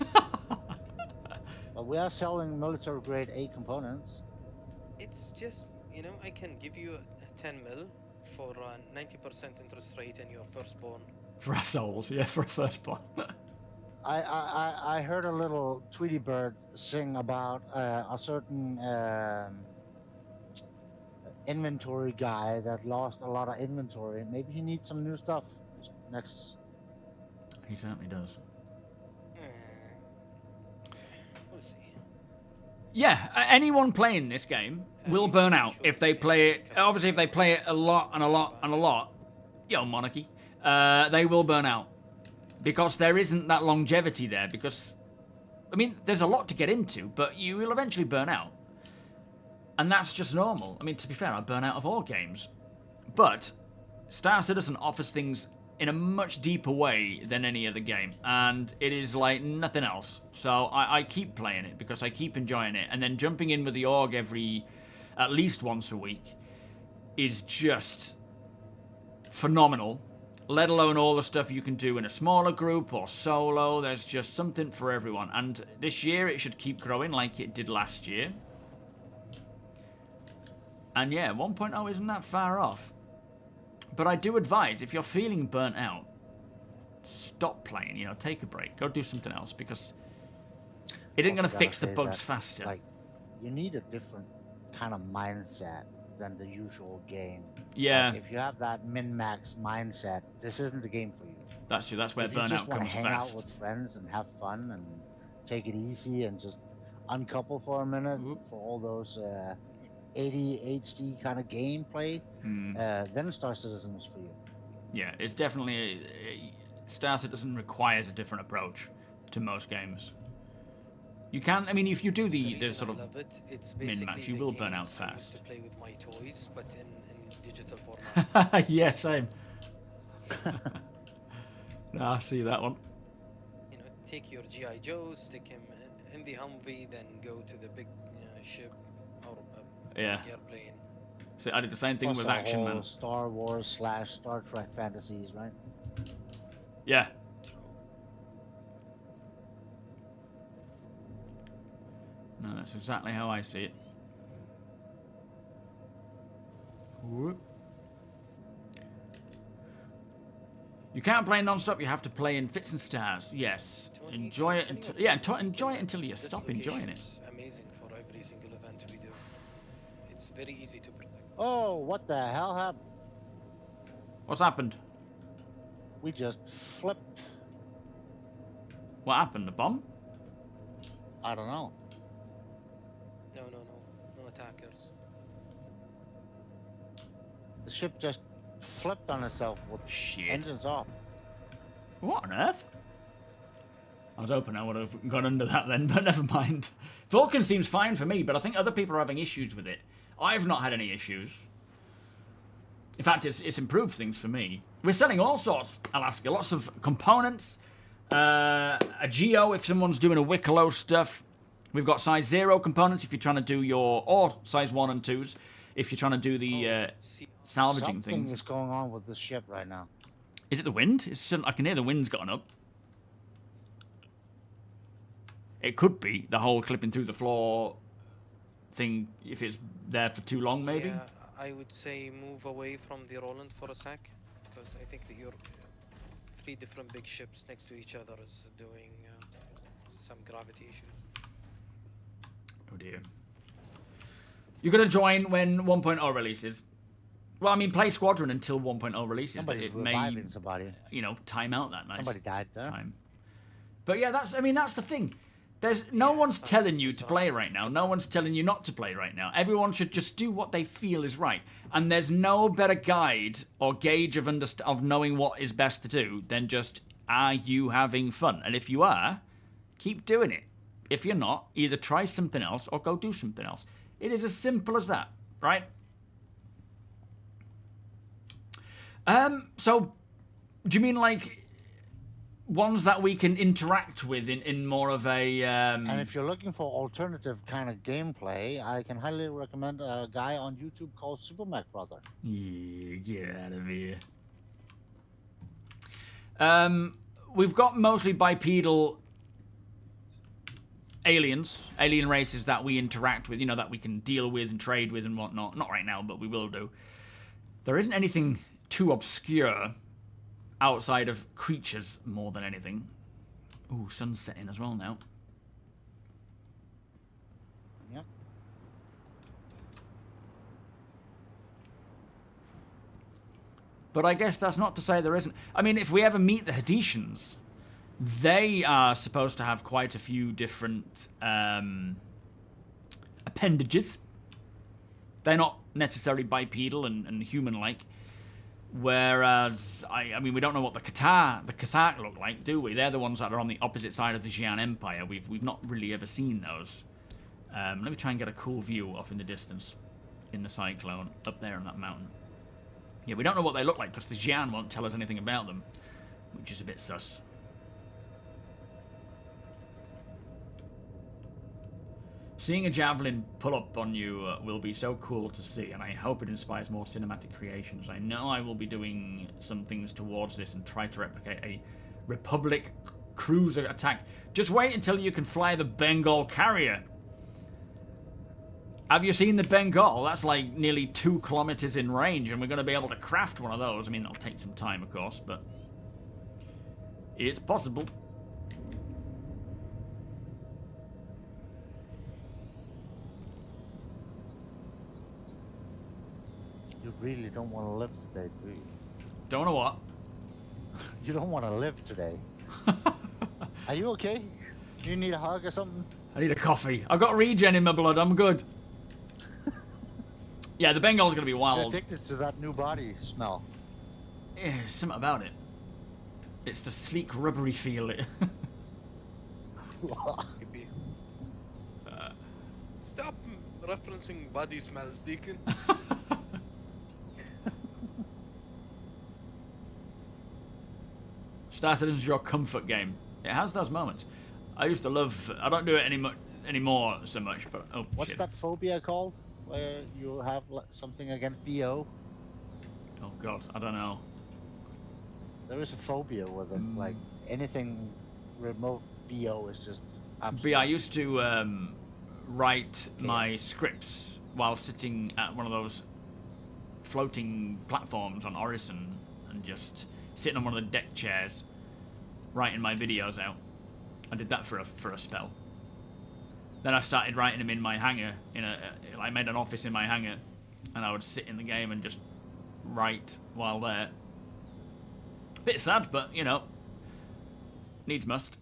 But we are selling military grade A components.
It's just, I can give you 10 mil for 90% interest rate in your firstborn.
For assholes, yeah, for a firstborn.
I heard a little Tweety Bird sing about a certain inventory guy that lost a lot of inventory. Maybe he needs some new stuff next.
He certainly does.
We'll see.
Yeah, anyone playing this game will burn out if they play it. Obviously, if they play it a lot and a lot and a lot, monarchy, they will burn out because there isn't that longevity there. Because, there's a lot to get into, but you will eventually burn out, and that's just normal. To be fair, I burn out of all games, but Star Citizen offers things in a much deeper way than any other game, and it is like nothing else. So I keep playing it because I keep enjoying it, and then jumping in with the org at least once a week is just phenomenal, let alone all the stuff you can do in a smaller group or solo. There's just something for everyone, and this year it should keep growing like it did last year. And yeah, 1.0 isn't that far off. But I do advise, if you're feeling burnt out, stop playing, take a break. Go do something else, because it isn't going to fix the bugs faster.
Like, you need a different kind of mindset than the usual game.
Yeah.
Like, if you have that min-max mindset, this isn't the game for you.
That's true. That's where
if you
burnout
just want to
comes
hang
fast.
out with friends and have fun and take it easy and just uncouple for a minute for all those ADHD kind of gameplay, then Star Citizen is for you.
Yeah, it's definitely Star Citizen requires a different approach to most games. You can, if you do the sort of min-max, you will burn out fast.
I used to play with my toys, but in digital format.
Yeah, same. No, I see that one.
Take your GI Joe, stick him in the Humvee, then go to the big ship or
yeah.
airplane.
So I did the same thing
Plus
with
the
Action
whole
Man.
Star Wars / Star Trek fantasies, right?
Yeah. No, that's exactly how I see it. Whoop. You can't play non-stop. You have to play in fits and starts. Yes, enjoy it until enjoy it until you stop enjoying it.
It's amazing for every single event we do. It's very easy to protect.
Oh, what the hell happened?
What's happened?
We just flipped.
What happened? The bomb?
I don't know.
No attackers.
The ship just flipped on itself with
Shit.
engines off.
What on earth? I was hoping I would have gone under that then, but never mind. Vulcan seems fine for me, but I think other people are having issues with it. I've not had any issues. In fact, it's improved things for me. We're selling all sorts, Alaska. Lots of components. A Geo if someone's doing a Wicklow stuff. We've got size 0 components if you're trying to do or size 1 and 2s if you're trying to do the salvaging
Something
thing.
is going on with the ship right now.
Is it the wind? I can hear the wind's gotten up. It could be the whole clipping through the floor thing if it's there for too long, maybe.
Yeah, I would say move away from the Roland for a sec, because I think that you're 3 different big ships next to each other is doing some gravity issues.
Oh dear. You're going to join when 1.0 releases. Well, I mean, play Squadron until 1.0 releases.
Somebody's
It may,
reviving somebody.
time out that nice
Somebody died there.
time. But yeah, that's the thing. There's no one's telling you to play right now. No one's telling you not to play right now. Everyone should just do what they feel is right. And there's no better guide or gauge of knowing what is best to do than just, are you having fun? And if you are, keep doing it. If you're not, either try something else or go do something else. It is as simple as that, right? So, do you mean like ones that we can interact with in more of a...
And if you're looking for alternative kind of gameplay, I can highly recommend a guy on YouTube called SuperMacBrother.
Yeah, get out of here. We've got mostly bipedal alien races that we interact with, that we can deal with and trade with and whatnot. Not right now, but we will do. There isn't anything too obscure outside of creatures more than anything. Ooh, sun's setting as well now.
Yep.
But I guess that's not to say there isn't. I mean, if we ever meet the Hadesians, they are supposed to have quite a few different appendages. They're not necessarily bipedal and human-like. Whereas, I mean, we don't know what the Cathar look like, do we? They're the ones that are on the opposite side of the Xi'an Empire. We've not really ever seen those. Let me try and get a cool view off in the distance, in the cyclone, up there on that mountain. Yeah, we don't know what they look like because the Xi'an won't tell us anything about them, which is a bit sus. Seeing a javelin pull up on you will be so cool to see, and I hope it inspires more cinematic creations. I know I will be doing some things towards this and try to replicate a Republic cruiser attack. Just wait until you can fly the Bengal carrier. Have you seen the Bengal? That's like nearly 2 kilometers in range, and we're going to be able to craft one of those. I mean, it'll take some time, of course, but it's possible.
You really don't want to live today, do you?
Don't know what?
You don't want to live today. Are you okay? You need a hug or something?
I need a coffee. I've got regen in my blood. I'm good. Yeah, the Bengal's going to be
You're
wild.
addicted to that new body smell.
Yeah, something about it. It's the sleek, rubbery feel.
Maybe. Stop referencing body smells, Deacon.
Starcitizen is your comfort game. It has those moments. I used to love... I don't do it anymore so much, but... Oh,
What's
shit.
that phobia called? you have something against BO?
Oh god, I don't know.
There is a phobia with it. Like anything remote BO is just
But I used to write my
Chaos.
scripts while sitting at one of those floating platforms on Orison and just sitting on one of the deck chairs writing my videos out. I did that for a spell. Then I started writing them in my hangar. I made an office in my hangar, and I would sit in the game and just write while there. Bit sad, but you know, needs must.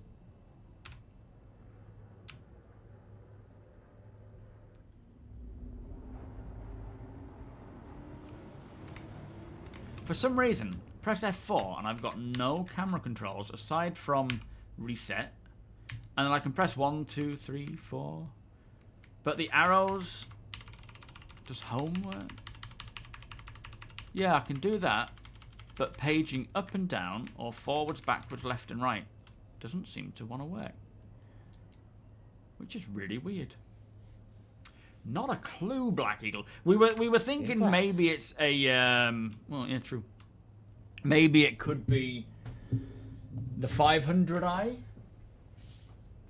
For some reason, press F4 and I've got no camera controls aside from reset. And then I can press 1, 2, 3, 4. But the arrows... Does home work? Yeah, I can do that. But paging up and down, or forwards, backwards, left and right, doesn't seem to want to work. Which is really weird. Not a clue, Black Eagle. We were thinking maybe it's a well, yeah, true. Maybe it could be the 500i,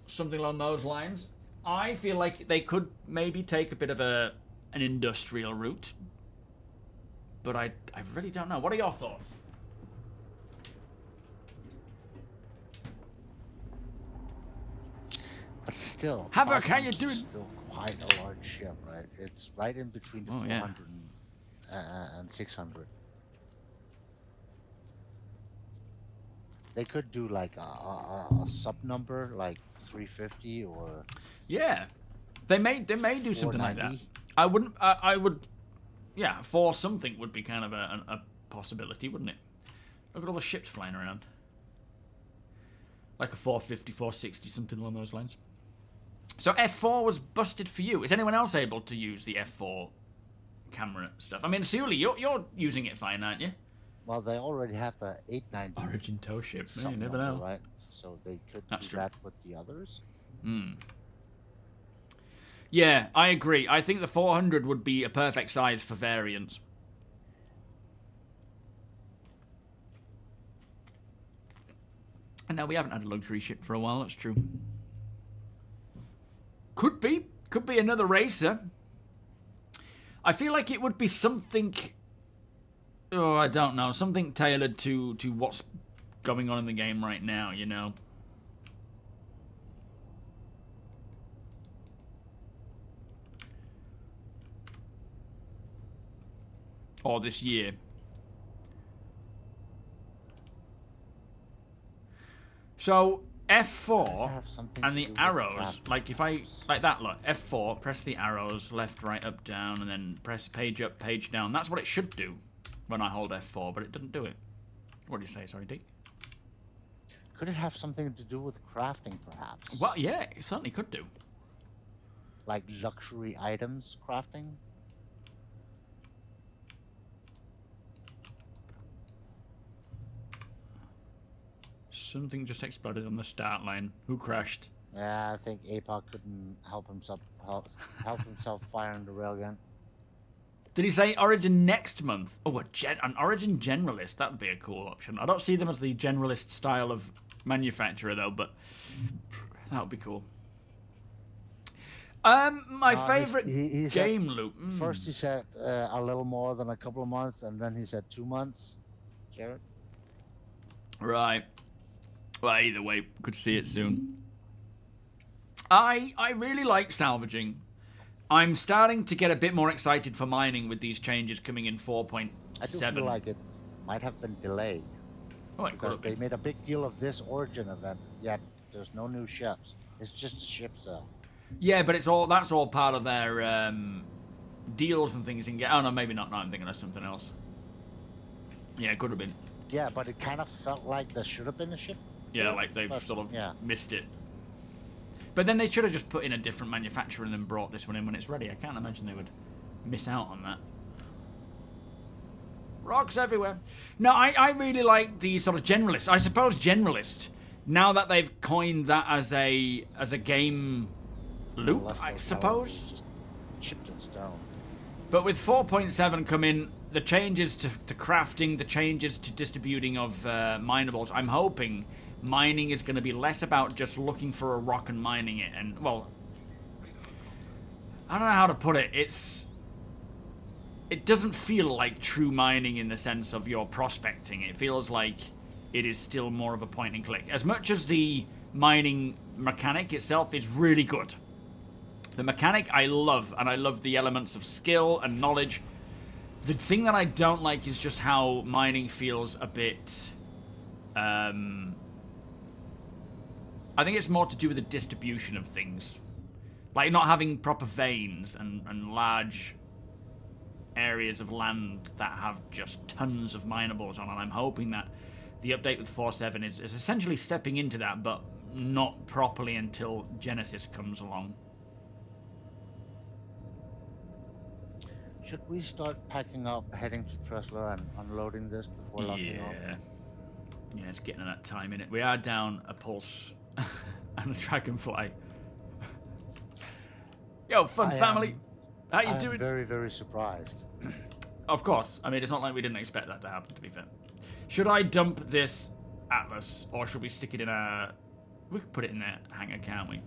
something along those lines. I feel like they could maybe take a bit of an industrial route, but I really don't know. What are your thoughts?
But still,
Havoc, how you doing?
Still quite a large ship, right? It's right in between the 400 and 600. They could do like a sub number, like 350 or.
Yeah, they may do something like that.
490.
I wouldn't. I would. Yeah, 4 something would be kind of a possibility, wouldn't it? Look at all the ships flying around. Like a 450, 460, something along those lines. So F4 was busted for you. Is anyone else able to use the F4 camera stuff? I mean, Suli, you're using it fine, aren't you?
Well, they already have the 890.
Origin tow ship. Yeah, you
sub
never
number,
know.
right? So they could
That's
do
true.
that with the others.
Hmm. Yeah, I agree. I think the 400 would be a perfect size for variants. And now we haven't had a luxury ship for a while, that's true. Could be another racer. I feel like it would be something... Oh, I don't know. Something tailored to what's going on in the game right now, you know? Or this year. So F4
Have something
and
to
the
do with
arrows,
craft.
like if I like that, look, F4, press the arrows, left, right, up, down, and then press page up, page down. That's what it should do when I hold F4, but it doesn't do it. What do you say, sorry, Dick?
Could it have something to do with crafting, perhaps?
Well, yeah, it certainly could do.
Like luxury items crafting?
Something just exploded on the start line. Who crashed?
Yeah, I think APOC couldn't help himself firing the railgun.
Did he say Origin next month? Oh, an Origin Generalist. That would be a cool option. I don't see them as the Generalist style of manufacturer, though, but that would be cool. My favourite
he
game
said,
loop.
First he said a little more than a couple of months, and then he said 2 months. Jared?
Right. Well, either way, could see it soon. I really like salvaging. I'm starting to get a bit more excited for mining with these changes coming in 4.7.
I do feel like it might have been delayed.
Oh, it could
Because
have
they
been.
made a big deal of this Origin event, yet there's no new ships. It's just a ship sale.
Yeah, but that's all part of their deals and things in game. Oh no, maybe not. No, I'm thinking of something else. Yeah, it could have been.
Yeah, but it kind of felt like there should have been a ship.
Yeah,
there,
like they've
but,
sort of
yeah.
missed it. But then they should have just put in a different manufacturer and then brought this one in when it's ready. I can't imagine they would miss out on that. Rocks everywhere. No, I really like the sort of generalist. I suppose generalist. Now that they've coined that as a game loop,
Unless
I
those
suppose.
elements chipped in stone.
But with 4.7 coming, the changes to crafting, the changes to distributing of minables, I'm hoping mining is going to be less about just looking for a rock and mining it. And, well, I don't know how to put it. It doesn't feel like true mining in the sense of you're prospecting. It feels like it is still more of a point and click. As much as the mining mechanic itself is really good. The mechanic I love, and I love the elements of skill and knowledge. The thing that I don't like is just how mining feels a bit... I think it's more to do with the distribution of things. Like not having proper veins and large areas of land that have just tons of minables on, and I'm hoping that the update with 4.7 is essentially stepping into that, but not properly until Genesis comes along.
Should we start packing up, heading to Tresla and unloading this before locking off?
Yeah, it's getting to that time, innit? We are down a pulse and a dragonfly. Yo, fun family. How you doing?
I'm very, very surprised.
Of course. I mean, it's not like we didn't expect that to happen, to be fair. Should I dump this Atlas, or should we stick it in a... We could put it in the hangar, can't we?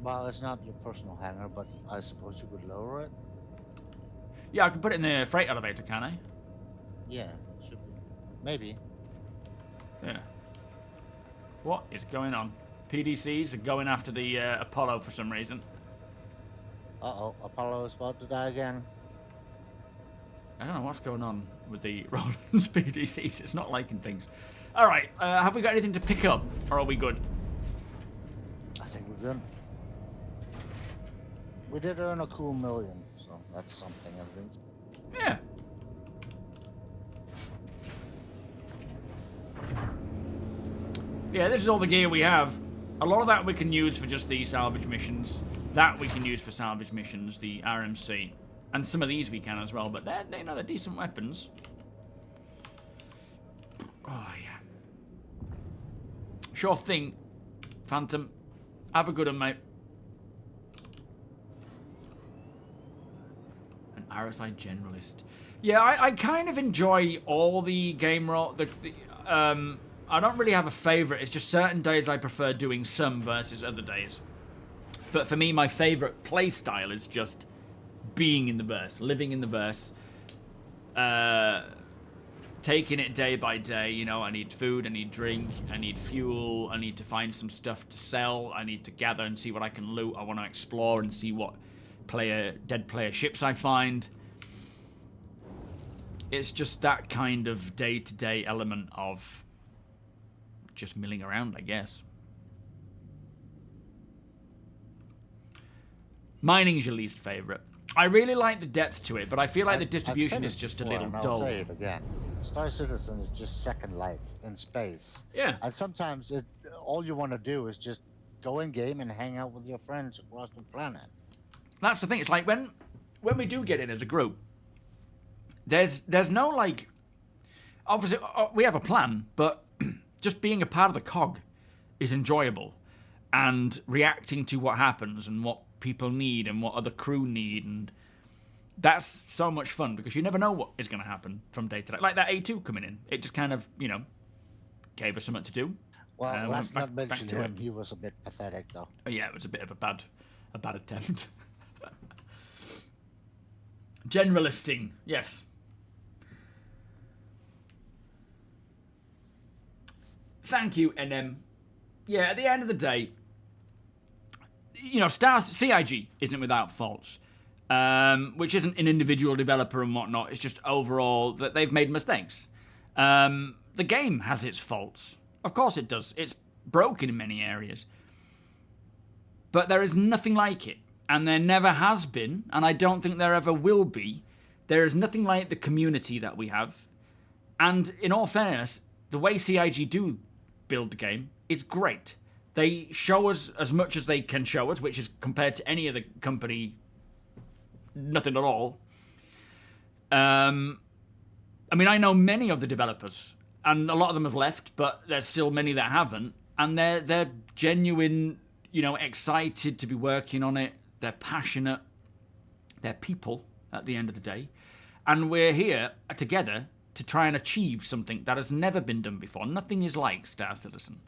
Well, it's not your personal hangar, but I suppose you could lower it?
Yeah, I can put it in the freight elevator, can I?
Yeah, should be. Maybe.
Yeah. What is going on? PDCs are going after the Apollo for some reason.
Uh-oh, Apollo is about to die again.
I don't know what's going on with the Roland's PDCs. It's not liking things. Alright, have we got anything to pick up? Or are we good?
I think we're good. We did earn a cool million, so that's something at least.
Yeah. Yeah, this is all the gear we have. A lot of that we can use for just the salvage missions. That we can use for salvage missions, the RMC. And some of these we can as well, but they're decent weapons. Oh, yeah. Sure thing, Phantom. Have a good one, mate. An RSI Generalist. Yeah, I kind of enjoy all the game role. I don't really have a favourite. It's just certain days I prefer doing some versus other days. But for me, my favourite play style is just being in the verse, living in the verse, taking it day by day. You know, I need food, I need drink, I need fuel, I need to find some stuff to sell, I need to gather and see what I can loot. I want to explore and see what dead player ships I find. It's just that kind of day-to-day element of just milling around, I guess. Mining's your least favourite. I really like the depth to it, but I feel like the distribution is just a little dull.
I'll say it again. Star Citizen is just Second Life in space.
Yeah.
And sometimes all you want to do is just go in game and hang out with your friends across the planet.
That's the thing. It's like when we do get in as a group, there's no like... Obviously, we have a plan, but just being a part of the cog is enjoyable. And reacting to what happens and what people need and what other crew need, and that's so much fun because you never know what is going to happen from day to day. Like that A2 coming in, it just kind of, you know, gave us something to do.
Well, let's not mention him. He was a bit pathetic, though.
Oh, yeah, it was a bit of a bad attempt. Generalisting, yes. Thank you, NM. Yeah, at the end of the day, you know, CIG isn't without faults, which isn't an individual developer and whatnot. It's just overall that they've made mistakes. The game has its faults. Of course it does. It's broken in many areas. But there is nothing like it. And there never has been, and I don't think there ever will be. There is nothing like the community that we have. And in all fairness, the way CIG do build the game is great. They show us as much as they can show us, which is compared to any other company, nothing at all. I mean, I know many of the developers, and a lot of them have left, but there's still many that haven't, and they're genuine, you know, excited to be working on it. They're passionate. They're people at the end of the day. And we're here together to try and achieve something that has never been done before. Nothing is like Star Citizen.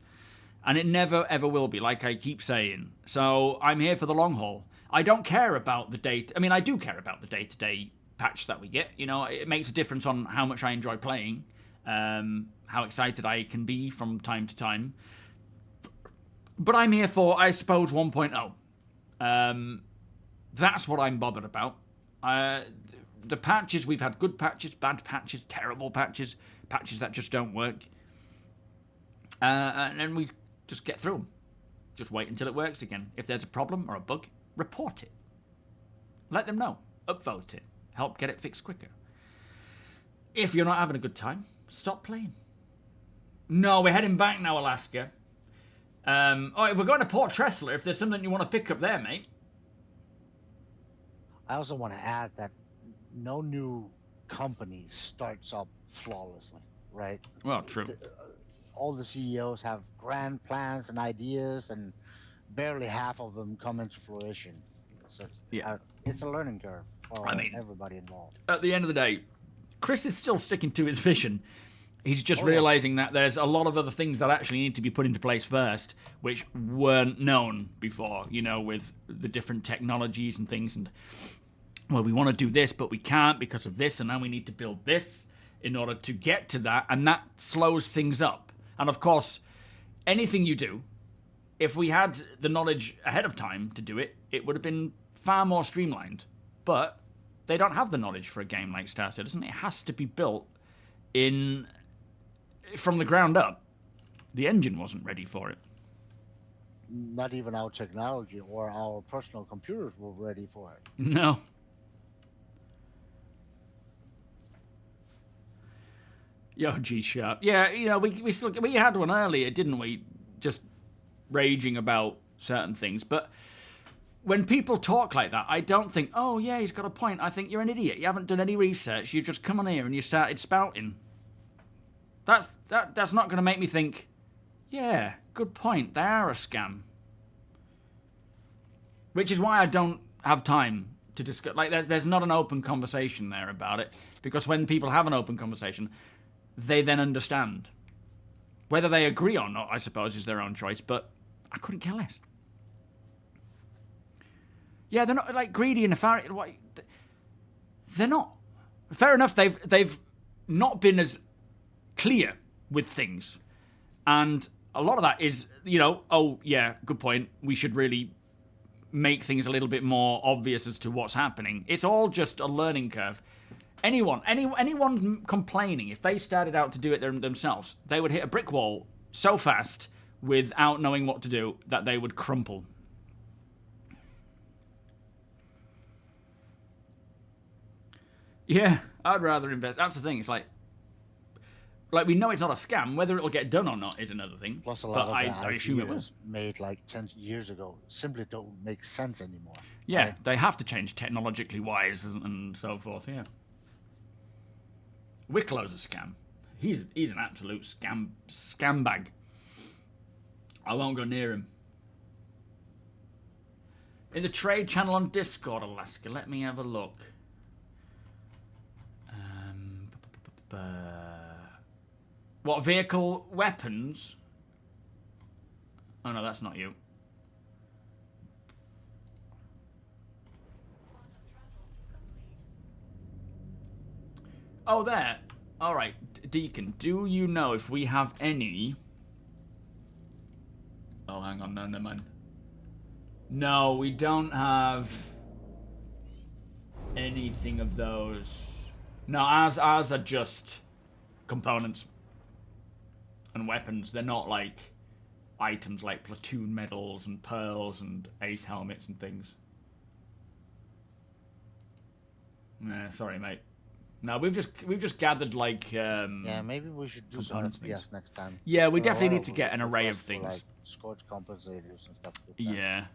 And it never, ever will be, like I keep saying. So I'm here for the long haul. I don't care about the day... I mean, I do care about the day-to-day patch that we get. You know, it makes a difference on how much I enjoy playing, how excited I can be from time to time. But I'm here for, I suppose, 1.0. That's what I'm bothered about. The patches, we've had good patches, bad patches, terrible patches, patches that just don't work. And then we just get through them. Just wait until it works again. If there's a problem or a bug, report it. Let them know. Upvote it. Help get it fixed quicker. If you're not having a good time, stop playing. No, we're heading back now, Alaska. We're going to Port Tressler if there's something you want to pick up there, mate.
I also want to add that no new company starts up flawlessly, right?
Well, true.
All the CEOs have grand plans and ideas, and barely half of them come into fruition. So
yeah,
it's a learning curve for everybody involved.
At the end of the day, Chris is still sticking to his vision. He's just realizing that there's a lot of other things that actually need to be put into place first, which weren't known before, you know, with the different technologies and things. And, well, we want to do this, but we can't because of this, and now we need to build this in order to get to that, and that slows things up. And, of course, anything you do, if we had the knowledge ahead of time to do it, it would have been far more streamlined. But they don't have the knowledge for a game like Star Citizen. It has to be built from the ground up. The engine wasn't ready for it.
Not even our technology or our personal computers were ready for it.
No. Yo, G-Sharp. Yeah, you know, we had one earlier, didn't we? Just raging about certain things. But when people talk like that, I don't think, oh, yeah, he's got a point. I think you're an idiot. You haven't done any research. You just come on here and you started spouting. That's not going to make me think, yeah, good point. They are a scam. Which is why I don't have time to discuss. Like, there's not an open conversation there about it. Because when people have an open conversation, they then understand. Whether they agree or not, I suppose, is their own choice, but I couldn't care less. Yeah, they're not, like, greedy and nefarious. They're not. Fair enough, they've not been as clear with things. And a lot of that is, you know, oh, yeah, good point. We should really make things a little bit more obvious as to what's happening. It's all just a learning curve. Anyone complaining, if they started out to do it themselves, they would hit a brick wall so fast without knowing what to do that they would crumple. Yeah, I'd rather invest. That's the thing. It's like we know it's not a scam. Whether it'll get done or not is another thing.
Plus, a lot of
I assume it will.
Made like 10 years ago simply don't make sense anymore.
Yeah,
right? They
have to change technologically wise and so forth. Yeah. Wicklow's a scam. He's an absolute scam bag. I won't go near him. In the trade channel on Discord, Alaska, let me have a look. What, vehicle weapons? Oh no, that's not you. Oh, there. Alright, Deacon, do you know if we have any... Oh, hang on, no, never mind. No, we don't have anything of those. No, ours are just components and weapons. They're not like items like platoon medals and pearls and ace helmets and things. Nah, sorry, mate. No, we've just gathered like
yeah, maybe we should do some FPS next time.
Yeah, we definitely need to get an array of things.
Like scorch compensators and stuff.
Yeah.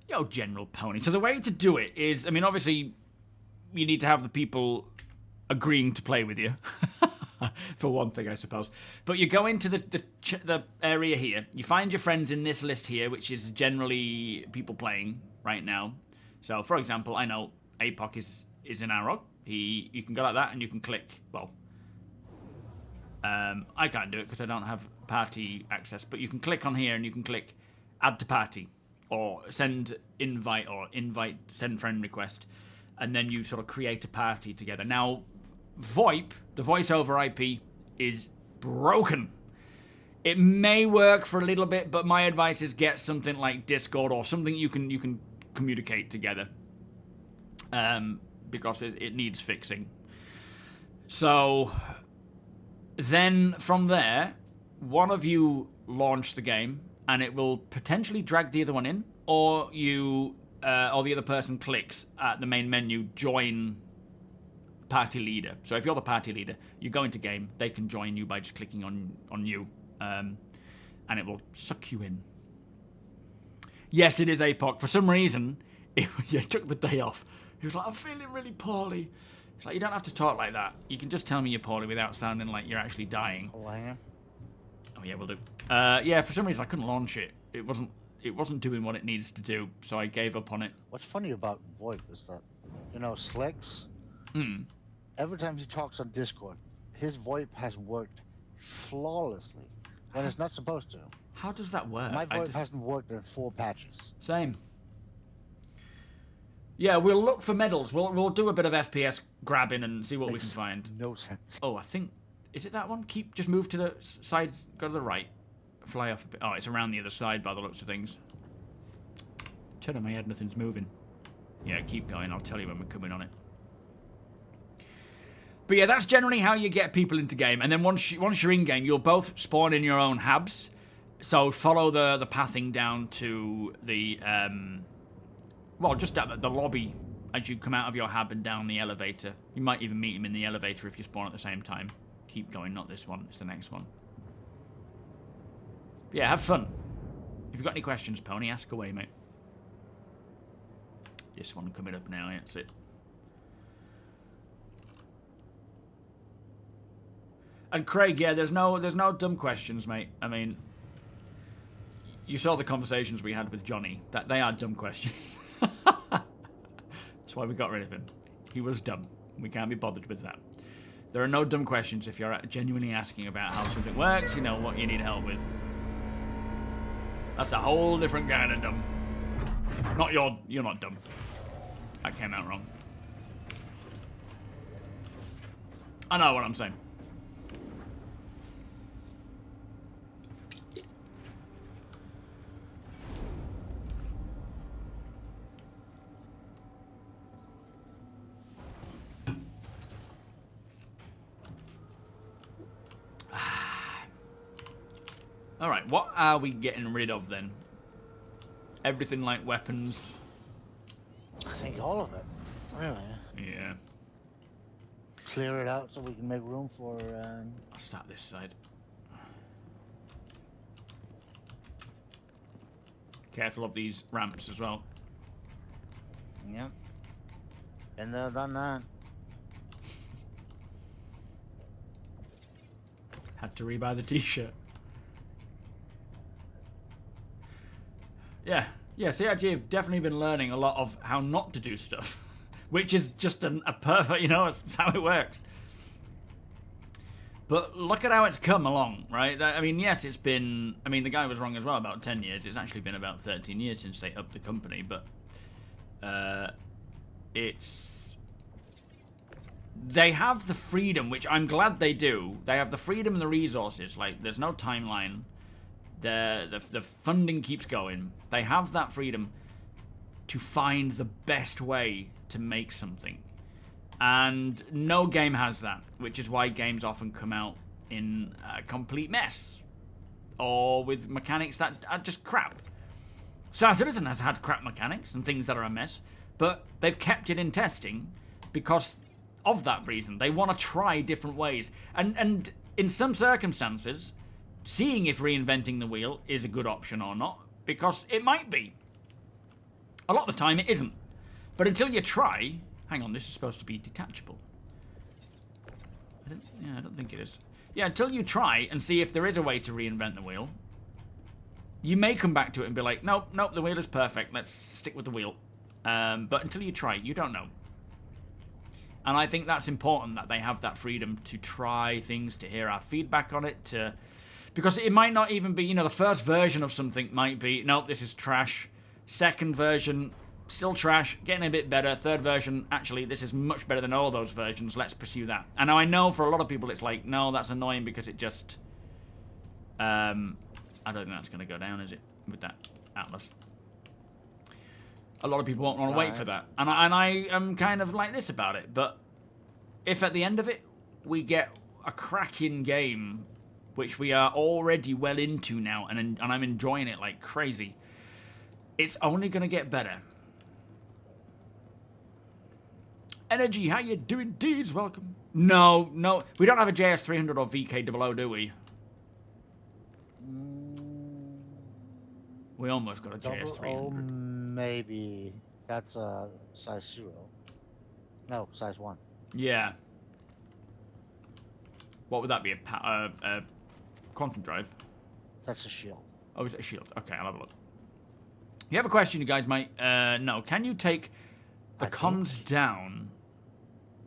Yo, General Pony. So the way to do it is, I mean, obviously, you need to have the people agreeing to play with you, for one thing, I suppose. But you go into the area here. You find your friends in this list here, which is generally people playing right now. So, for example, I know APOC is in Arrow. You can go like that and you can click. Well, I can't do it because I don't have party access. But you can click on here and you can click add to party or send invite send friend request. And then you sort of create a party together. Now, VoIP, the voice over IP, is broken. It may work for a little bit, but my advice is get something like Discord or something you can communicate together. Because it needs fixing. So then from there, one of you launch the game and it will potentially drag the other one in, or you or the other person clicks at the main menu, join party leader. So if you're the party leader, you go into game, they can join you by just clicking on you, and it will suck you in. Yes, it is APOC. For some reason, it took the day off. He was like, I'm feeling really poorly. It's like, you don't have to talk like that. You can just tell me you're poorly without sounding like you're actually dying.
Oh, I am.
Oh yeah, we'll do. Yeah, for some reason I couldn't launch it. It wasn't doing what it needs to do, so I gave up on it.
What's funny about VoIP is that, Slicks, every time he talks on Discord, his VoIP has worked flawlessly when it's not supposed to.
How does that work?
My VoIP hasn't worked in 4 patches.
Same. Yeah, we'll look for medals. We'll do a bit of FPS grabbing and see what we can find.
No sense.
Oh, I think... Is it that one? Just move to the side, go to the right. Fly off a bit. Oh, it's around the other side by the looks of things. Turn on my head, nothing's moving. Yeah, keep going. I'll tell you when we're coming on it. But yeah, that's generally how you get people into game. And then once you're in game, you'll both spawn in your own habs. So follow the pathing down to the... well, just at the lobby as you come out of your hab and down the elevator. You might even meet him in the elevator if you spawn at the same time. Keep going, not this one. It's the next one. But yeah, have fun. If you've got any questions, Pony, ask away, mate. This one coming up now, that's it. And Craig, yeah, there's no dumb questions, mate. I mean, you saw the conversations we had with Johnny. That they are dumb questions. That's why we got rid of him. He was dumb. We can't be bothered with that. There are no dumb questions if you're genuinely asking about how something works, what you need help with. That's a whole different kind of dumb. You're not dumb. That came out wrong. I know what I'm saying. Alright, what are we getting rid of then? Everything like weapons?
I think all of it, really.
Yeah.
Clear it out so we can make room for...
I'll start this side. Careful of these ramps as well.
Yep. Been there, done that.
Had to rebuy the t-shirt. Yeah, CRG have definitely been learning a lot of how not to do stuff, which is just a perfect, it's how it works. But look at how it's come along, right? I mean, yes, it's been, the guy was wrong as well about 10 years. It's actually been about 13 years since they upped the company, but they have the freedom, which I'm glad they do. They have the freedom and the resources. Like, there's no timeline. The funding keeps going. They have that freedom to find the best way to make something. And no game has that, which is why games often come out in a complete mess. Or with mechanics that are just crap. StarCitizen has had crap mechanics and things that are a mess, but they've kept it in testing because of that reason. They want to try different ways. And in some circumstances... seeing if reinventing the wheel is a good option or not, because it might be. A lot of the time it isn't. But until you try... Hang on, this is supposed to be detachable. I don't think it is. Yeah, until you try and see if there is a way to reinvent the wheel, you may come back to it and be like, nope, the wheel is perfect, let's stick with the wheel. But until you try it, you don't know. And I think that's important that they have that freedom to try things, to hear our feedback on it, because it might not even be, the first version of something might be, nope, this is trash. Second version, still trash, getting a bit better. Third version, actually, this is much better than all those versions. Let's pursue that. And now I know for a lot of people it's like, no, that's annoying because it just... I don't think that's going to go down, is it? With that Atlas. A lot of people won't want to wait for that. And I am kind of like this about it. But if at the end of it, we get a cracking game, which we are already well into now, and I'm enjoying it like crazy, it's only going to get better. Energy, how you doing, Deeds? Welcome. No, we don't have a JS300 or VK00, do we? We almost got a JS300.
Maybe that's a size 0. No, size 1.
Yeah. What would that be? A quantum drive?
That's a shield.
Oh, is it a shield? Okay, I'll have a look. You have a question, you guys might... no. Can you take the comms down?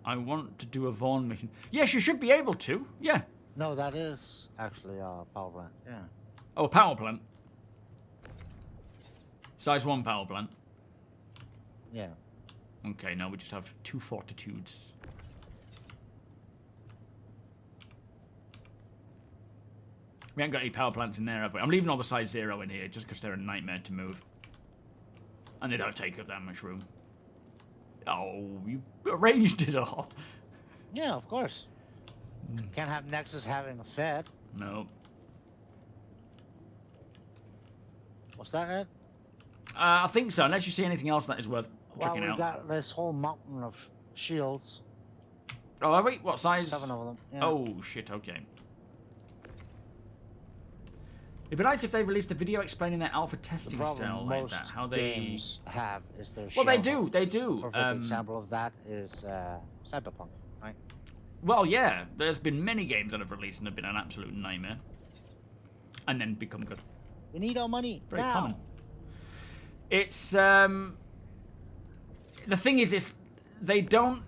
I want to do a Vaughn mission. Yes, you should be able to. Yeah.
No, that is actually a power plant. Yeah.
Oh, a power plant. Size 1 power plant.
Yeah.
Okay, now we just have 2 fortitudes. We haven't got any power plants in there, have we? I'm leaving all the size 0 in here just because they're a nightmare to move. And they don't take up that much room. Oh, you arranged it all.
Yeah, of course. Can't have Nexus having a Fed.
No.
What's that, Ed?
I think so, unless you see anything else that is worth checking
Well,
out.
we got this whole mountain of shields.
Oh, have we? What size?
7 of them. Yeah.
Oh, shit, okay. It'd be nice if they released a video explaining their alpha testing style like that. How they
games have is their
Well, they
shield.
do, they do.
Perfect example of that is Cyberpunk, right?
Well, yeah, there's been many games that have released and have been an absolute nightmare. And then become good.
We need our money
Very
now.
common. It's, the thing is, they don't...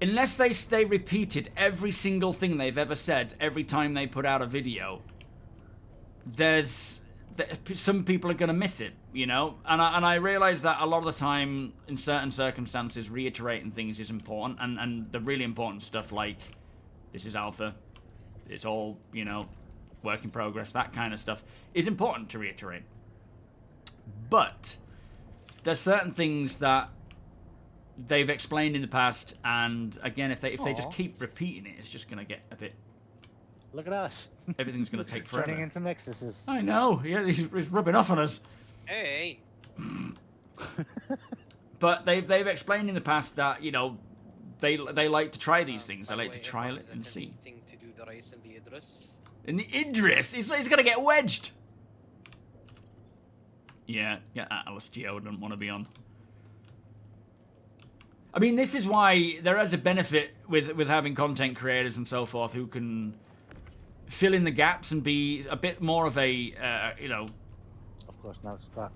Unless they stay repeated every single thing they've ever said every time they put out a video, some people are going to miss it, And I realize that a lot of the time, in certain circumstances, reiterating things is important, and the really important stuff like, this is alpha, it's all, work in progress, that kind of stuff, is important to reiterate. But there's certain things that they've explained in the past, and again, if they just keep repeating it, it's just going to get a bit...
Look at us.
Everything's going to take forever.
Turning into Nexuses.
I know. Yeah, he's rubbing off on us.
Hey.
But they've explained in the past that they like to try these things. They like to trial it and see.
To do the race in the Idris.
In the Idris, he's going to get wedged. Yeah, Atlas Geo doesn't want to be on. I mean, this is why there is a benefit with having content creators and so forth who can fill in the gaps and be a bit more of a,
Of course, now it's stuck.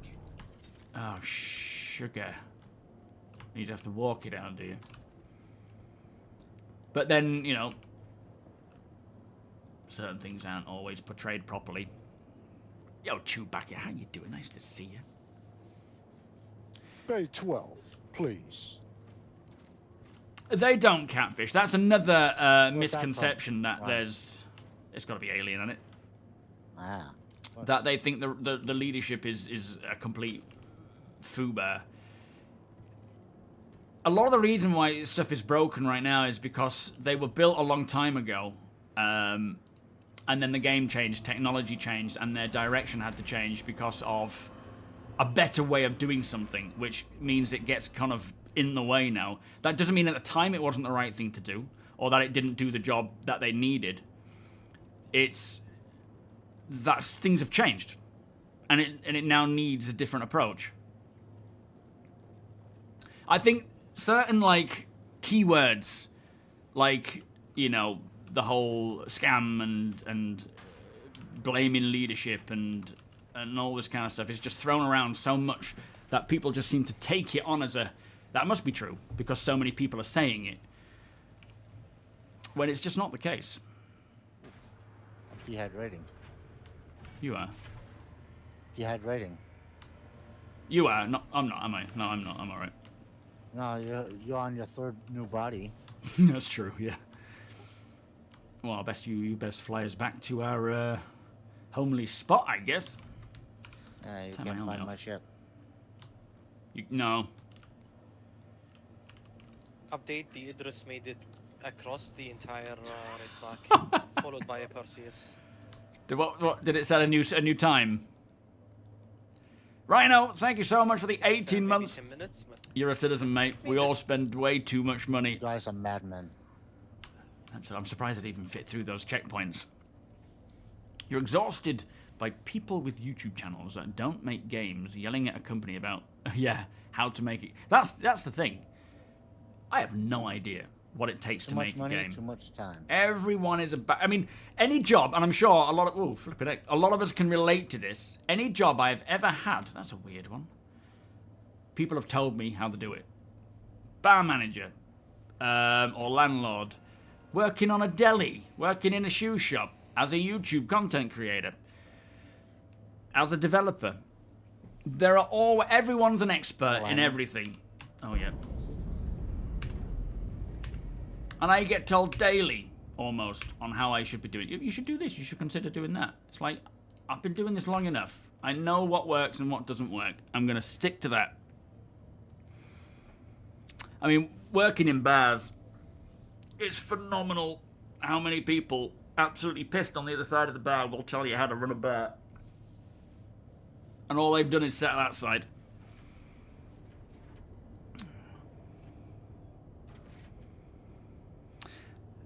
Oh, sugar. You'd have to walk it out, do you? But then, certain things aren't always portrayed properly. Yo, Chewbacca, how you doing? Nice to see you.
Bay 12, please.
They don't catfish. That's another
Where's
misconception that
Wow.
there's... It's got to be alien on it.
Ah.
That they think the leadership is a complete foobar. A lot of the reason why stuff is broken right now is because they were built a long time ago, and then the game changed, technology changed, and their direction had to change because of a better way of doing something, which means it gets kind of in the way now. That doesn't mean at the time it wasn't the right thing to do, or that it didn't do the job that they needed. It's that things have changed, and it now needs a different approach. I think certain keywords, the whole scam and blaming leadership and and all this kind of stuff is just thrown around so much that people just seem to take it on as a, that must be true because so many people are saying it, when it's just not the case.
Dehydrating.
You are.
Dehydrating.
You are. No, I'm not, am I? No, I'm not. I'm alright.
No, you're on your third new body.
That's true, yeah. Well, I best you best fly us back to our homely spot, I guess.
You
Turn my
can't
helmet
find my
off.
ship.
No.
Update, the Idris made it across the entire racetrack, followed by a Perseus.
What did it set a new time? Rhino, thank you so much for the 18
Maybe
months.
10 minutes, but
You're a citizen, mate. We all spend way too much money.
You guys are madmen.
I'm surprised it even fit through those checkpoints. You're exhausted by people with YouTube channels that don't make games yelling at a company about, yeah, how to make it. That's the thing. I have no idea what it takes to make
Too much money,
a game.
too much time.
Everyone is about. I mean, any job, and I'm sure a lot of. Oh, flipping heck. A lot of us can relate to this. Any job I've ever had. That's a weird one. People have told me how to do it. Bar manager, or landlord, working on a deli, working in a shoe shop, as a YouTube content creator, as a developer. Everyone's an expert in everything. Oh yeah. And I get told daily, almost, on how I should be doing it. You should do this, you should consider doing that. It's like, I've been doing this long enough. I know what works and what doesn't work. I'm going to stick to that. I mean, working in bars, it's phenomenal how many people absolutely pissed on the other side of the bar will tell you how to run a bar. And all they've done is sit outside.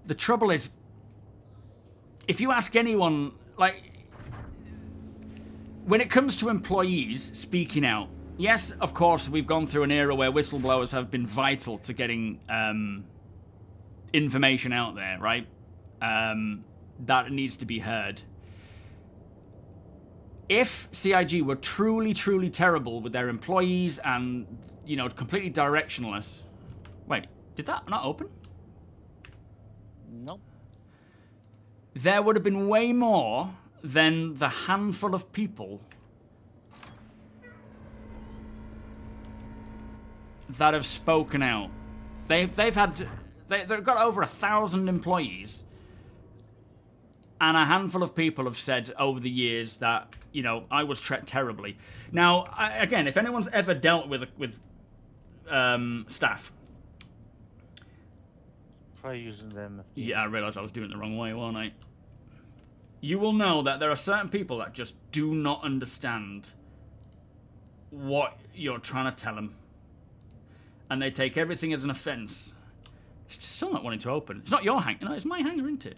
The trouble is, if you ask anyone, like, when it comes to employees speaking out, yes, of course, we've gone through an era where whistleblowers have been vital to getting information out there, right? That needs to be heard. If CIG were truly, truly terrible with their employees and, you know, completely directionless... Wait, did that not open?
Nope.
There would have been way more than the handful of people that have spoken out. They've got over 1,000 employees, and a handful of people have said over the years that, you know, I was treated terribly. Now, again, if anyone's ever dealt with staff.
Try using them.
Yeah, I realised I was doing it the wrong way, wasn't I? You will know that there are certain people that just do not understand what you're trying to tell them. And they take everything as an offence. It's still not wanting to open. It's not your hanger, no, it's my hanger, isn't it?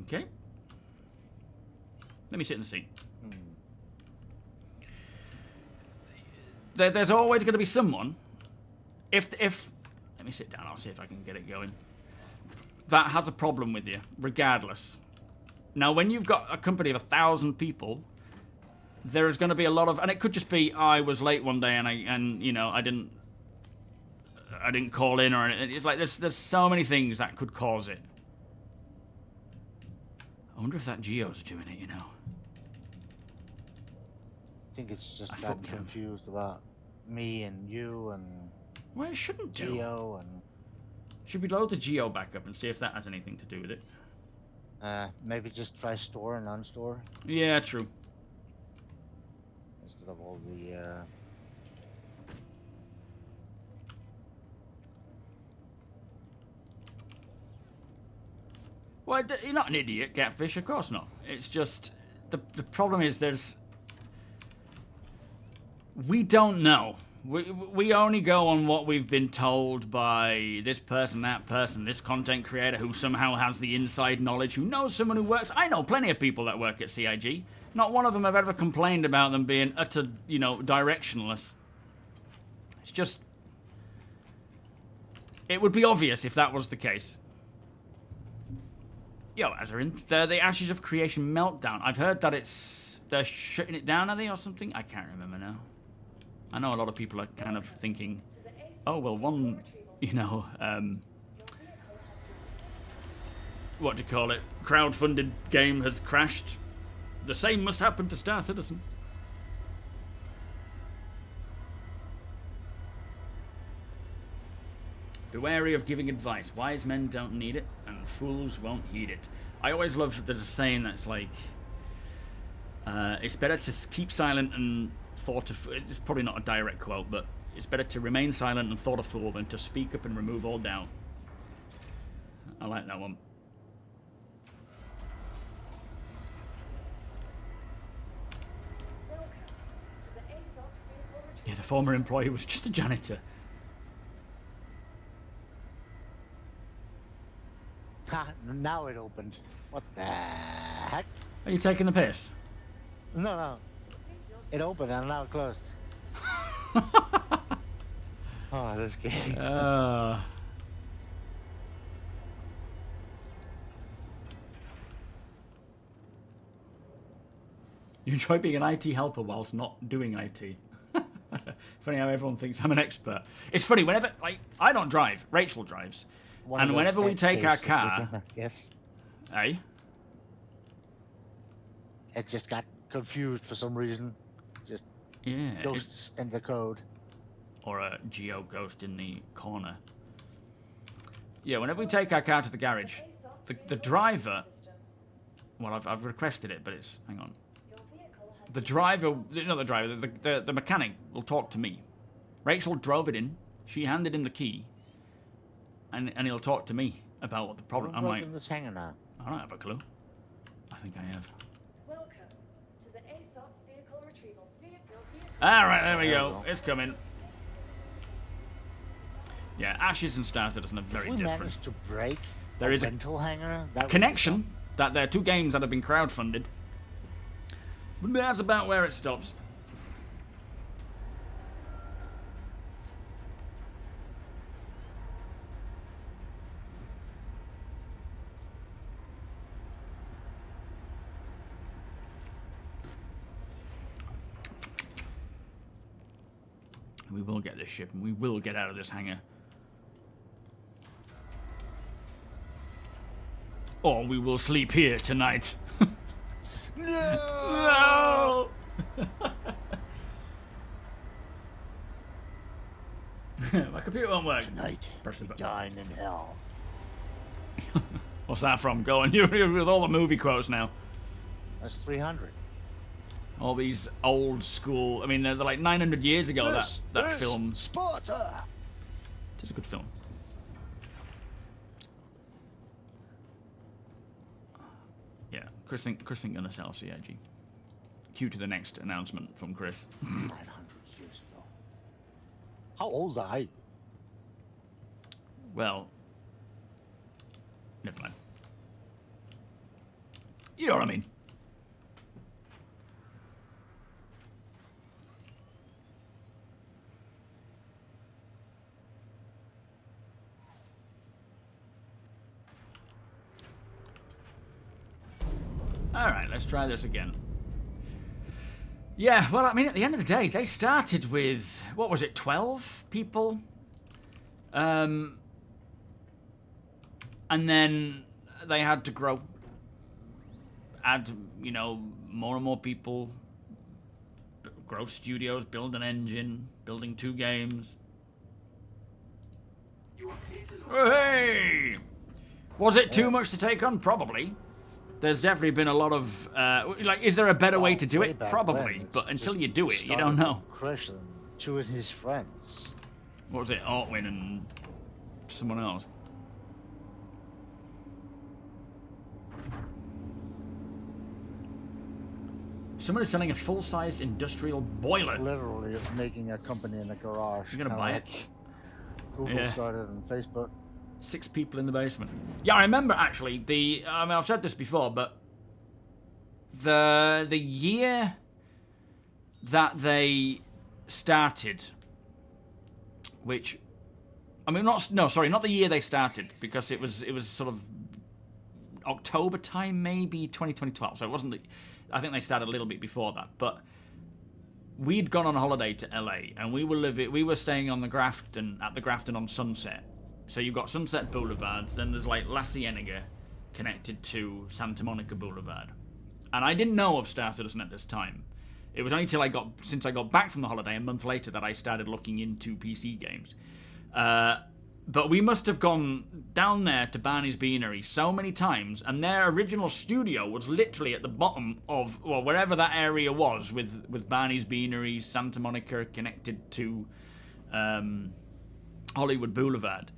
Okay. Let me sit in the seat. There's always going to be someone, if let me sit down, I'll see if I can get it going, that has a problem with you, regardless. Now, when you've got a company of 1,000 people, there is going to be a lot of, and it could just be, I was late one day and you know, I didn't call in, or it's like there's so many things that could cause it. I wonder if that Geo's doing it, you know.
I think it's just
I
gotten
fuck him.
confused about me and you and
Well, it shouldn't do.
Geo and
Should we load the Geo back up and see if that has anything to do with it?
maybe just try store and unstore
Yeah, true.
instead of all the
Well, you're not an idiot, Catfish, of course not. It's just, the problem is we don't know. We only go on what we've been told by this person, that person, this content creator who somehow has the inside knowledge, who knows someone who works. I know plenty of people that work at CIG. Not one of them have ever complained about them being utter, you know, directionless. It's just... It would be obvious if that was the case. Yo, Azarin, the Ashes of Creation meltdown. I've heard that they're shutting it down, are they, or something? I can't remember now. I know a lot of people are kind of thinking, oh, well, one, you know, what do you call it? Crowdfunded game has crashed. The same must happen to Star Citizen. Be wary of giving advice. Wise men don't need it, and fools won't heed it. I always love, there's a saying that's like, it's better to keep silent and thought a fool. It's probably not a direct quote, but it's better to remain silent and thought a fool than to speak up and remove all doubt. I like that one.
Welcome to the ASOP vehicle retrieval.
Yeah, the former employee was just a janitor.
Ha, now it opened. What the heck?
Are you taking the piss?
No, no. It opened and now it closed. Oh, this game.
You enjoy being an IT helper whilst not doing IT. Funny how everyone thinks I'm an expert. It's funny, whenever, like, I don't drive. Rachel drives. And whenever we take our car...
Yes.
Hey?
It just got confused for some reason. Just
Yeah.
ghosts in the code.
Or a geo ghost in the corner. Yeah, whenever we take our car to the garage, the driver... Well, I've requested it, but it's... Hang on. The driver... Not the driver. The mechanic will talk to me. Rachel drove it in. She handed him the key. And he'll talk to me about what the problem... I'm like...
This hangar now.
I don't have a clue. I think I have.
Welcome to the ASOP vehicle retrieval.
Alright, there we go. It's coming. Yeah, Ashes and Star Citizen are very
If we
different.
managed to break
There is a
rental hangar, that would be
connection that there are two games that have been crowdfunded. But that's about where it stops. We will get this ship and we will get out of this hangar. Or we will sleep here tonight.
No!
My computer won't work.
Tonight,
Press the
we
button.
dine in hell.
What's that from? Going, you're with all the movie quotes now.
That's 300.
All these old school. I mean, they're like 900 years ago. That film.
Sparta.
It is a good film. Yeah, Chris ain't gonna sell CIG. Cue to the next announcement from Chris.
900 years ago. How old are you?
Well, never mind. You know what I mean. Alright, let's try this again. Yeah, well, I mean, at the end of the day, they started with, what was it, 12 people? And then they had to grow. Add, you know, more and more people. Grow studios, build an engine, building 2 games. Hey! Was it too much to take on? Probably. There's definitely been a lot of, like, is there a better way to do it? Probably, but until you do it, you don't know.
Chris and 2 of his friends.
What was it? Altwin and someone else. Someone is selling a full-sized industrial boiler.
Literally making a company in a garage.
You're gonna
kinda
buy
like
it?
Google
Yeah.
started on Facebook.
6 people in the basement. Yeah, I remember actually I mean, I've said this before, but the year that they started, which I mean, not the year they started, because it was sort of October time, maybe 2012. So it wasn't. I think they started a little bit before that, but we'd gone on holiday to LA, and we were staying on the Grafton at the Grafton on Sunset. So you've got Sunset Boulevard, then there's like La Cienega connected to Santa Monica Boulevard, and I didn't know of Star Citizen at this time. It was only since I got back from the holiday a month later that I started looking into PC games. But we must have gone down there to Barney's Beanery so many times, and their original studio was literally at the bottom of, well, wherever that area was, with Barney's Beanery, Santa Monica connected to Hollywood Boulevard.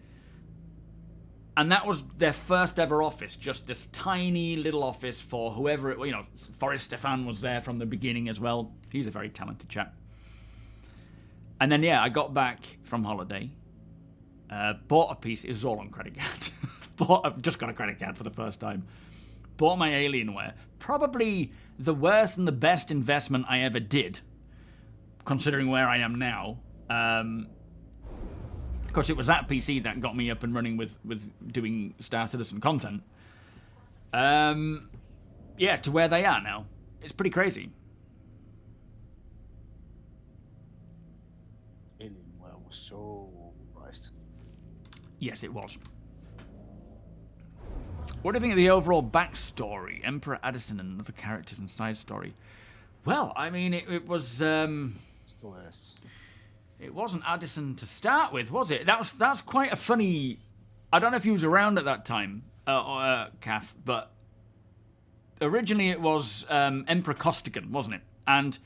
And that was their first ever office, just this tiny little office for whoever it, Forrest Stefan was there from the beginning as well. He's a very talented chap. And then, I got back from holiday. Bought a piece. It was all on credit card. I've just got a credit card for the first time. Bought my Alienware. Probably the worst and the best investment I ever did, considering where I am now. Because it was that PC that got me up and running with doing Star Citizen content. To where they are now. It's pretty crazy.
Alienware was so priced.
Yes, it was. What do you think of the overall backstory? Emperor Addison and other characters and side story. Well, I mean, it was...
Still is.
It wasn't Addison to start with, was it? That's quite a funny... I don't know if he was around at that time, Kath, but originally it was Emperor Costigan, wasn't it? And,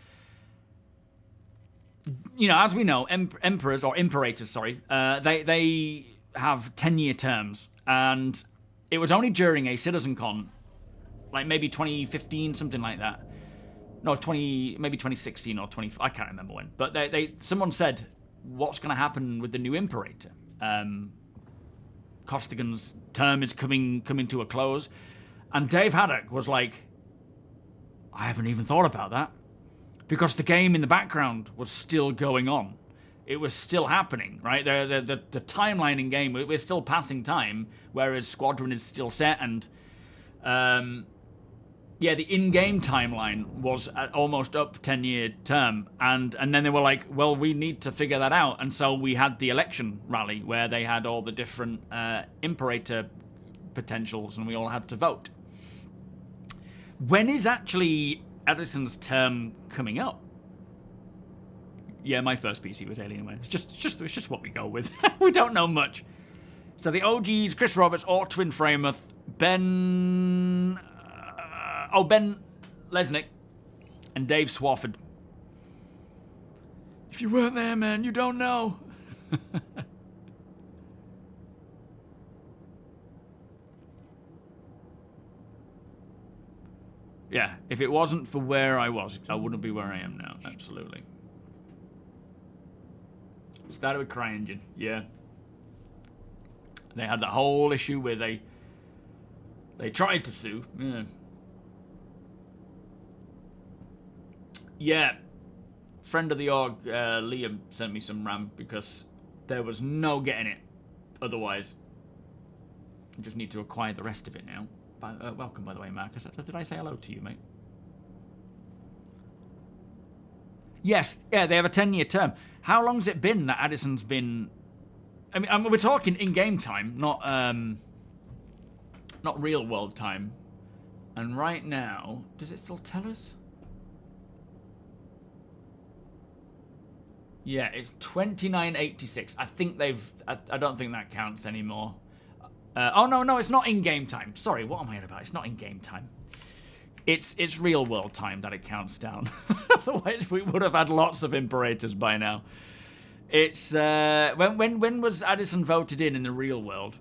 as we know, emperors, or imperators, sorry, they have 10-year terms, and it was only during a CitizenCon, like maybe 2015, something like that. No, maybe 2016 or 20. I can't remember when. But someone said, "What's going to happen with the new Imperator? Costigan's term is coming to a close," and Dave Haddock was like, "I haven't even thought about that," because the game in the background was still going on. It was still happening, right? The timeline in game, we're still passing time, whereas Squadron is still set, and the in-game timeline was at almost up 10-year term, and then they were like, well, we need to figure that out, and so we had the election rally where they had all the different Imperator potentials, and we all had to vote. When is actually Addison's term coming up? Yeah, my first PC was Alienware. It's just what we go with. We don't know much. So the OGs, Chris Roberts, Ortwin Framuth, Ben Lesnick, and Dave Swafford. If you weren't there, man, you don't know. Yeah, if it wasn't for where I was, I wouldn't be where I am now. Absolutely. Started with CryEngine, yeah. They had that whole issue where they tried to sue. Yeah. Friend of the org, Liam, sent me some RAM because there was no getting it otherwise. I just need to acquire the rest of it now. Welcome, by the way, Marcus. Did I say hello to you, mate? Yes, yeah, they have a 10-year term. How long's it been that Addison's been... I mean, we're talking in-game time, not real-world time. And right now... Does it still tell us? Yeah, it's 2986. I think they've... I don't think that counts anymore. No, it's not in-game time. Sorry, what am I about? It's not in-game time. It's real-world time that it counts down. Otherwise, we would have had lots of Imperators by now. It's... when was Addison voted in the real world?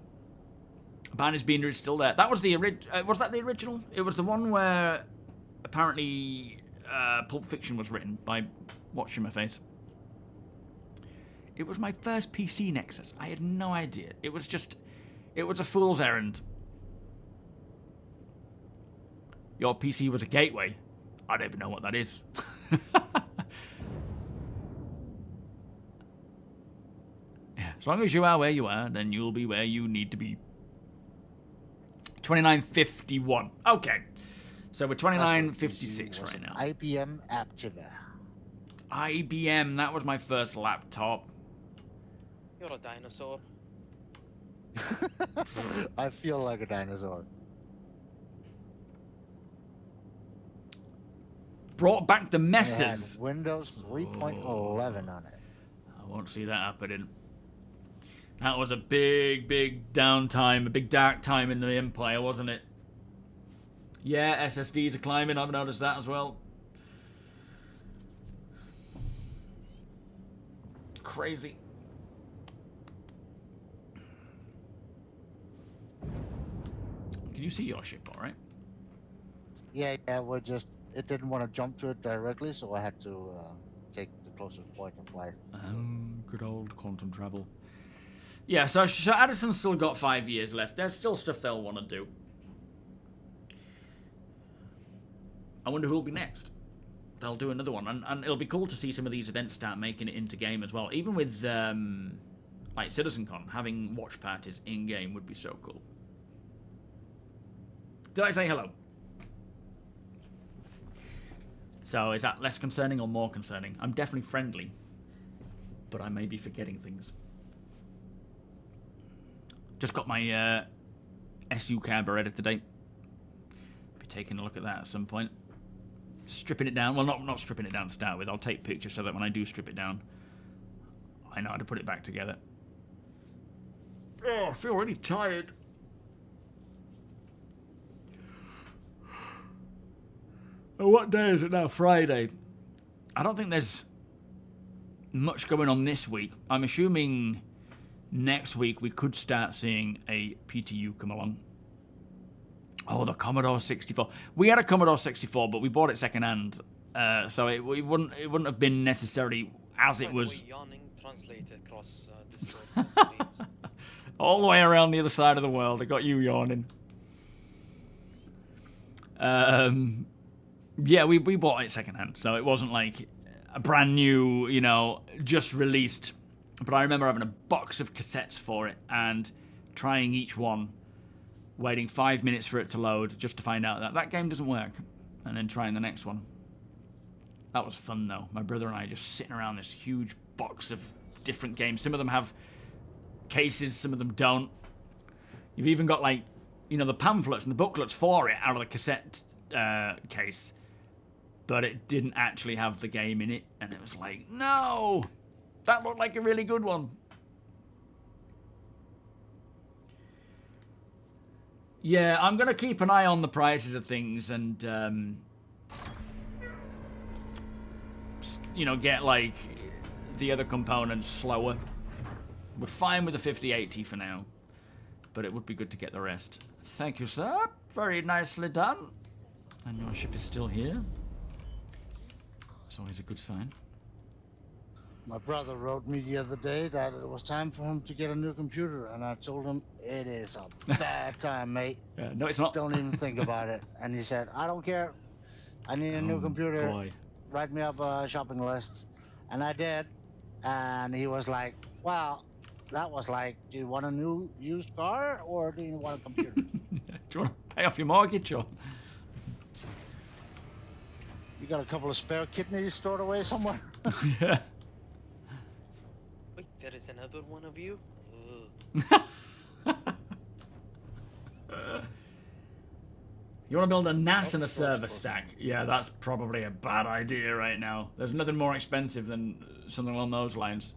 Barney's Beanery is still there. That was the was that the original? It was the one where apparently Pulp Fiction was written by What's-Your-My-Face. It was my first PC Nexus. I had no idea. It was a fool's errand. Your PC was a gateway. I don't even know what that is. Yeah, As long as you are where you are, then you'll be where you need to be. 2951. Okay. So we're 2956 right now.
IBM Aptiva.
IBM, that was my first laptop.
You're a dinosaur.
I feel like a dinosaur.
Brought back the
It had
messes.
Windows 3.11 on it.
I won't see that happening. That was a big, big downtime, a big dark time in the Empire, wasn't it? Yeah, SSDs are climbing. I've noticed that as well. Crazy. Can you see your ship all right?
Yeah, we're just... It didn't want to jump to it directly, so I had to take the closest point and fly.
Good old quantum travel. Yeah, so Addison's still got 5 years left. There's still stuff they'll want to do. I wonder who'll be next. They'll do another one, and it'll be cool to see some of these events start making it into game as well. Even with like CitizenCon, having watch parties in game would be so cool. Did I say hello? So is that less concerning or more concerning? I'm definitely friendly, but I may be forgetting things. Just got my SU carburetor today. Be taking a look at that at some point. Stripping it down. Well, not stripping it down to start with. I'll take pictures so that when I do strip it down, I know how to put it back together. Oh, I feel really tired. Oh, what day is it now? Friday. I don't think there's much going on this week. I'm assuming next week we could start seeing a PTU come along. Oh, the Commodore 64. We had a Commodore 64, but we bought it secondhand, so it wouldn't have been necessarily as it was.
Yawning translated across Discord streams.
All the way around the other side of the world. I got you yawning. Yeah, we bought it secondhand, so it wasn't like a brand new, you know, just released. But I remember having a box of cassettes for it and trying each one, waiting 5 minutes for it to load just to find out that that game doesn't work, and then trying the next one. That was fun, though. My brother and I just sitting around this huge box of different games. Some of them have cases, some of them don't. You've even got, like, you know, the pamphlets and the booklets for it out of the cassette case. But it didn't actually have the game in it, and it was like, no! That looked like a really good one. Yeah, I'm going to keep an eye on the prices of things and, you know, get, like, the other components slower. We're fine with the 5080 for now, but it would be good to get the rest. Thank you, sir. Very nicely done. And your ship is still here. It's always a good sign.
My brother wrote me the other day that it was time for him to get a new computer, and I told him, it is a bad time, mate.
No, it's not.
Don't even think about it. And he said, I don't care. I need a new computer.
Boy.
Write me up a shopping list. And I did. And he was like, well, that was like, do you want a new used car, or do you want a computer?
Do you want to pay off your mortgage, or?
You got a couple of spare kidneys stored away somewhere?
Yeah.
Wait, there is another one of you?
You want to build a NAS and a server stack? Yeah, that's probably a bad idea right now. There's nothing more expensive than something along those lines.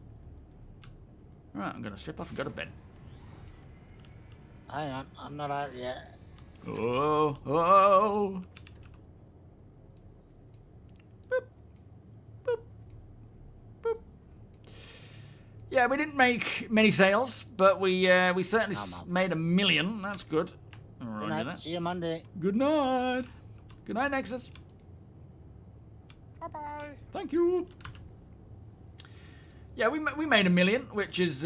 Alright, I'm going to strip off and go to bed.
Hang on, I'm not out yet.
Oh, oh. Boop, boop, boop. Yeah, we didn't make many sales, but we certainly made 1 million. That's good.
Good night. See you Monday.
Good night. Good night, Nexus.
Bye-bye.
Thank you. Yeah, we made 1 million, which is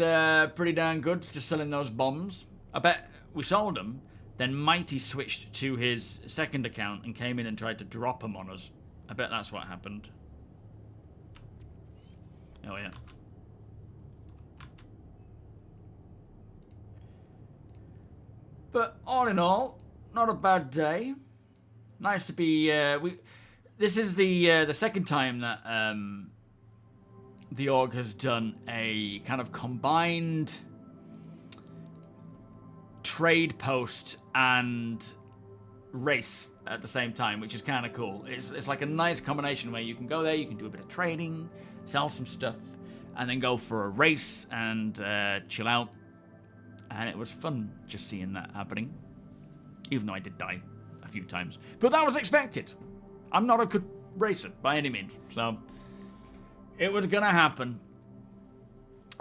pretty darn good, just selling those bombs. I bet we sold them, then Mighty switched to his second account and came in and tried to drop them on us. I bet that's what happened. Oh, yeah. But all in all, not a bad day. Nice to be. This is the second time that the org has done a kind of combined trade post and race at the same time, which is kind of cool. It's like a nice combination where you can go there, you can do a bit of trading, sell some stuff, and then go for a race and chill out. And it was fun just seeing that happening, even though I did die a few times. But that was expected. I'm not a good racer by any means, so it was gonna happen.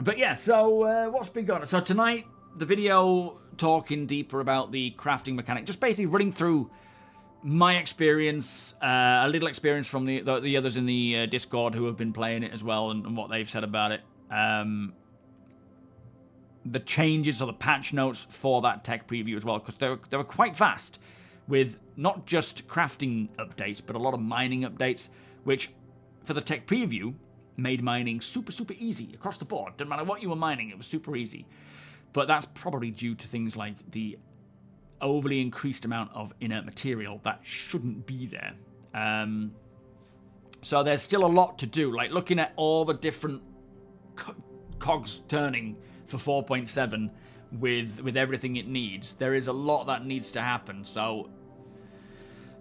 But yeah, so what's been going on? So tonight, the video talking deeper about the crafting mechanic, just basically running through my experience, a little experience from the others in the Discord who have been playing it as well, and what they've said about it. The changes or the patch notes for that tech preview as well, because they were quite fast, with not just crafting updates, but a lot of mining updates, which for the tech preview made mining super easy across the board. Didn't matter what you were mining, it was super easy. But that's probably due to things like the overly increased amount of inert material that shouldn't be there. So there's still a lot to do, like looking at all the different cogs turning for 4.7 with everything it needs. There is a lot that needs to happen, so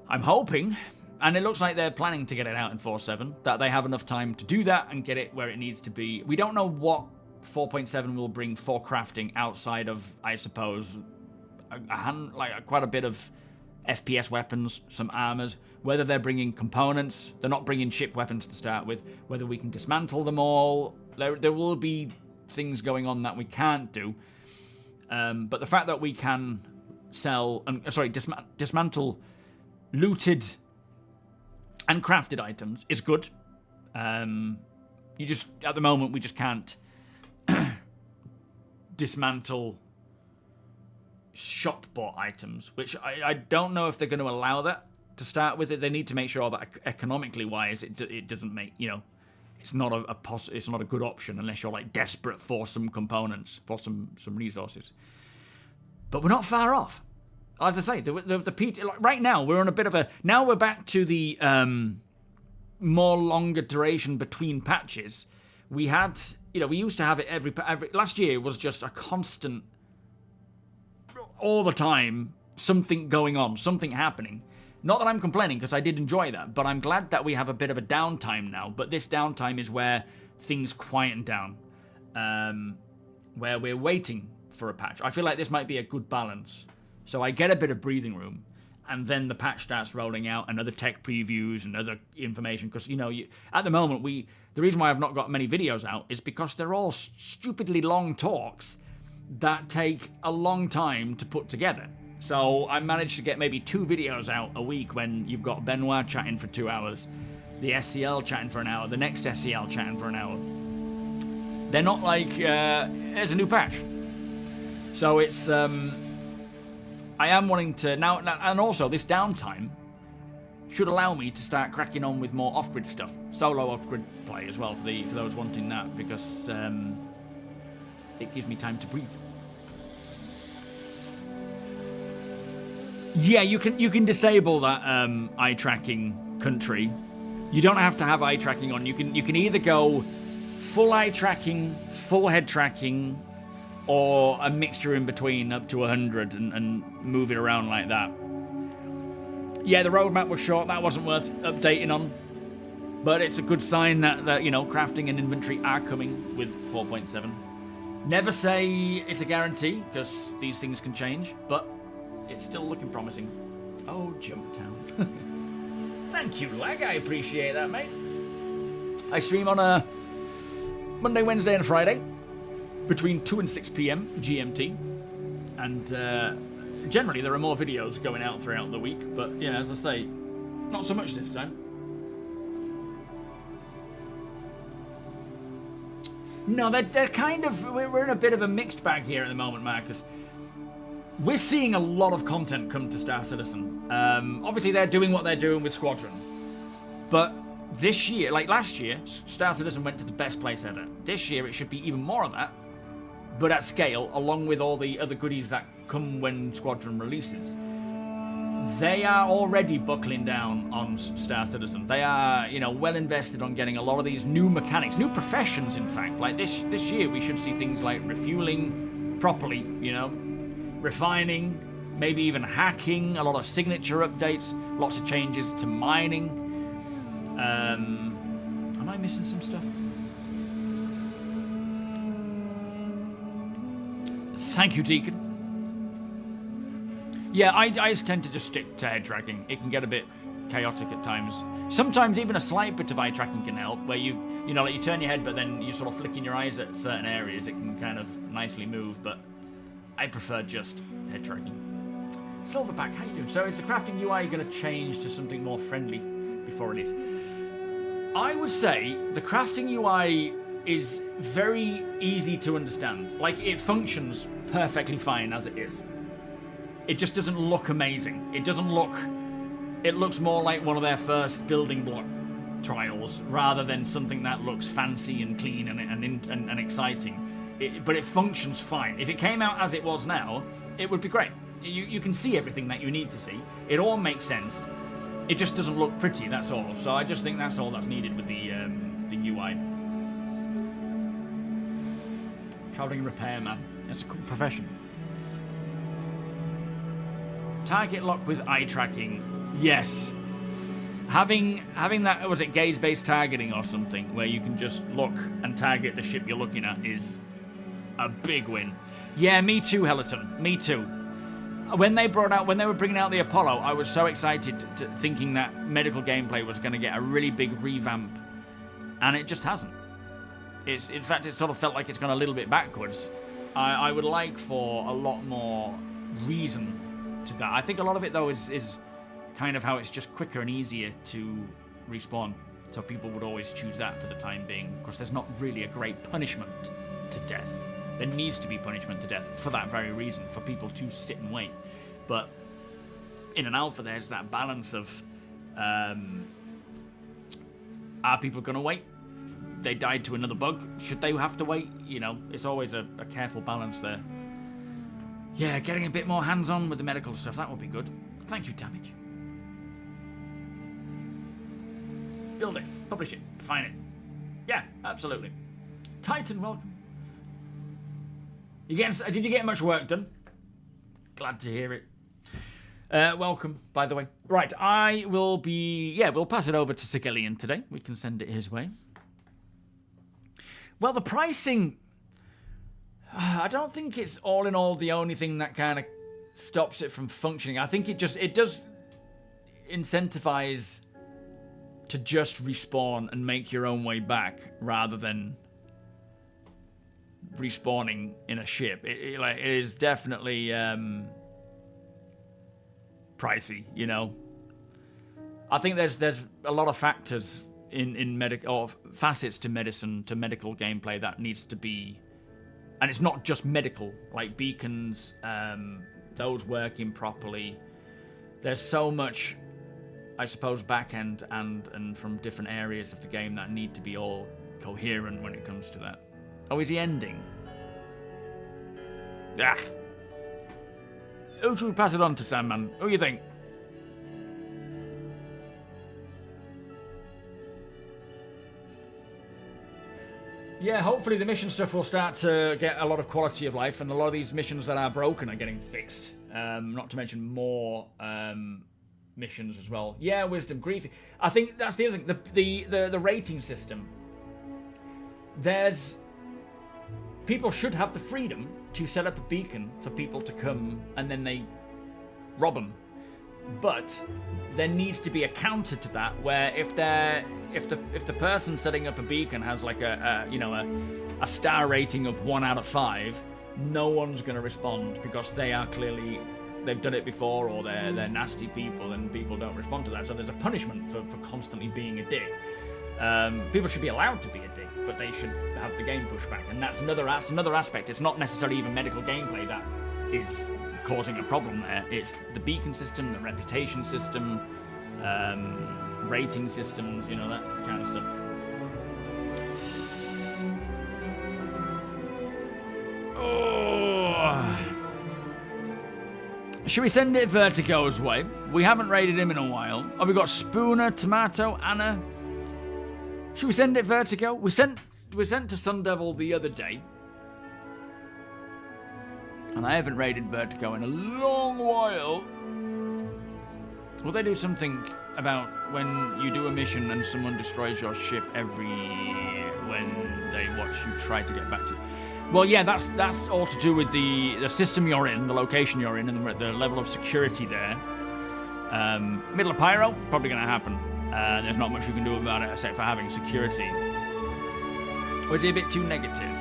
I'm hoping, and it looks like they're planning to get it out in 4.7, that they have enough time to do that and get it where it needs to be. We don't know what 4.7 will bring for crafting outside of, I suppose, quite a bit of FPS weapons, some armors, whether they're bringing components. They're not bringing ship weapons to start with, whether we can dismantle them all. There will be things going on that we can't do, but the fact that we can sell dismantle looted and crafted items is good. You just, at the moment, we just can't dismantle shop bought items, which I don't know if they're going to allow that to start with. They need to make sure that economically wise it doesn't make, it's not it's not a good option unless you're like desperate for some components, for some resources. But we're not far off. As I say, right now we're on a bit of a, now we're back to the more longer duration between patches. We had, we used to have it every last year was just a constant, all the time, something going on, something happening. Not that I'm complaining, because I did enjoy that, but I'm glad that we have a bit of a downtime now. But this downtime is where things quieten down, where we're waiting for a patch. I feel like this might be a good balance. So I get a bit of breathing room, and then the patch starts rolling out, and other tech previews and other information. Because, at the moment, the reason why I've not got many videos out is because they're all stupidly long talks that take a long time to put together. So I managed to get maybe 2 videos out a week when you've got Benoit chatting for 2 hours, the SCL chatting for an hour, the next SCL chatting for an hour. They're not like, here's a new patch. So it's, I am wanting to, now, and also this downtime should allow me to start cracking on with more off-grid stuff. Solo off-grid play as well, for those wanting that, because it gives me time to breathe. Yeah, you can disable that eye tracking country. You don't have to have eye tracking on. You can either go full eye tracking, full head tracking, or a mixture in between up to 100 and move it around like that. Yeah, the roadmap was short. That wasn't worth updating on. But it's a good sign that crafting and inventory are coming with 4.7. Never say it's a guarantee, because these things can change, but it's still looking promising. Oh, Jump Town. Thank you, Lag. I appreciate that, mate. I stream on a Monday, Wednesday, and Friday between 2 and 6 p.m. GMT. And generally, there are more videos going out throughout the week. But, yeah, as I say, not so much this time. No, they're kind of... We're in a bit of a mixed bag here at the moment, Marcus. We're seeing a lot of content come to Star Citizen. Obviously, they're doing what they're doing with Squadron. But this year, like last year, Star Citizen went to the best place ever. This year, it should be even more of that, but at scale, along with all the other goodies that come when Squadron releases. They are already buckling down on Star Citizen. They are, you know, well invested on getting a lot of these new mechanics, new professions, in fact. Like this year, we should see things like refueling properly, you know, refining, maybe even hacking, a lot of signature updates, lots of changes to mining. Am I missing some stuff? Thank you, Deacon. Yeah, I tend to just stick to head tracking. It can get a bit chaotic at times. Sometimes even a slight bit of eye tracking can help, where you know, like you turn your head, but then you're sort of flicking your eyes at certain areas. It can kind of nicely move, but I prefer just head tracking. Silverback, how you doing? So is the crafting UI going to change to something more friendly before release? I would say the crafting UI is very easy to understand. Like, it functions perfectly fine as it is. It just doesn't look amazing. It looks more like one of their first building block trials rather than something that looks fancy and clean and exciting. But it functions fine. If it came out as it was now, it would be great. You can see everything that you need to see. It all makes sense. It just doesn't look pretty, that's all. So I just think that's all that's needed with the UI. Traveling repairman. It's a cool profession. Target lock with eye tracking. Yes. Having that, was it gaze-based targeting or something, where you can just look and target the ship you're looking at, is a big win. Yeah, me too, Hellerton. Me too. When they were bringing out the Apollo, I was so excited thinking that medical gameplay was going to get a really big revamp, and it just hasn't. In fact, it sort of felt like it's gone a little bit backwards. I would like for a lot more reason to that. I think a lot of it, though, is kind of how it's just quicker and easier to respawn. So people would always choose that for the time being. Of course, there's not really a great punishment to death. There needs to be punishment to death for that very reason, for people to sit and wait. But in an alpha, there's that balance of, are people going to wait? They died to another bug. Should they have to wait? You know, it's always a careful balance there. Yeah, getting a bit more hands-on with the medical stuff, that would be good. Thank you, Damage. Build it, publish it, define it. Yeah, absolutely. Titan, welcome. Did you get much work done? Glad to hear it. Welcome, by the way. Right, we'll pass it over to Sigelian today. We can send it his way. Well, the pricing, I don't think it's all in all the only thing that kind of stops it from functioning. I think it does incentivize to just respawn and make your own way back rather than respawning in a ship. It is definitely pricey, you know. I think there's a lot of factors in medical or facets to medical gameplay that needs to be, and it's not just medical, like beacons, those working properly. There's so much, I suppose, back end and from different areas of the game that need to be all coherent when it comes to that. Oh, is he ending? Ah. Who should we pass it on to, Sandman? Who do you think? Yeah, hopefully the mission stuff will start to get a lot of quality of life, and a lot of these missions that are broken are getting fixed. Not to mention more missions as well. Yeah, Wisdom, Grief. I think that's the other thing. The rating system. People should have the freedom to set up a beacon for people to come, and then they rob them. But there needs to be a counter to that, where if the person setting up a beacon has like a star rating of 1 out of 5, no one's going to respond because they've done it before, or they're nasty people, and people don't respond to that. So there's a punishment for constantly being a dick. People should be allowed to be a dick, but they should have the game pushback, and that's another aspect. It's not necessarily even medical gameplay that is causing a problem there. It's the beacon system, the reputation system, rating systems, you know, that kind of stuff. Oh. Should we send it Vertigo's way? We haven't raided him in a while. Oh, we got Spooner, Tomato, Anna. Should we send it Vertigo? We sent to Sun Devil the other day. And I haven't raided Vertigo in a long while. Will they do something about when you do a mission and someone destroys your ship when they watch you try to get back to you? Well, yeah, that's all to do with the system you're in, the location you're in, and the level of security there. Middle of Pyro, probably going to happen. There's not much you can do about it except for having security. Or is it a bit too negative?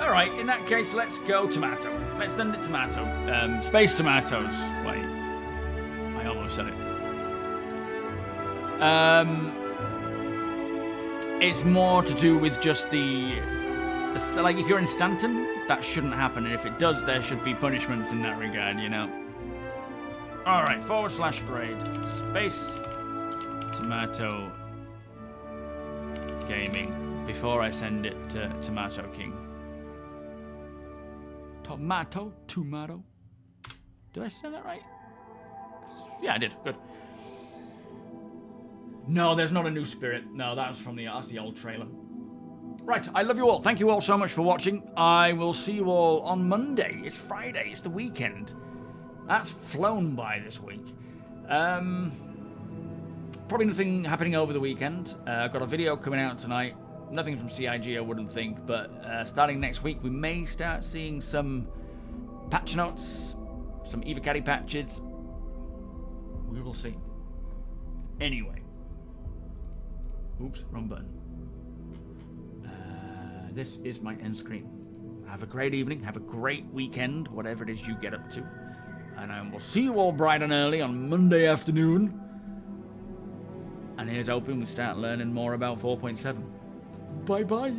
Alright, in that case, let's go Tomato. Let's send it Tomato. Space Tomatoes. Wait. I almost said it. It's more to do with just the like, if you're in Stanton, that shouldn't happen, and if it does, there should be punishments in that regard, you know. Alright, /raid space Tomato Gaming before I send it to Tomato King. Tomato? Did I say that right? Yeah, I did. Good. No, there's not a new spirit. No, that's the old trailer. Right, I love you all. Thank you all so much for watching. I will see you all on Monday. It's Friday. It's the weekend. That's flown by this week. Probably nothing happening over the weekend. I've got a video coming out tonight. Nothing from CIG, I wouldn't think. But starting next week, we may start seeing some patch notes, some Evacati patches. We will see. Anyway. Oops, wrong button. This is my end screen. Have a great evening. Have a great weekend, whatever it is you get up to. And I will see you all bright and early on Monday afternoon. And here's hoping we start learning more about 4.7. Bye-bye.